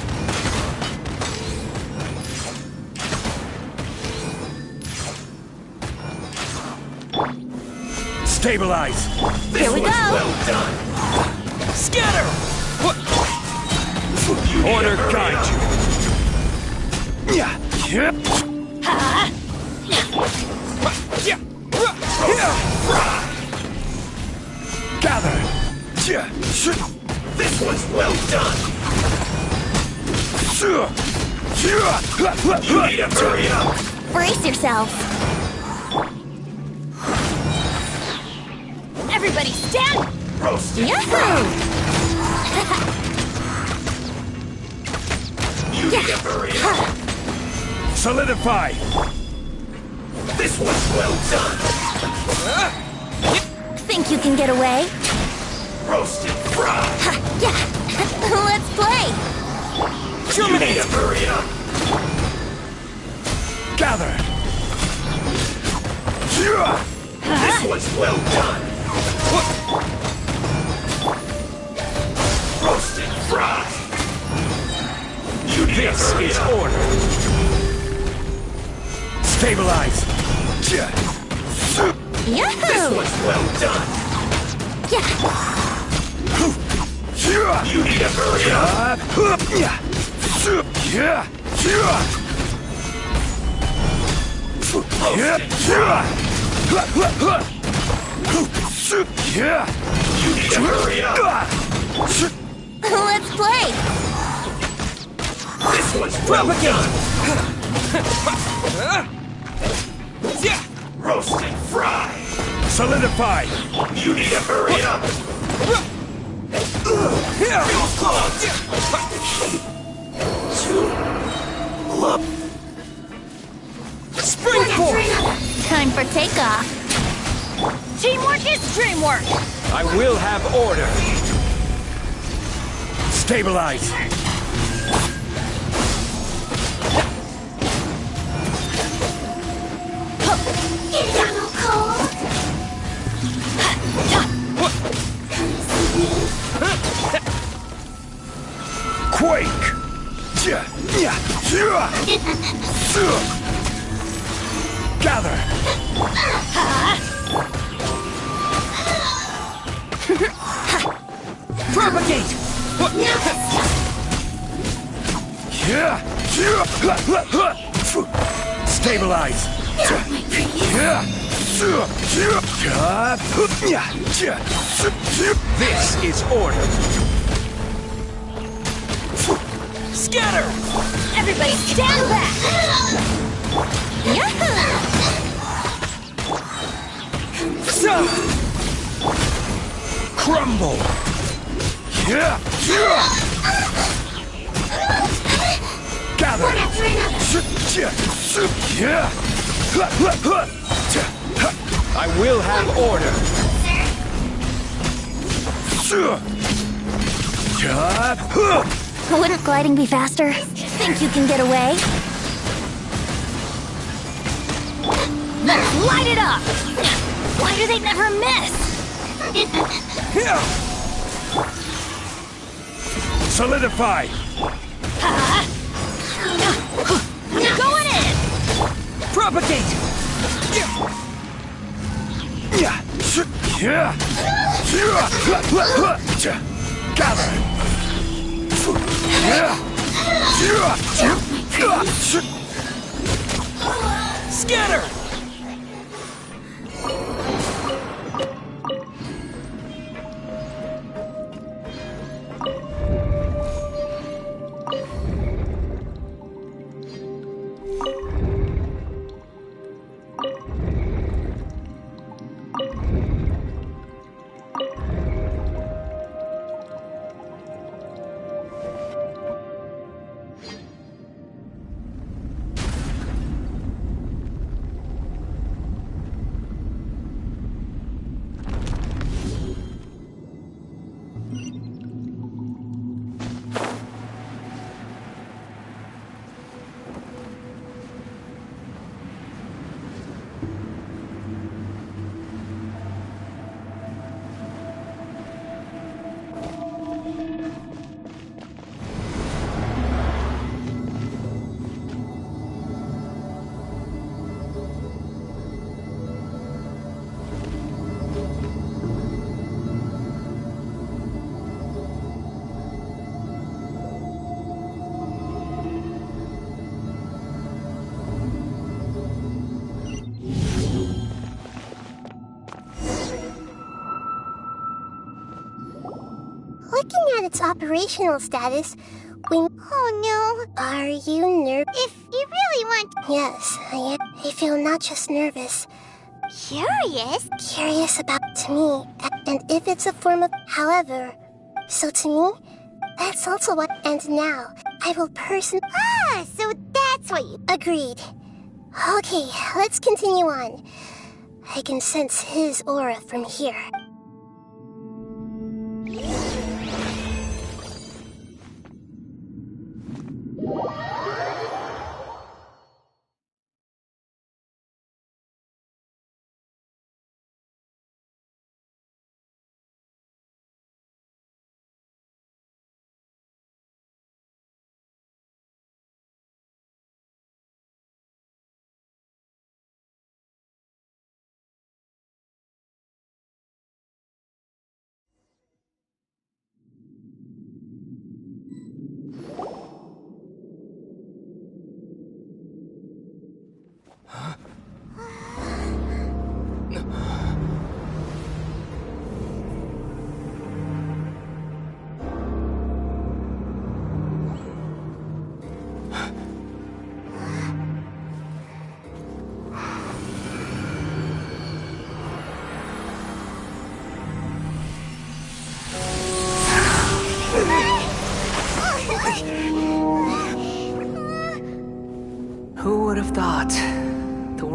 Stabilize! This Here we was go! well done! Scatter! Order guide you! Gather! This was well done! You need to hurry up! Brace yourself. Everybody stand! Roast and Yahoo! You need to hurry up! Solidify! This was well done! Think you can get away? Roast and fry! Yeah! Let's play! You need to hurry up! Gather! This This was well done! Roast and fry! This is order! Stabilize! Yahoo! This was well done! You need to hurry up! You need to hurry up! Let's play! This was well done! Roast and fry! Solidify! You need to hurry up! Springboard! Time for takeoff. Teamwork is dreamwork! I will have order! Stabilize! Internal cold! Quake! Gather! Propagate! Stabilize! This is order! Scatter! Everybody stand back! Yahoo! Crumble! Gather! I will have order! Wouldn't gliding be faster? Think you can get away? Let's light it up! Why do they never miss? Solidify! Going in! Propagate! Gather! Scatter! Looking at its operational status, we... Oh no. Are you nervous? If you really want... Yes, I am. I feel not just nervous. Curious? Curious about to me, and if it's a form of... However, so to me, that's also what... And now, I will Ah, so that's what you... Agreed. Okay, let's continue on. I can sense his aura from here.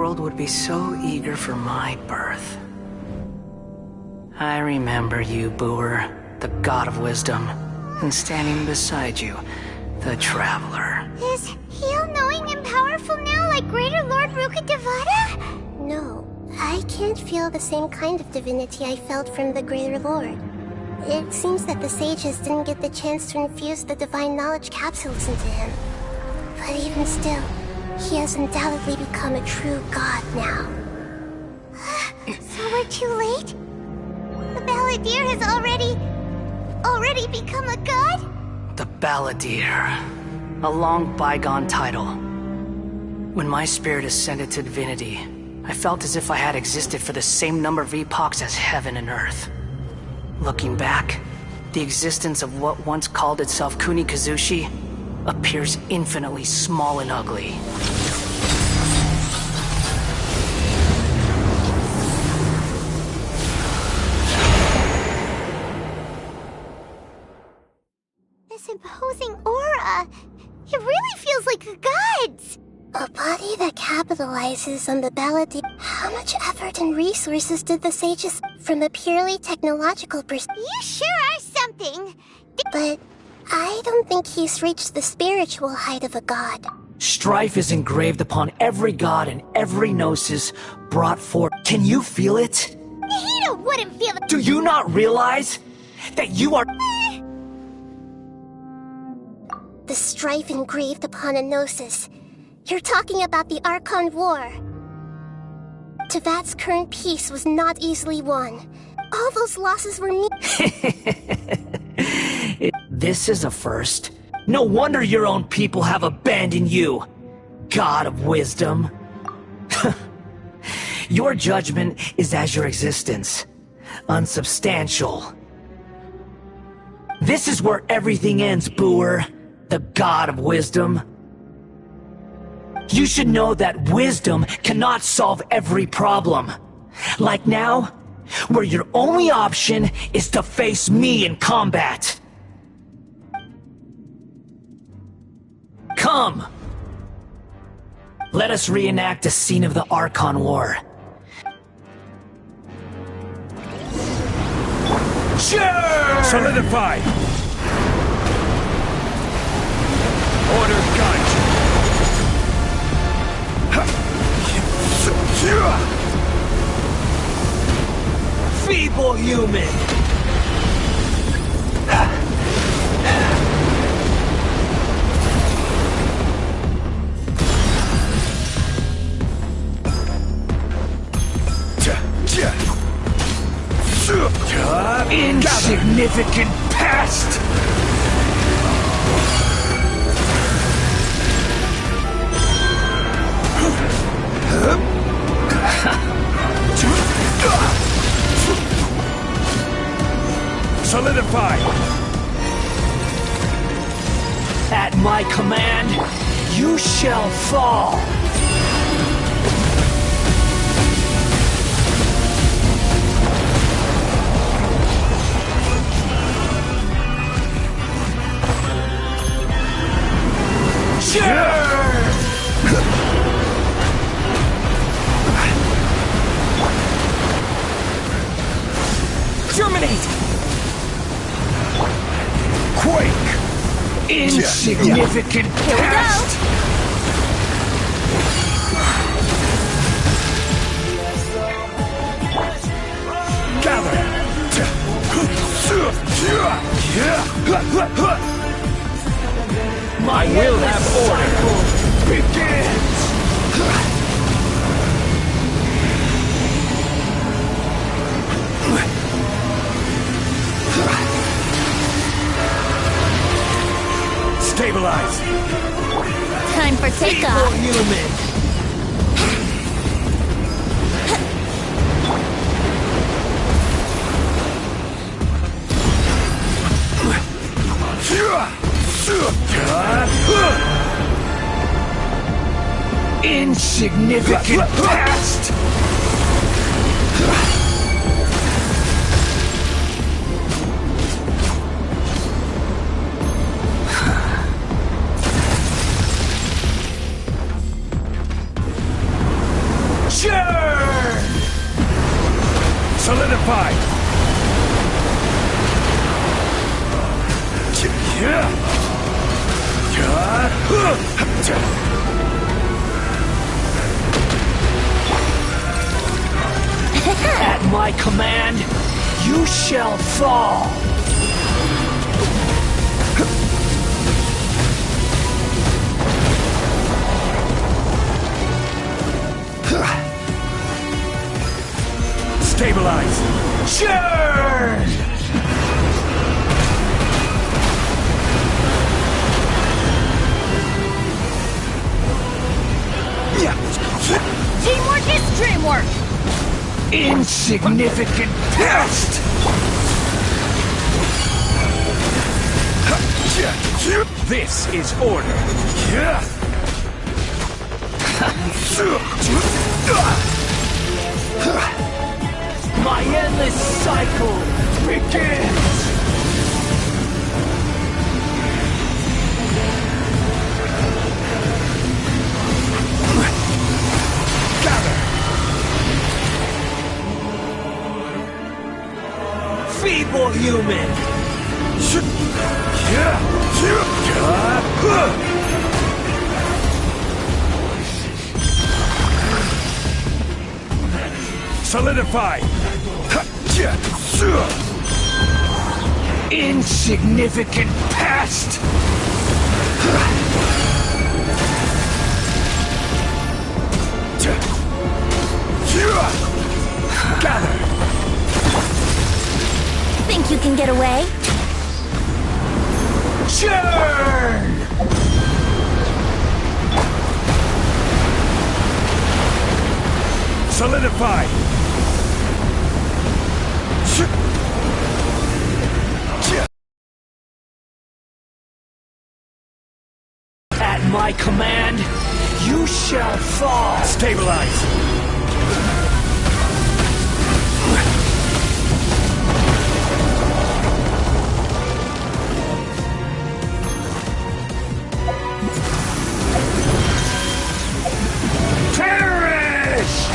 world would be so eager for my birth. I remember you, Booer, the god of wisdom, and standing beside you, the traveler. Is he all-knowing and powerful now, like Greater Lord Rukkhadevata? No, I can't feel the same kind of divinity I felt from the Greater Lord. It seems that the sages didn't get the chance to infuse the divine knowledge capsules into him. But even still, he has undoubtedly become a true god now. So we're too late? The Balladeer has already become a god? The Balladeer. A long bygone title. When my spirit ascended to divinity, I felt as if I had existed for the same number of epochs as heaven and earth. Looking back, the existence of what once called itself Kunikazushi appears infinitely small and ugly. This imposing aura, it really feels like the gods! A body that capitalizes on the Balladeer. How much effort and resources did the sages from a purely technological perspective? You sure are something! But I don't think he's reached the spiritual height of a god. Strife is engraved upon every god and every gnosis brought forth. Can you feel it? Nahida wouldn't feel it! Do you not realize that you are... The strife engraved upon a gnosis. You're talking about the Archon War. Tevat's current peace was not easily won. All those losses were me. This is a first. No wonder your own people have abandoned you, God of Wisdom. Your judgment is as your existence, unsubstantial. This is where everything ends, Booer, the God of Wisdom. You should know that wisdom cannot solve every problem. Like now, where your only option is to face me in combat. Come! Let us reenact a scene of the Archon War. Sure! Solidify! Order guide! Feeble human! Insignificant pest! Solidify! At my command, you shall fall! Germinate! Quake! Insignificant pest! Gather! My will have order begins! Stabilize! Time for takeoff! Human! Insignificant pest! Solidify! At my command, you shall fall! Stabilize! Churn! Teamwork is dreamwork! Insignificant pest! This is order! My endless cycle begins! Gather! Feeble human! Solidify! Insignificant pest! Gather! Think you can get away? Churn! Solidify! At my command, you shall fall! Stabilize! Perish!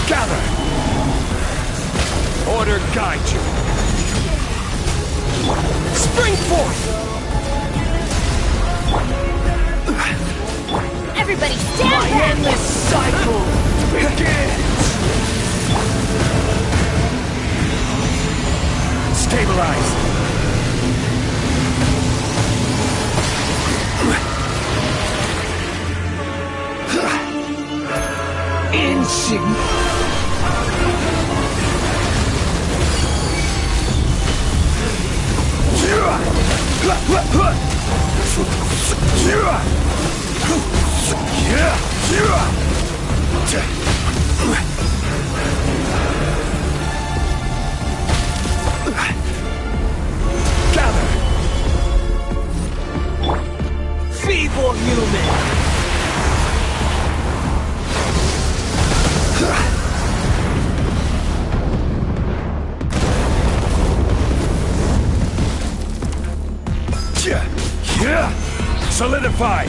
Gather! Order guide you! Spring forth! Everybody stand My back! endless cycle begins! Stabilize! Gather! Feeble human! Solidify!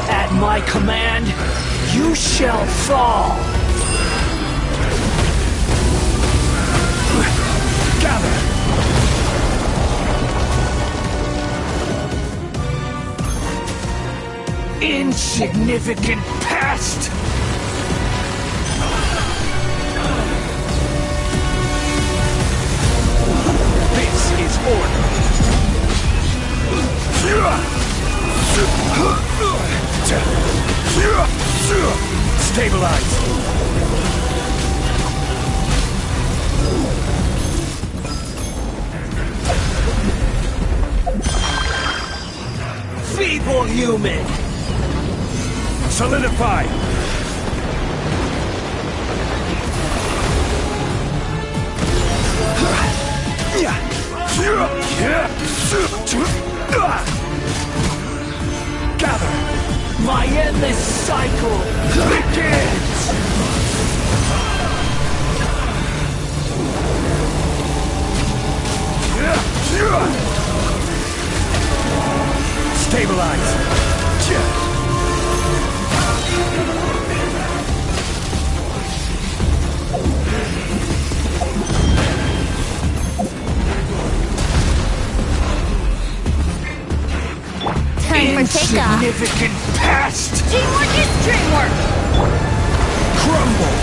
At my command, you shall fall! Gather! Insignificant pest! This is order! Stabilize! Feeble human! Solidify! Gather! My endless cycle begins! Stabilize! Time for takeoff. Insignificant past! Teamwork is dreamwork! Crumble!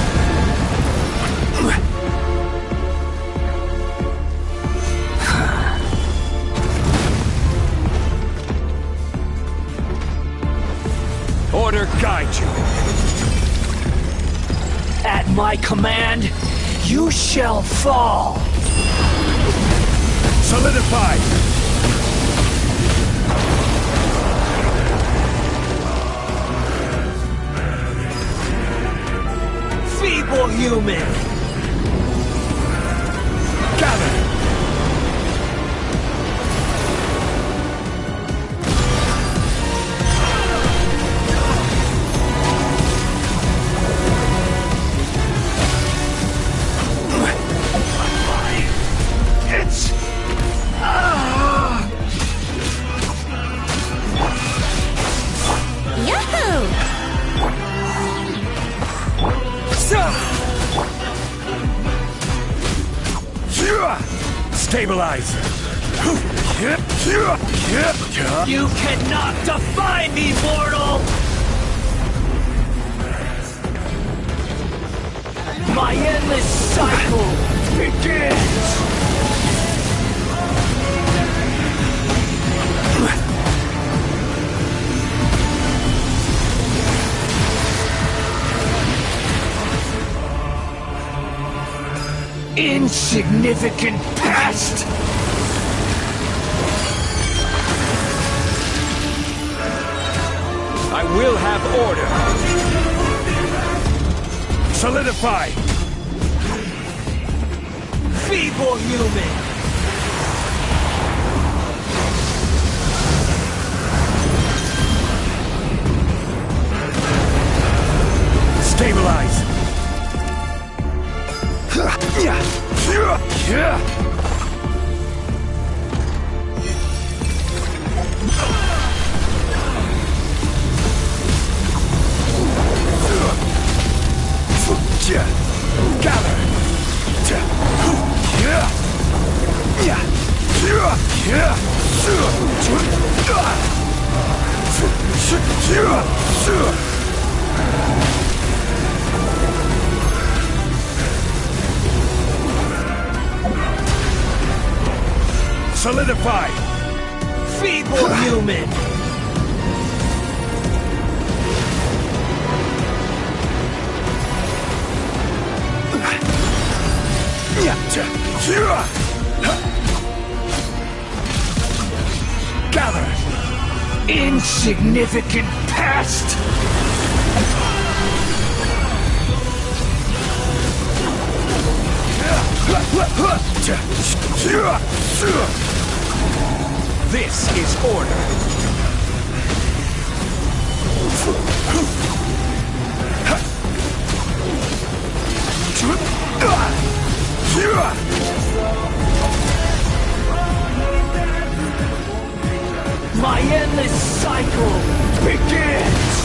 Order guide you. At my command, you shall fall. Solidify. Feeble human. Gather. It's... Yahoo! Stabilize! You cannot defy me, mortal! My endless cycle begins! Insignificant past! I will have order. Solidify! Feeble human! Stabilize! Gather! Solidify! Feeble human! Gather! Insignificant past! This is order. My endless cycle begins!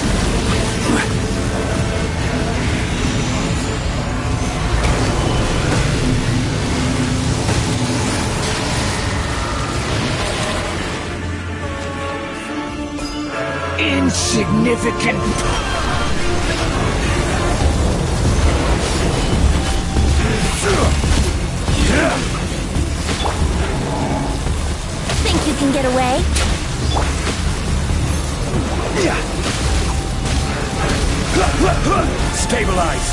Insignificant. Think you can get away? Stabilize.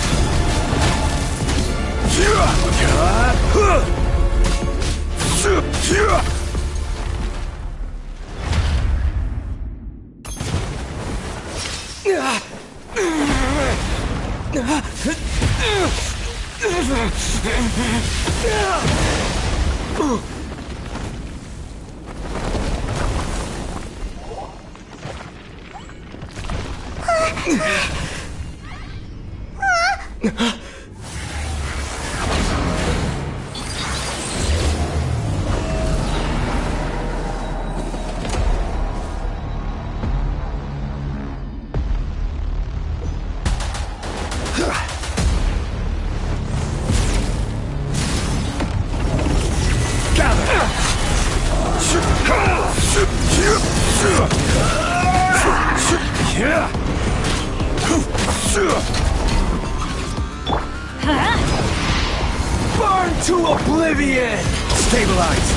Burn to oblivion! Stabilize!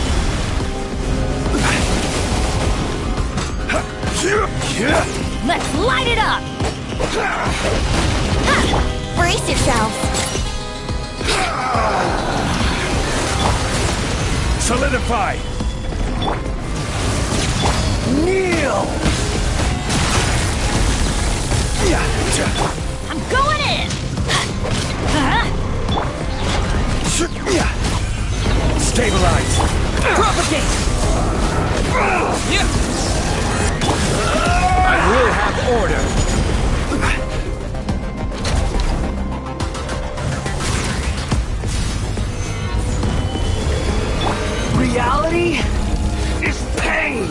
Let's light it up! Brace yourselves. Solidify! Kneel! I'm going in! Stabilize! Propagate! I will have order! Reality is pain!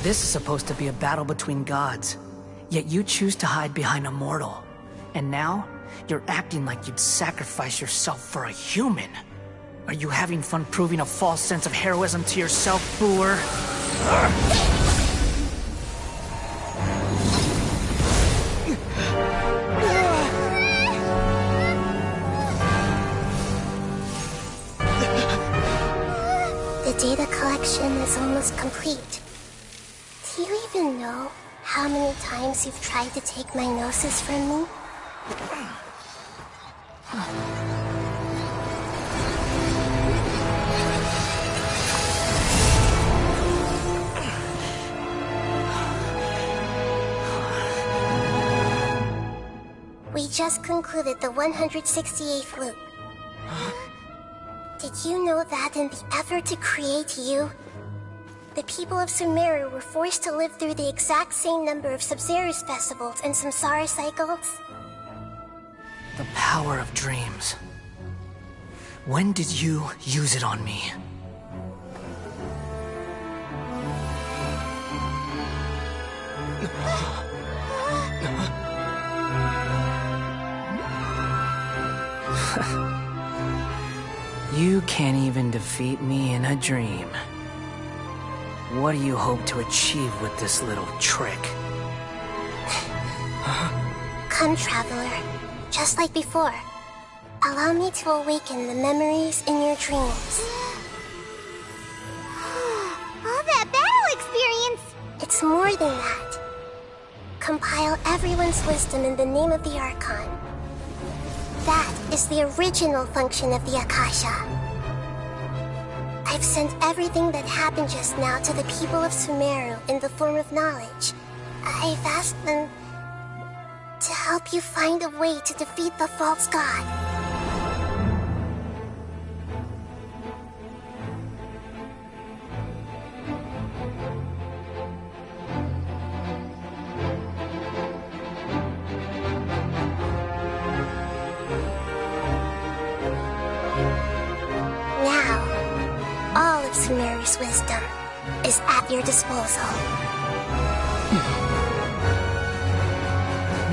This is supposed to be a battle between gods, yet you choose to hide behind a mortal. And now, you're acting like you'd sacrifice yourself for a human. Are you having fun proving a false sense of heroism to yourself, Booer? The data collection is almost complete. Do you even know how many times you've tried to take my gnosis from me? We just concluded the 168th loop. Did you know that in the effort to create you, the people of Sumeru were forced to live through the exact same number of Sub-Zerus festivals and Samsara cycles? The power of dreams. When did you use it on me? You can't even defeat me in a dream. What do you hope to achieve with this little trick? Come, Traveler. Just like before. Allow me to awaken the memories in your dreams. All that battle experience! It's more than that. Compile everyone's wisdom in the name of the Archon. That is the original function of the Akasha. I've sent everything that happened just now to the people of Sumeru in the form of knowledge. I've asked them to help you find a way to defeat the false god. Sumeru's wisdom is at your disposal.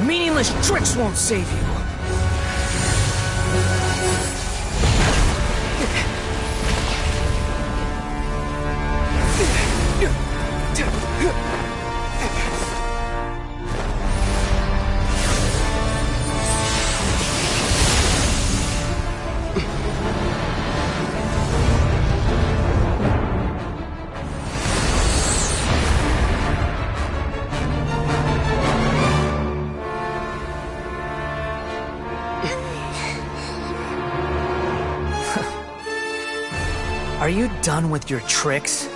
Meaningless tricks won't save you. Are you done with your tricks?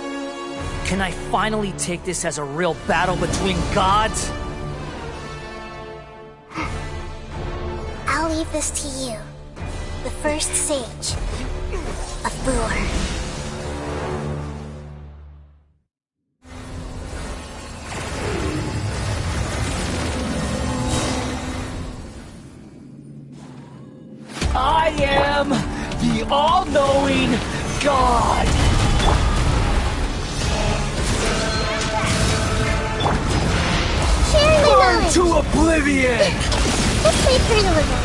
Can I finally take this as a real battle between gods? I'll leave this to you. The first sage of Booer. I am the all-knowing God! Burn to oblivion! Let's wait for you again.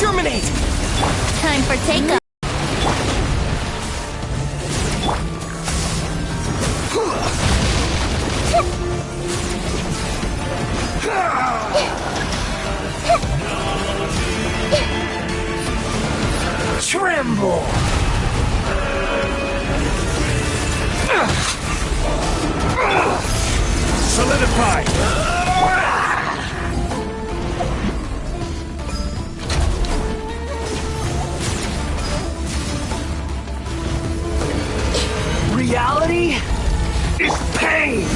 Germinate! Time for takeoff. Tremble! Solidify! Reality is pain!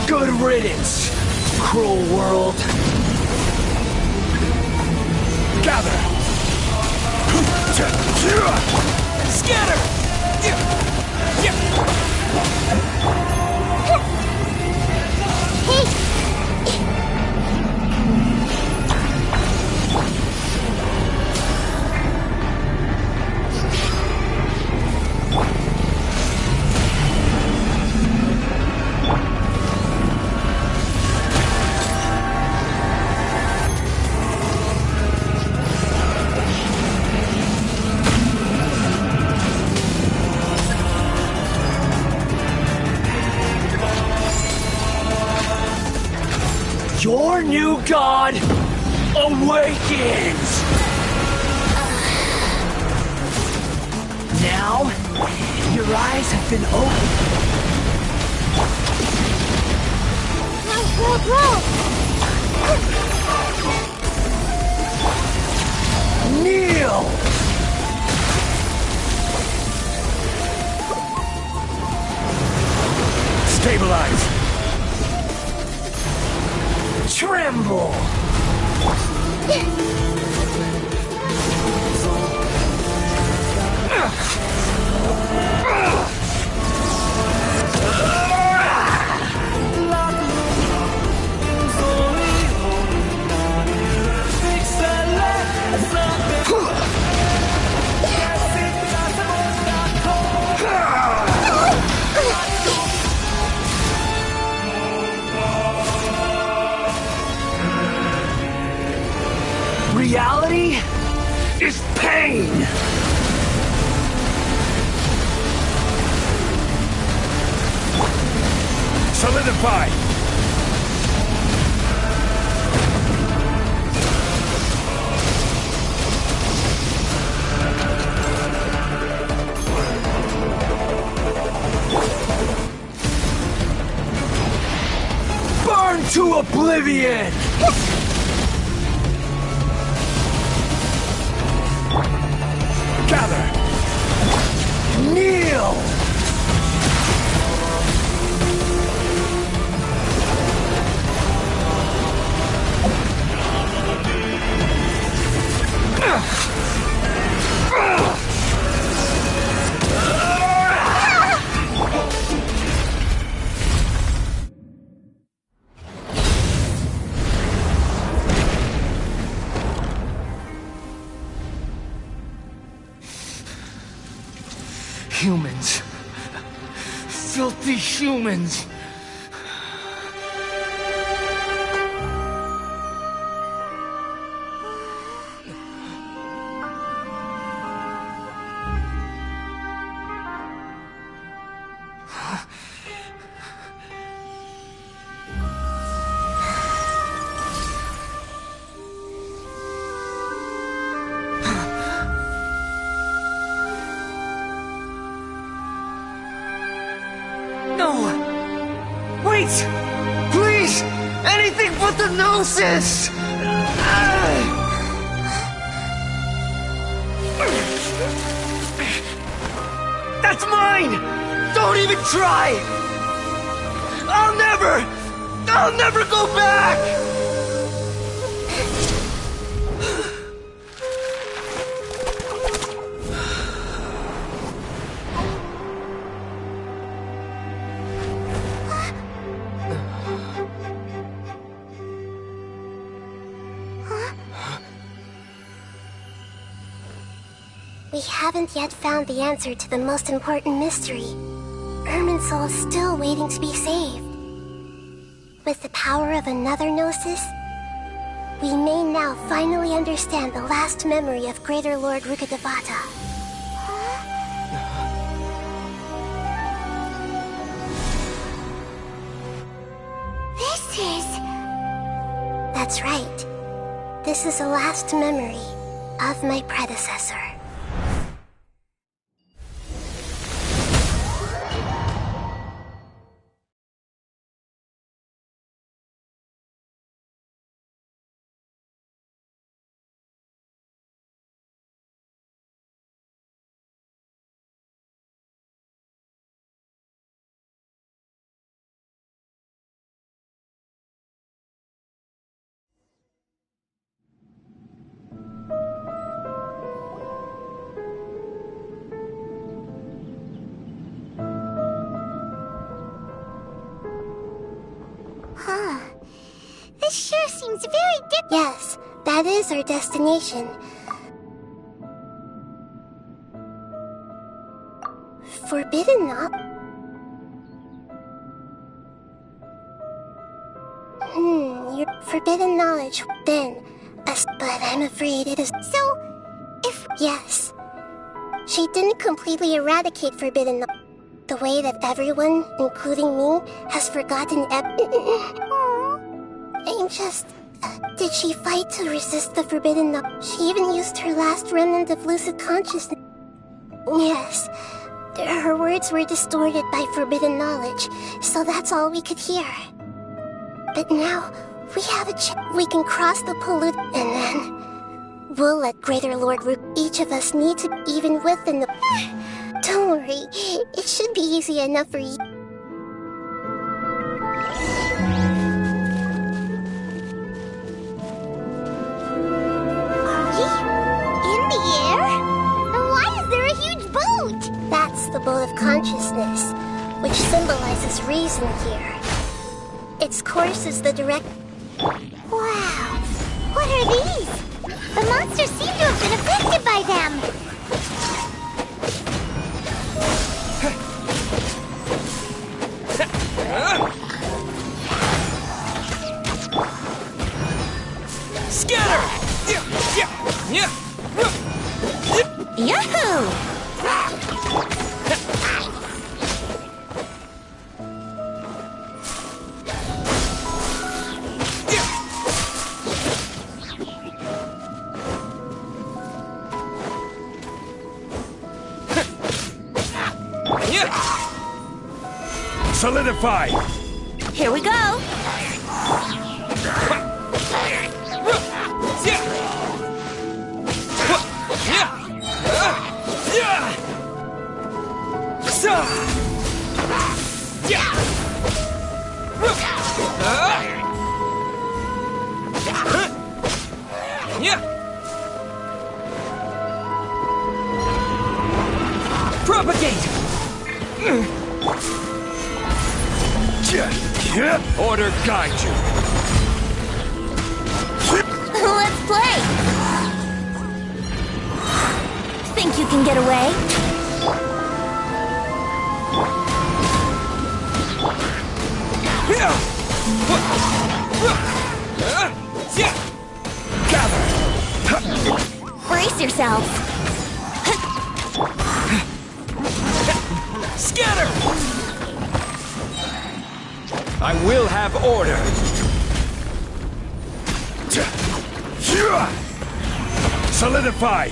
Good riddance, cruel world. Gather! Scatter! Your new god awakens! Now, your eyes have been opened. Kneel! Stabilize! Tremble! Reality is pain! Solidify! Burn to oblivion! Gather! Kneel! Humans. Filthy humans. No! Wait! Please! Anything but the Gnosis! That's mine! Don't even try! I'll never go back! We haven't yet found the answer to the most important mystery. Irminsul is still waiting to be saved. With the power of another Gnosis, we may now finally understand the last memory of Greater Lord Rukkhadevata. This is... That's right. This is the last memory of my predecessor. Huh. This sure seems very different. Yes, that is our destination. Forbidden knowledge? Your forbidden knowledge, then. But I'm afraid it is... So, if... Yes. She didn't completely eradicate forbidden knowledge. The way that everyone, including me, has forgotten I'm just... Did she fight to resist the forbidden knowledge? She even used her last remnant of lucid consciousness. Yes. Her words were distorted by forbidden knowledge, so that's all we could hear. But now, we have a chance. We can cross the pollute, and then... We'll let Greater Lord Rook. Each of us need to be even within the... Don't worry, it should be easy enough for you. Are we in the air? And why is there a huge boat? That's the boat of consciousness, which symbolizes reason here. Its course is the direct... Wow, what are these? The monsters seem to have been affected by them. Scatter! Yahoo! Solidify! Here we go! Propagate! Order guide you. Let's play! Think you can get away? Brace yourselves! Scatter! I will have order. Solidify.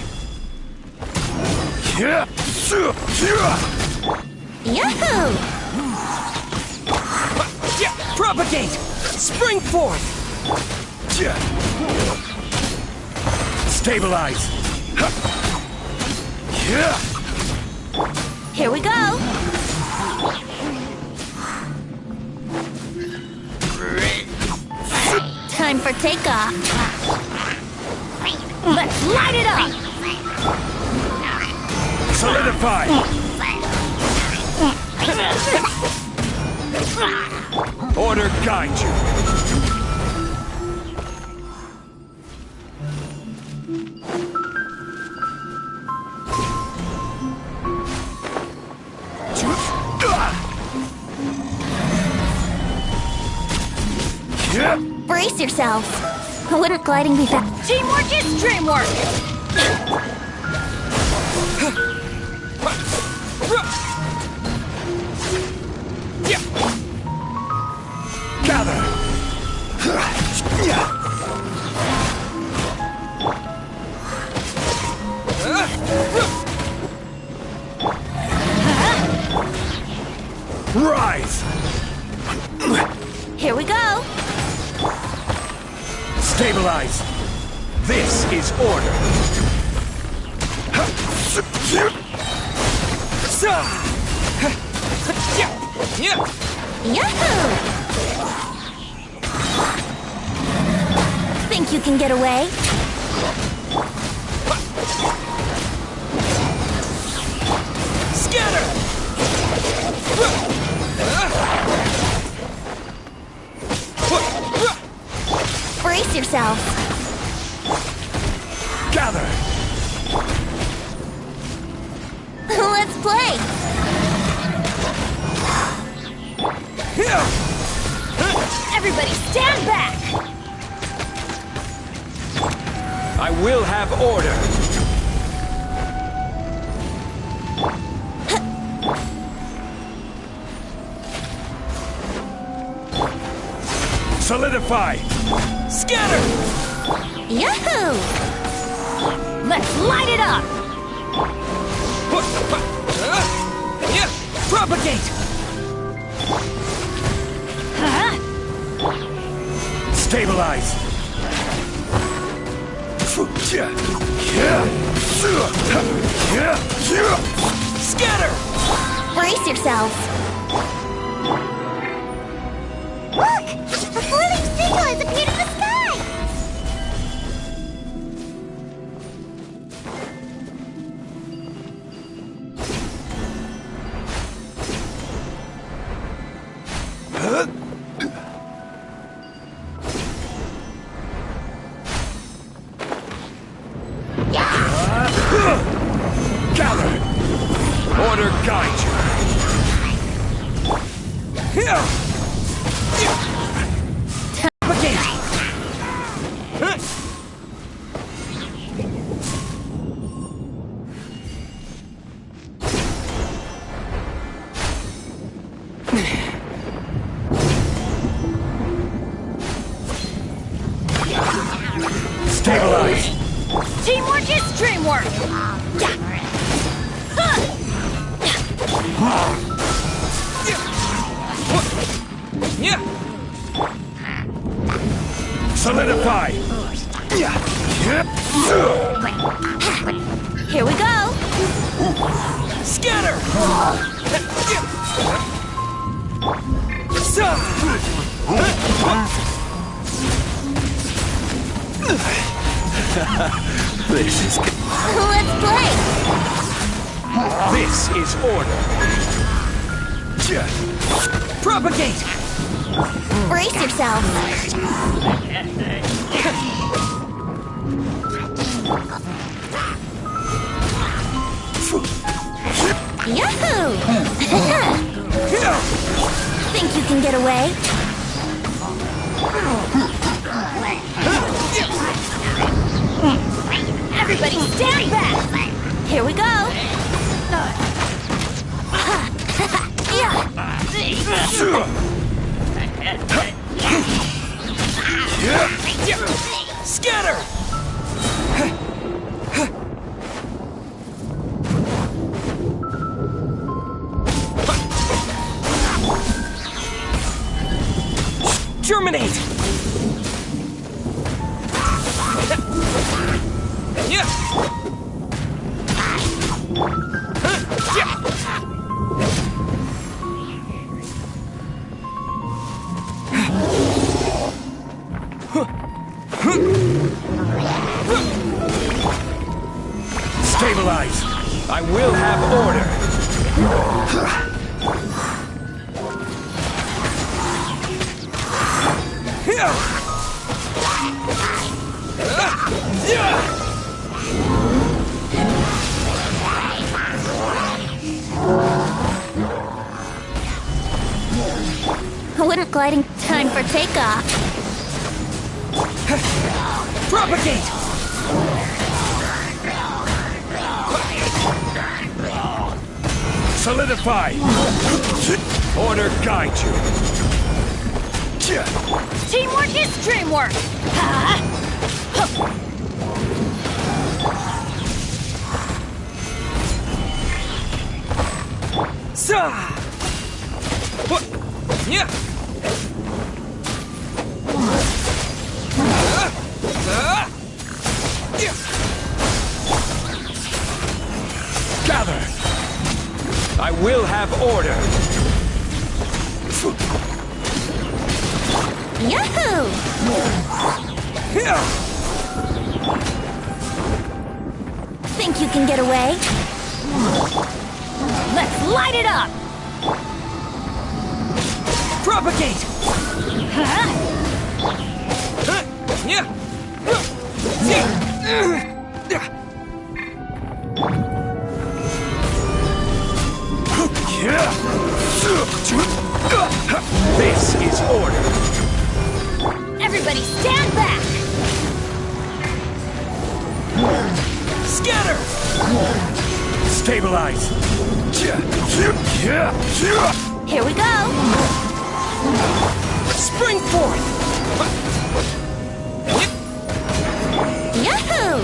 Yahoo! Propagate! Spring forth! Stabilize! Here we go! Time for takeoff. Let's light it up! Solidify! Order guide you! Brace yourselves. Wouldn't gliding be fast? Teamwork is dreamwork! Gather! Rise! Here we go! Stabilize! This is order! Yahoo! Think you can get away? Scatter! Brace yourself. Gather! Let's play! Everybody stand back! I will have order! Solidify! Scatter! Yahoo! Let's light it up! Propagate! Stabilize! Scatter! Brace yourselves. Look! A floating signal has appeared in the sky! Gather! Order guide you! Stabilize! Teamwork is dreamwork! Solidify! Here we go! Scatter! This is... Let's play! This is order! Propagate! Brace yourself. Yahoo! Think you can get away? Everybody stand back! Here we go! Scatter! Germinate! Stabilize! I will have order! Wouldn't gliding time for takeoff. Propagate! Solidify! Order guide you! Teamwork is dreamwork! Yeah! Gather! I will have order! Yahoo! Think you can get away? Let's light it up! Propagate! This is order! Everybody stand back! Scatter! Stabilize! Here we go! Spring forth! Yahoo!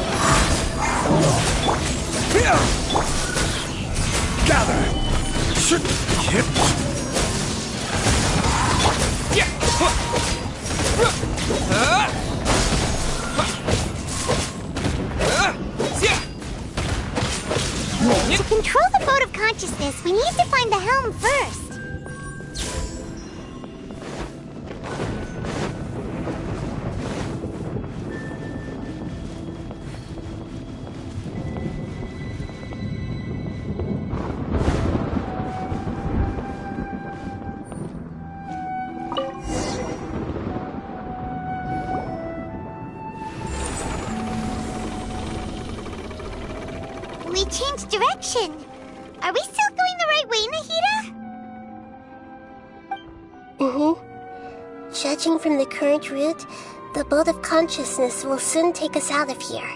Gather! To control the boat of consciousness, we need to find the helm first. We changed direction. Are we still going the right way, Nahida? Mm-hmm. Judging from the current route, the boat of consciousness will soon take us out of here.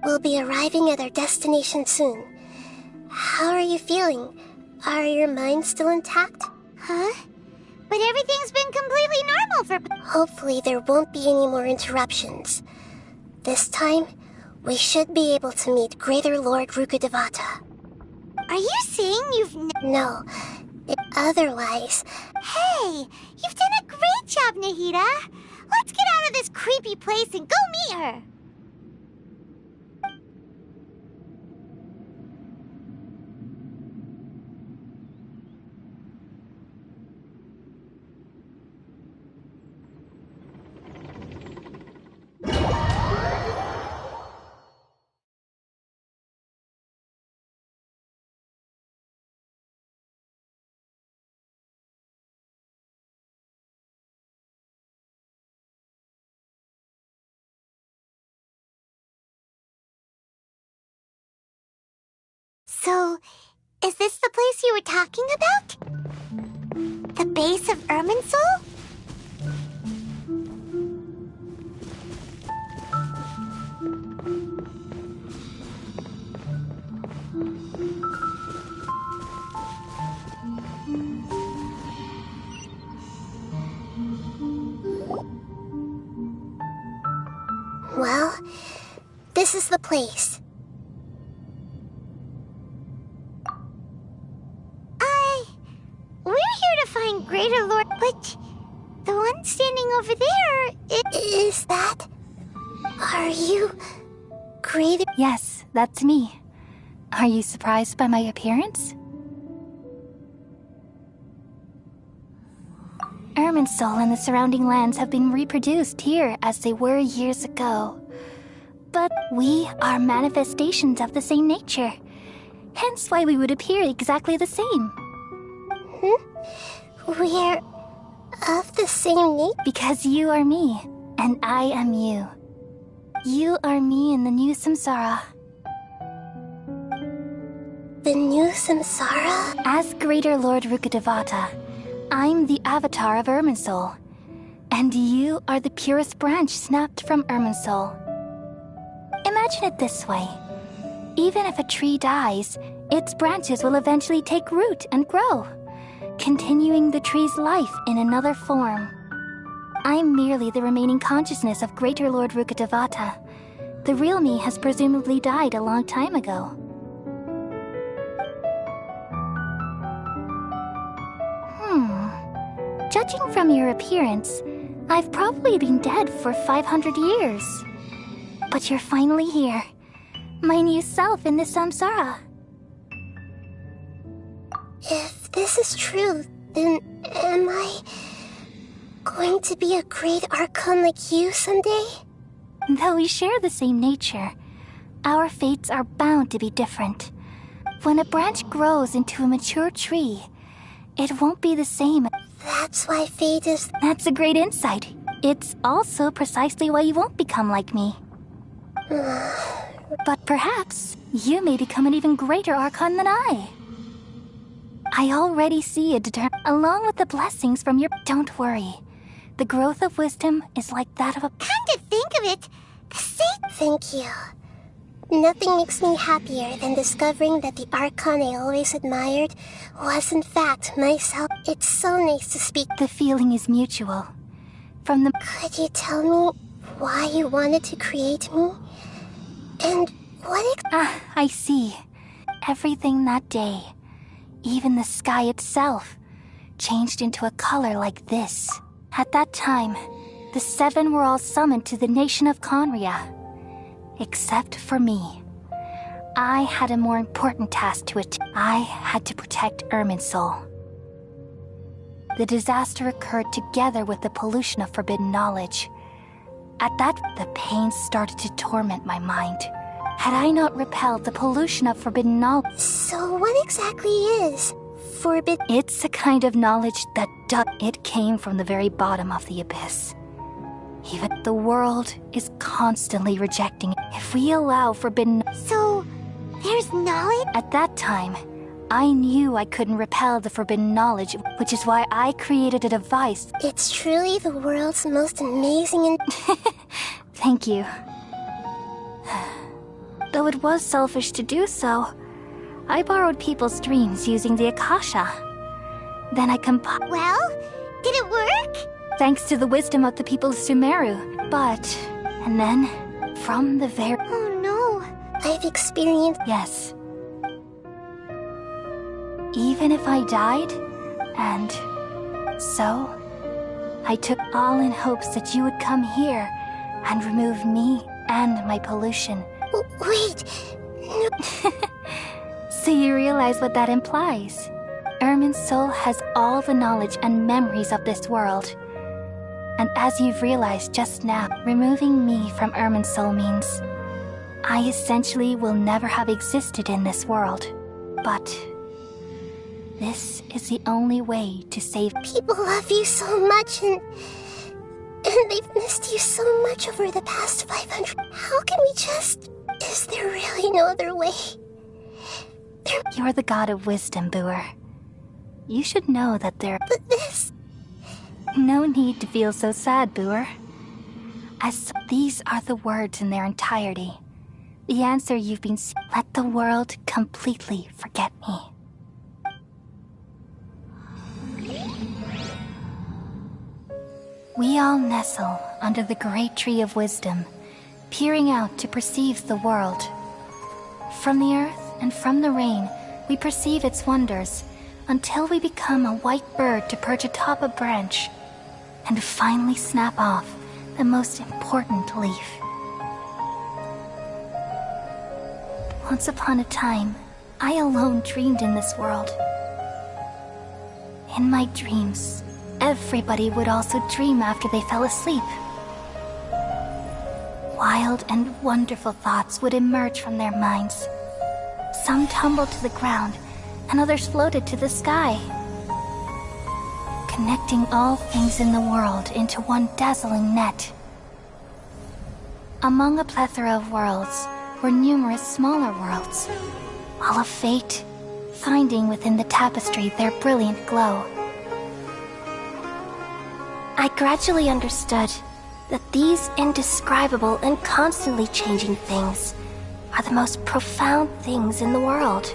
We'll be arriving at our destination soon. How are you feeling? Are your minds still intact? Huh? But everything's been completely normal for... Hopefully there won't be any more interruptions. This time, we should be able to meet Greater Lord Rukkhadevata. Are you saying you've... No. Otherwise... Hey! You've done a great job, Nahida! Let's get out of this creepy place and go meet her! So, is this the place you were talking about? The base of Irminsul? this is the place. We're here to find Greater Lord, but the one standing over there is that? Are you Greater? Yes, that's me. Are you surprised by my appearance? Irminsul and the surrounding lands have been reproduced here as they were years ago. But we are manifestations of the same nature. Hence why we would appear exactly the same. We're of the same nature? Because you are me, and I am you. You are me in the new samsara. The new samsara? As Greater Lord Rukkhadevata, I'm the avatar of Irminsul, and you are the purest branch snapped from Irminsul. Imagine it this way. Even if a tree dies, its branches will eventually take root and grow, continuing the tree's life in another form. I'm merely the remaining consciousness of Greater Lord Rukkhadevata. The real me has presumably died a long time ago. Judging from your appearance, I've probably been dead for 500 years. But you're finally here. My new self in the samsara. If this is true, then am I going to be a great Archon like you someday? Though we share the same nature, our fates are bound to be different. When a branch grows into a mature tree, it won't be the same. That's why fate is... That's a great insight. It's also precisely why you won't become like me. But perhaps you may become an even greater Archon than I. I already see a along with the blessings from your... Don't worry. The growth of wisdom is like that of a... Come to think of it, the same... Thank you. Nothing makes me happier than discovering that the Archon I always admired was in fact myself. It's so nice to speak. The feeling is mutual. From the... Could you tell me why you wanted to create me? And what... I see. Everything that day, even the sky itself, changed into a color like this. At that time, the seven were all summoned to the nation of Conria. Except for me. I had a more important task to attend. I had to protect Irminsul. The disaster occurred together with the pollution of forbidden knowledge. At that, the pain started to torment my mind. Had I not repelled the pollution of forbidden knowledge... So what exactly is forbidden? It's a kind of knowledge that it came from the very bottom of the abyss. Even the world is constantly rejecting it. If we allow forbidden... So, there's knowledge? At that time, I knew I couldn't repel the forbidden knowledge, which is why I created a device. It's truly the world's most amazing Thank you. Though it was selfish to do so, I borrowed people's dreams using the Akasha. Then I compiled... Well, did it work? Thanks to the wisdom of the people of Sumeru. But... And then, from the very... Oh no. I've experienced... Yes. Even if I died, and... So... I took all in hopes that you would come here and remove me and my pollution. Wait... No. So you realize what that implies. Irminsul has all the knowledge and memories of this world. And as you've realized just now, removing me from Irminsul means I essentially will never have existed in this world. But this is the only way to save... People love you so much and they've missed you so much over the past 500... How can we just... Is there really no other way? You're the god of wisdom, Boer. You should know that there... But this... No need to feel so sad, Boer. As these are the words in their entirety. The answer you've been... Let the world completely forget me. We all nestle under the great tree of wisdom, peering out to perceive the world. From the earth and from the rain, we perceive its wonders, until we become a white bird to perch atop a branch, and finally snap off the most important leaf. Once upon a time, I alone dreamed in this world. In my dreams, everybody would also dream after they fell asleep. Wild and wonderful thoughts would emerge from their minds. Some tumbled to the ground, and others floated to the sky, connecting all things in the world into one dazzling net. Among a plethora of worlds were numerous smaller worlds, all of fate, finding within the tapestry their brilliant glow. I gradually understood that these indescribable and constantly changing things are the most profound things in the world.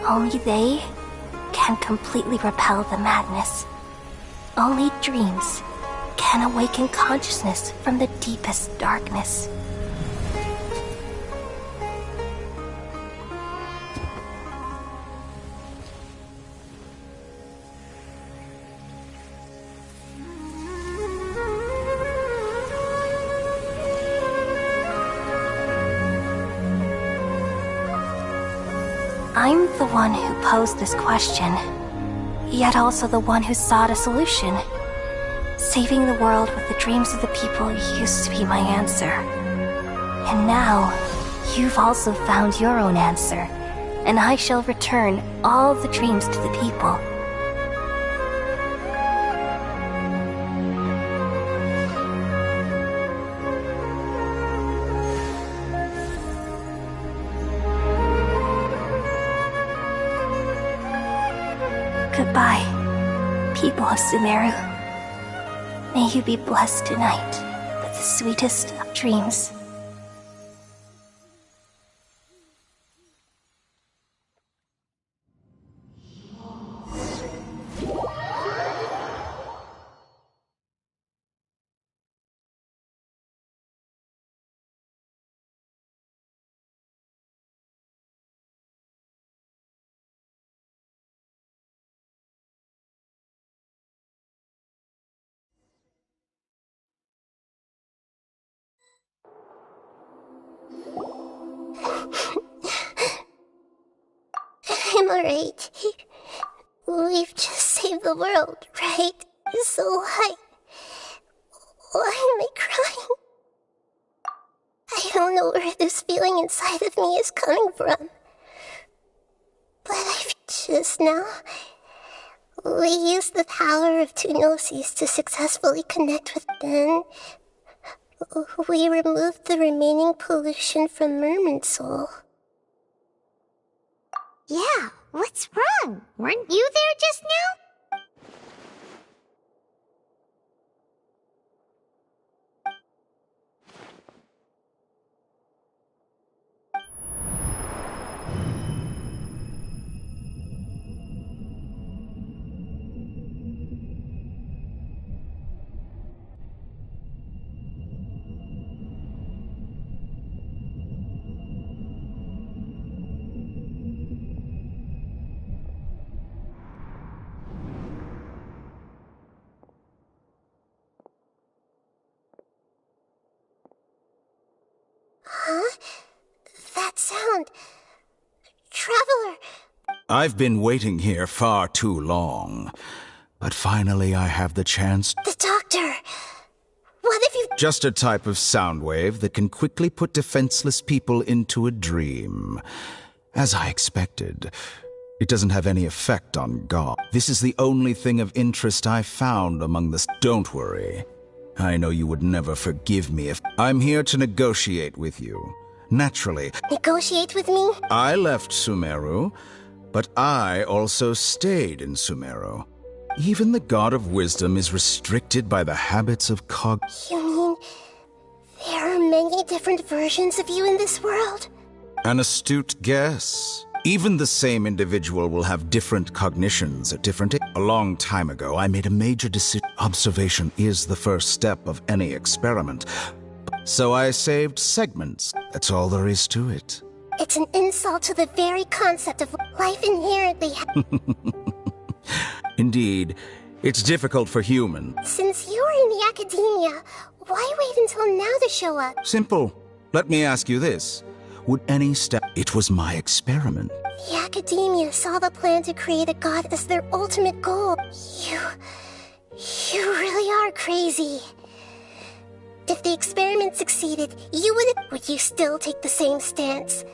Only they can completely repel the madness. Only dreams can awaken consciousness from the deepest darkness. I'm the one who posed this question, yet also the one who sought a solution. Saving the world with the dreams of the people used to be my answer. And now, you've also found your own answer, and I shall return all the dreams to the people. Goodbye, people of Sumeru. May you be blessed tonight with the sweetest of dreams. I'm alright. We've just saved the world, right? So why am I crying? I don't know where this feeling inside of me is coming from. But I've just now... We used the power of two gnosis to successfully connect with them. We removed the remaining pollution from Merman Soul. Yeah, what's wrong? Weren't you there just now? Huh? That sound... Traveler... I've been waiting here far too long. But finally I have the chance... The doctor... What if you... Just a type of sound wave that can quickly put defenseless people into a dream. As I expected, it doesn't have any effect on God. This is the only thing of interest I found among the... Don't worry. I know you would never forgive me if... I'm here to negotiate with you. Naturally. Negotiate with me? I left Sumeru, but I also stayed in Sumeru. Even the God of Wisdom is restricted by the habits of You mean... there are many different versions of you in this world? An astute guess. Even the same individual will have different cognitions at different... A long time ago, I made a major decision. Observation is the first step of any experiment. So I saved segments. That's all there is to it. It's an insult to the very concept of life inherently. Indeed, it's difficult for humans. Since you're in the academia, why wait until now to show up? Simple. Let me ask you this. Would any step... It was my experiment. The academia saw the plan to create a god as their ultimate goal. You really are crazy. If the experiment succeeded, would you still take the same stance?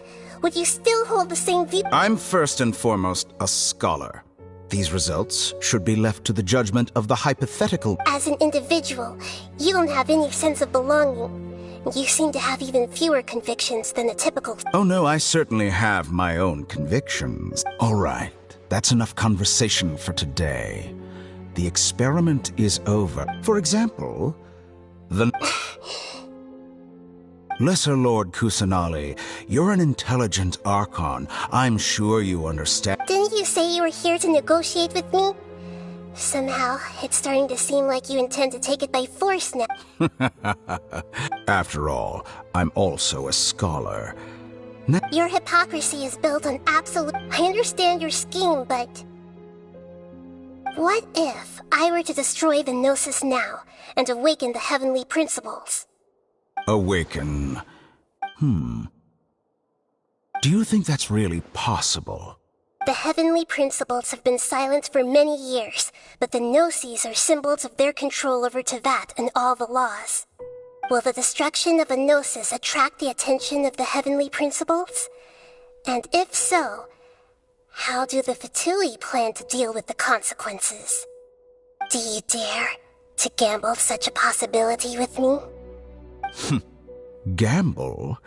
Would you still hold the same view? I'm first and foremost a scholar. These results should be left to the judgment of the hypothetical. As an individual, you don't have any sense of belonging. You seem to have even fewer convictions than a typical... Oh no, I certainly have my own convictions. All right, that's enough conversation for today. The experiment is over. For example, the... Lesser Lord Kusanali, you're an intelligent Archon. I'm sure you understand. Didn't you say you were here to negotiate with me? Somehow, it's starting to seem like you intend to take it by force now. After all, I'm also a scholar. Your hypocrisy is built on absolute... I understand your scheme, but... What if I were to destroy the Gnosis now and awaken the heavenly principles? Awaken. Do you think that's really possible? The heavenly principles have been silent for many years, but the Gnosis are symbols of their control over Tevat and all the laws. Will the destruction of a Gnosis attract the attention of the heavenly principles? And if so, how do the Fatui plan to deal with the consequences? Do you dare to gamble such a possibility with me? Gamble?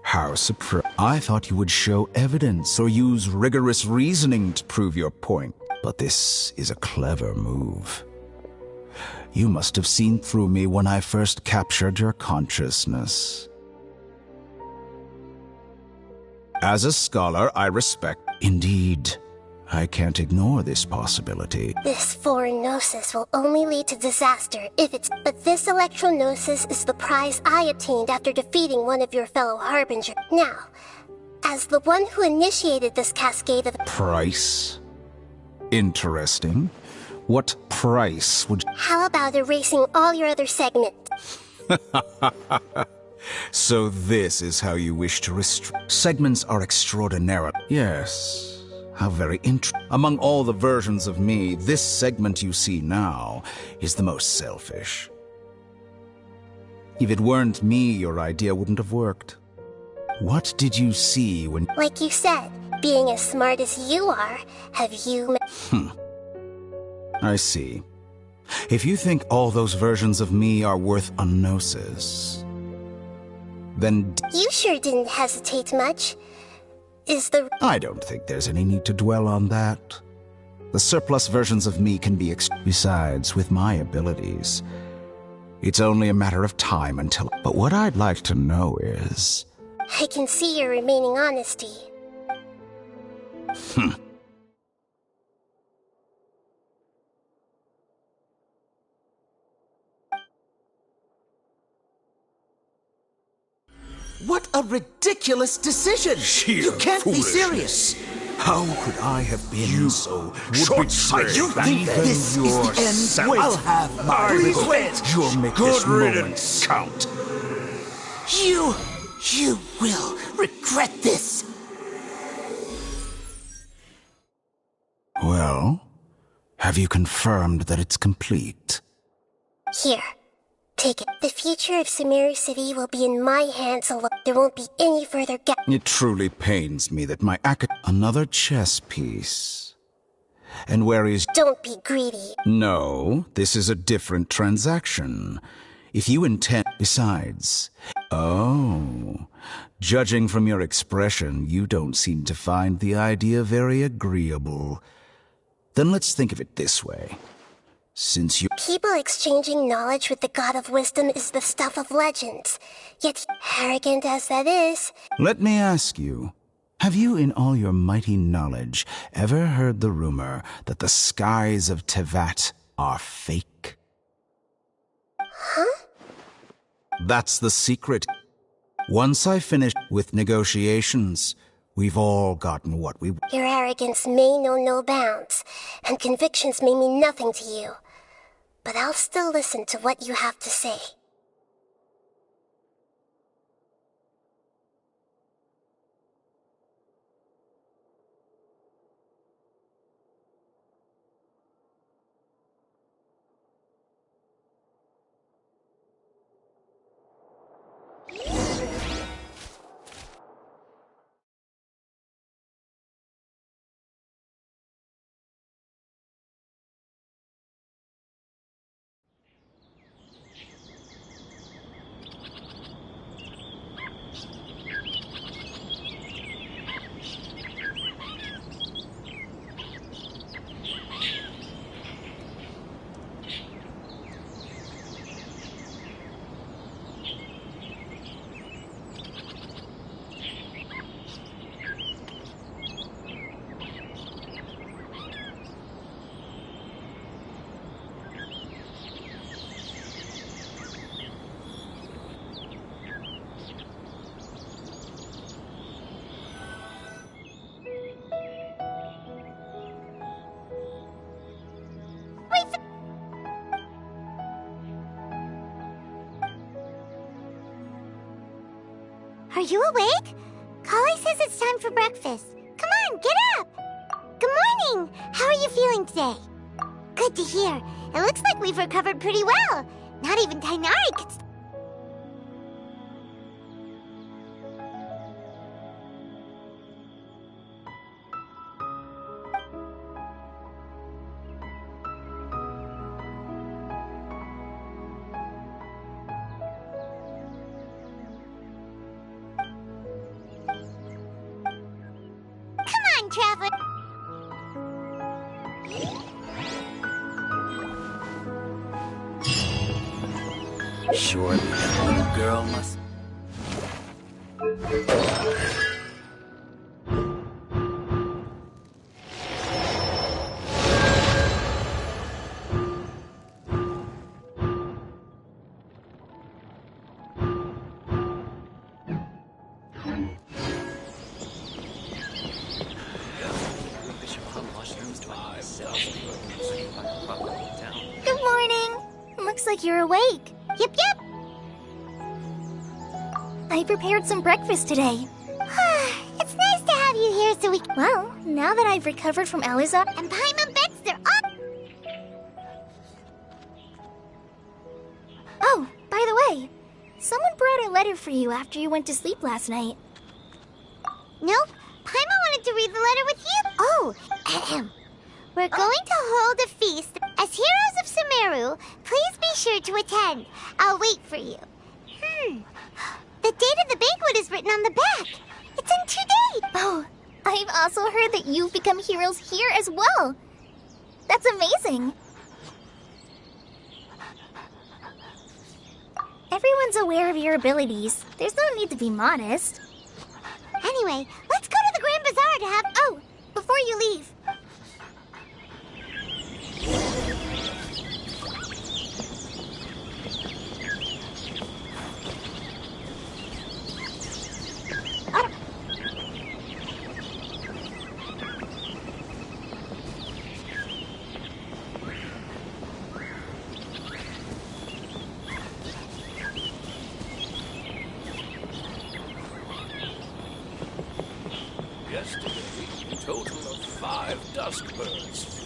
How surprised. I thought you would show evidence or use rigorous reasoning to prove your point. But this is a clever move. You must have seen through me when I first captured your consciousness. As a scholar, I respect... Indeed, I can't ignore this possibility. This foreign Gnosis will only lead to disaster if it's... But this Electro-Gnosis is the prize I obtained after defeating one of your fellow Harbingers. Now, as the one who initiated this cascade of... Price? Interesting. What price would... How about erasing all your other segments? So this is how you wish to restrict... Segments are extraordinary. Yes. How very Among all the versions of me, this segment you see now is the most selfish. If it weren't me, your idea wouldn't have worked. What did you see when... Like you said, being as smart as you are, have you... I see. If you think all those versions of me are worth a gnosis, then... You sure didn't hesitate much. I don't think there's any need to dwell on that. The surplus versions of me can be Besides, with my abilities, it's only a matter of time until... But what I'd like to know is... I can see your remaining honesty. What a ridiculous decision! You can't be serious! How could I have been so short-sighted? You think this is the end? Wait. I'll have my revenge! You'll make Good this moment count. You will regret this! Well, have you confirmed that it's complete? Here. Take it. The future of Sumeru City will be in my hands alone. There won't be any further gap. It truly pains me that my Another chess piece. And where is... Don't be greedy. No, this is a different transaction. If you intend... Besides... Oh... Judging from your expression, you don't seem to find the idea very agreeable. Then let's think of it this way. Since you... People exchanging knowledge with the God of Wisdom is the stuff of legends. Yet, arrogant as that is... Let me ask you, have you in all your mighty knowledge ever heard the rumor that the skies of Tevat are fake? Huh? That's the secret. Once I finish with negotiations, we've all gotten what we... Your arrogance may know no bounds, and convictions may mean nothing to you. But I'll still listen to what you have to say. Are you awake? Kali says it's time for breakfast. Come on, get up! Good morning! How are you feeling today? Good to hear. It looks like we've recovered pretty well. Not even Tainari could... Traveler. Surely that little girl must... Good morning. Looks like you're awake. Yep. I prepared some breakfast today. It's nice to have you here so we... Well, now that I've recovered from Alizar and Paimon bets, they're up. Oh, by the way, someone brought a letter for you after you went to sleep last night. Nope. Paimon wanted to read the letter with you. Oh, ahem. We're going to hold a feast. As heroes of Sumeru, please be sure to attend. I'll wait for you. The date of the banquet is written on the back. It's in 2 days. Oh, I've also heard that you've become heroes here as well. That's amazing. Everyone's aware of your abilities. There's no need to be modest. Anyway, let's go to the Grand Bazaar to have... Oh, before you leave... Yesterday, a total of 5 dusk birds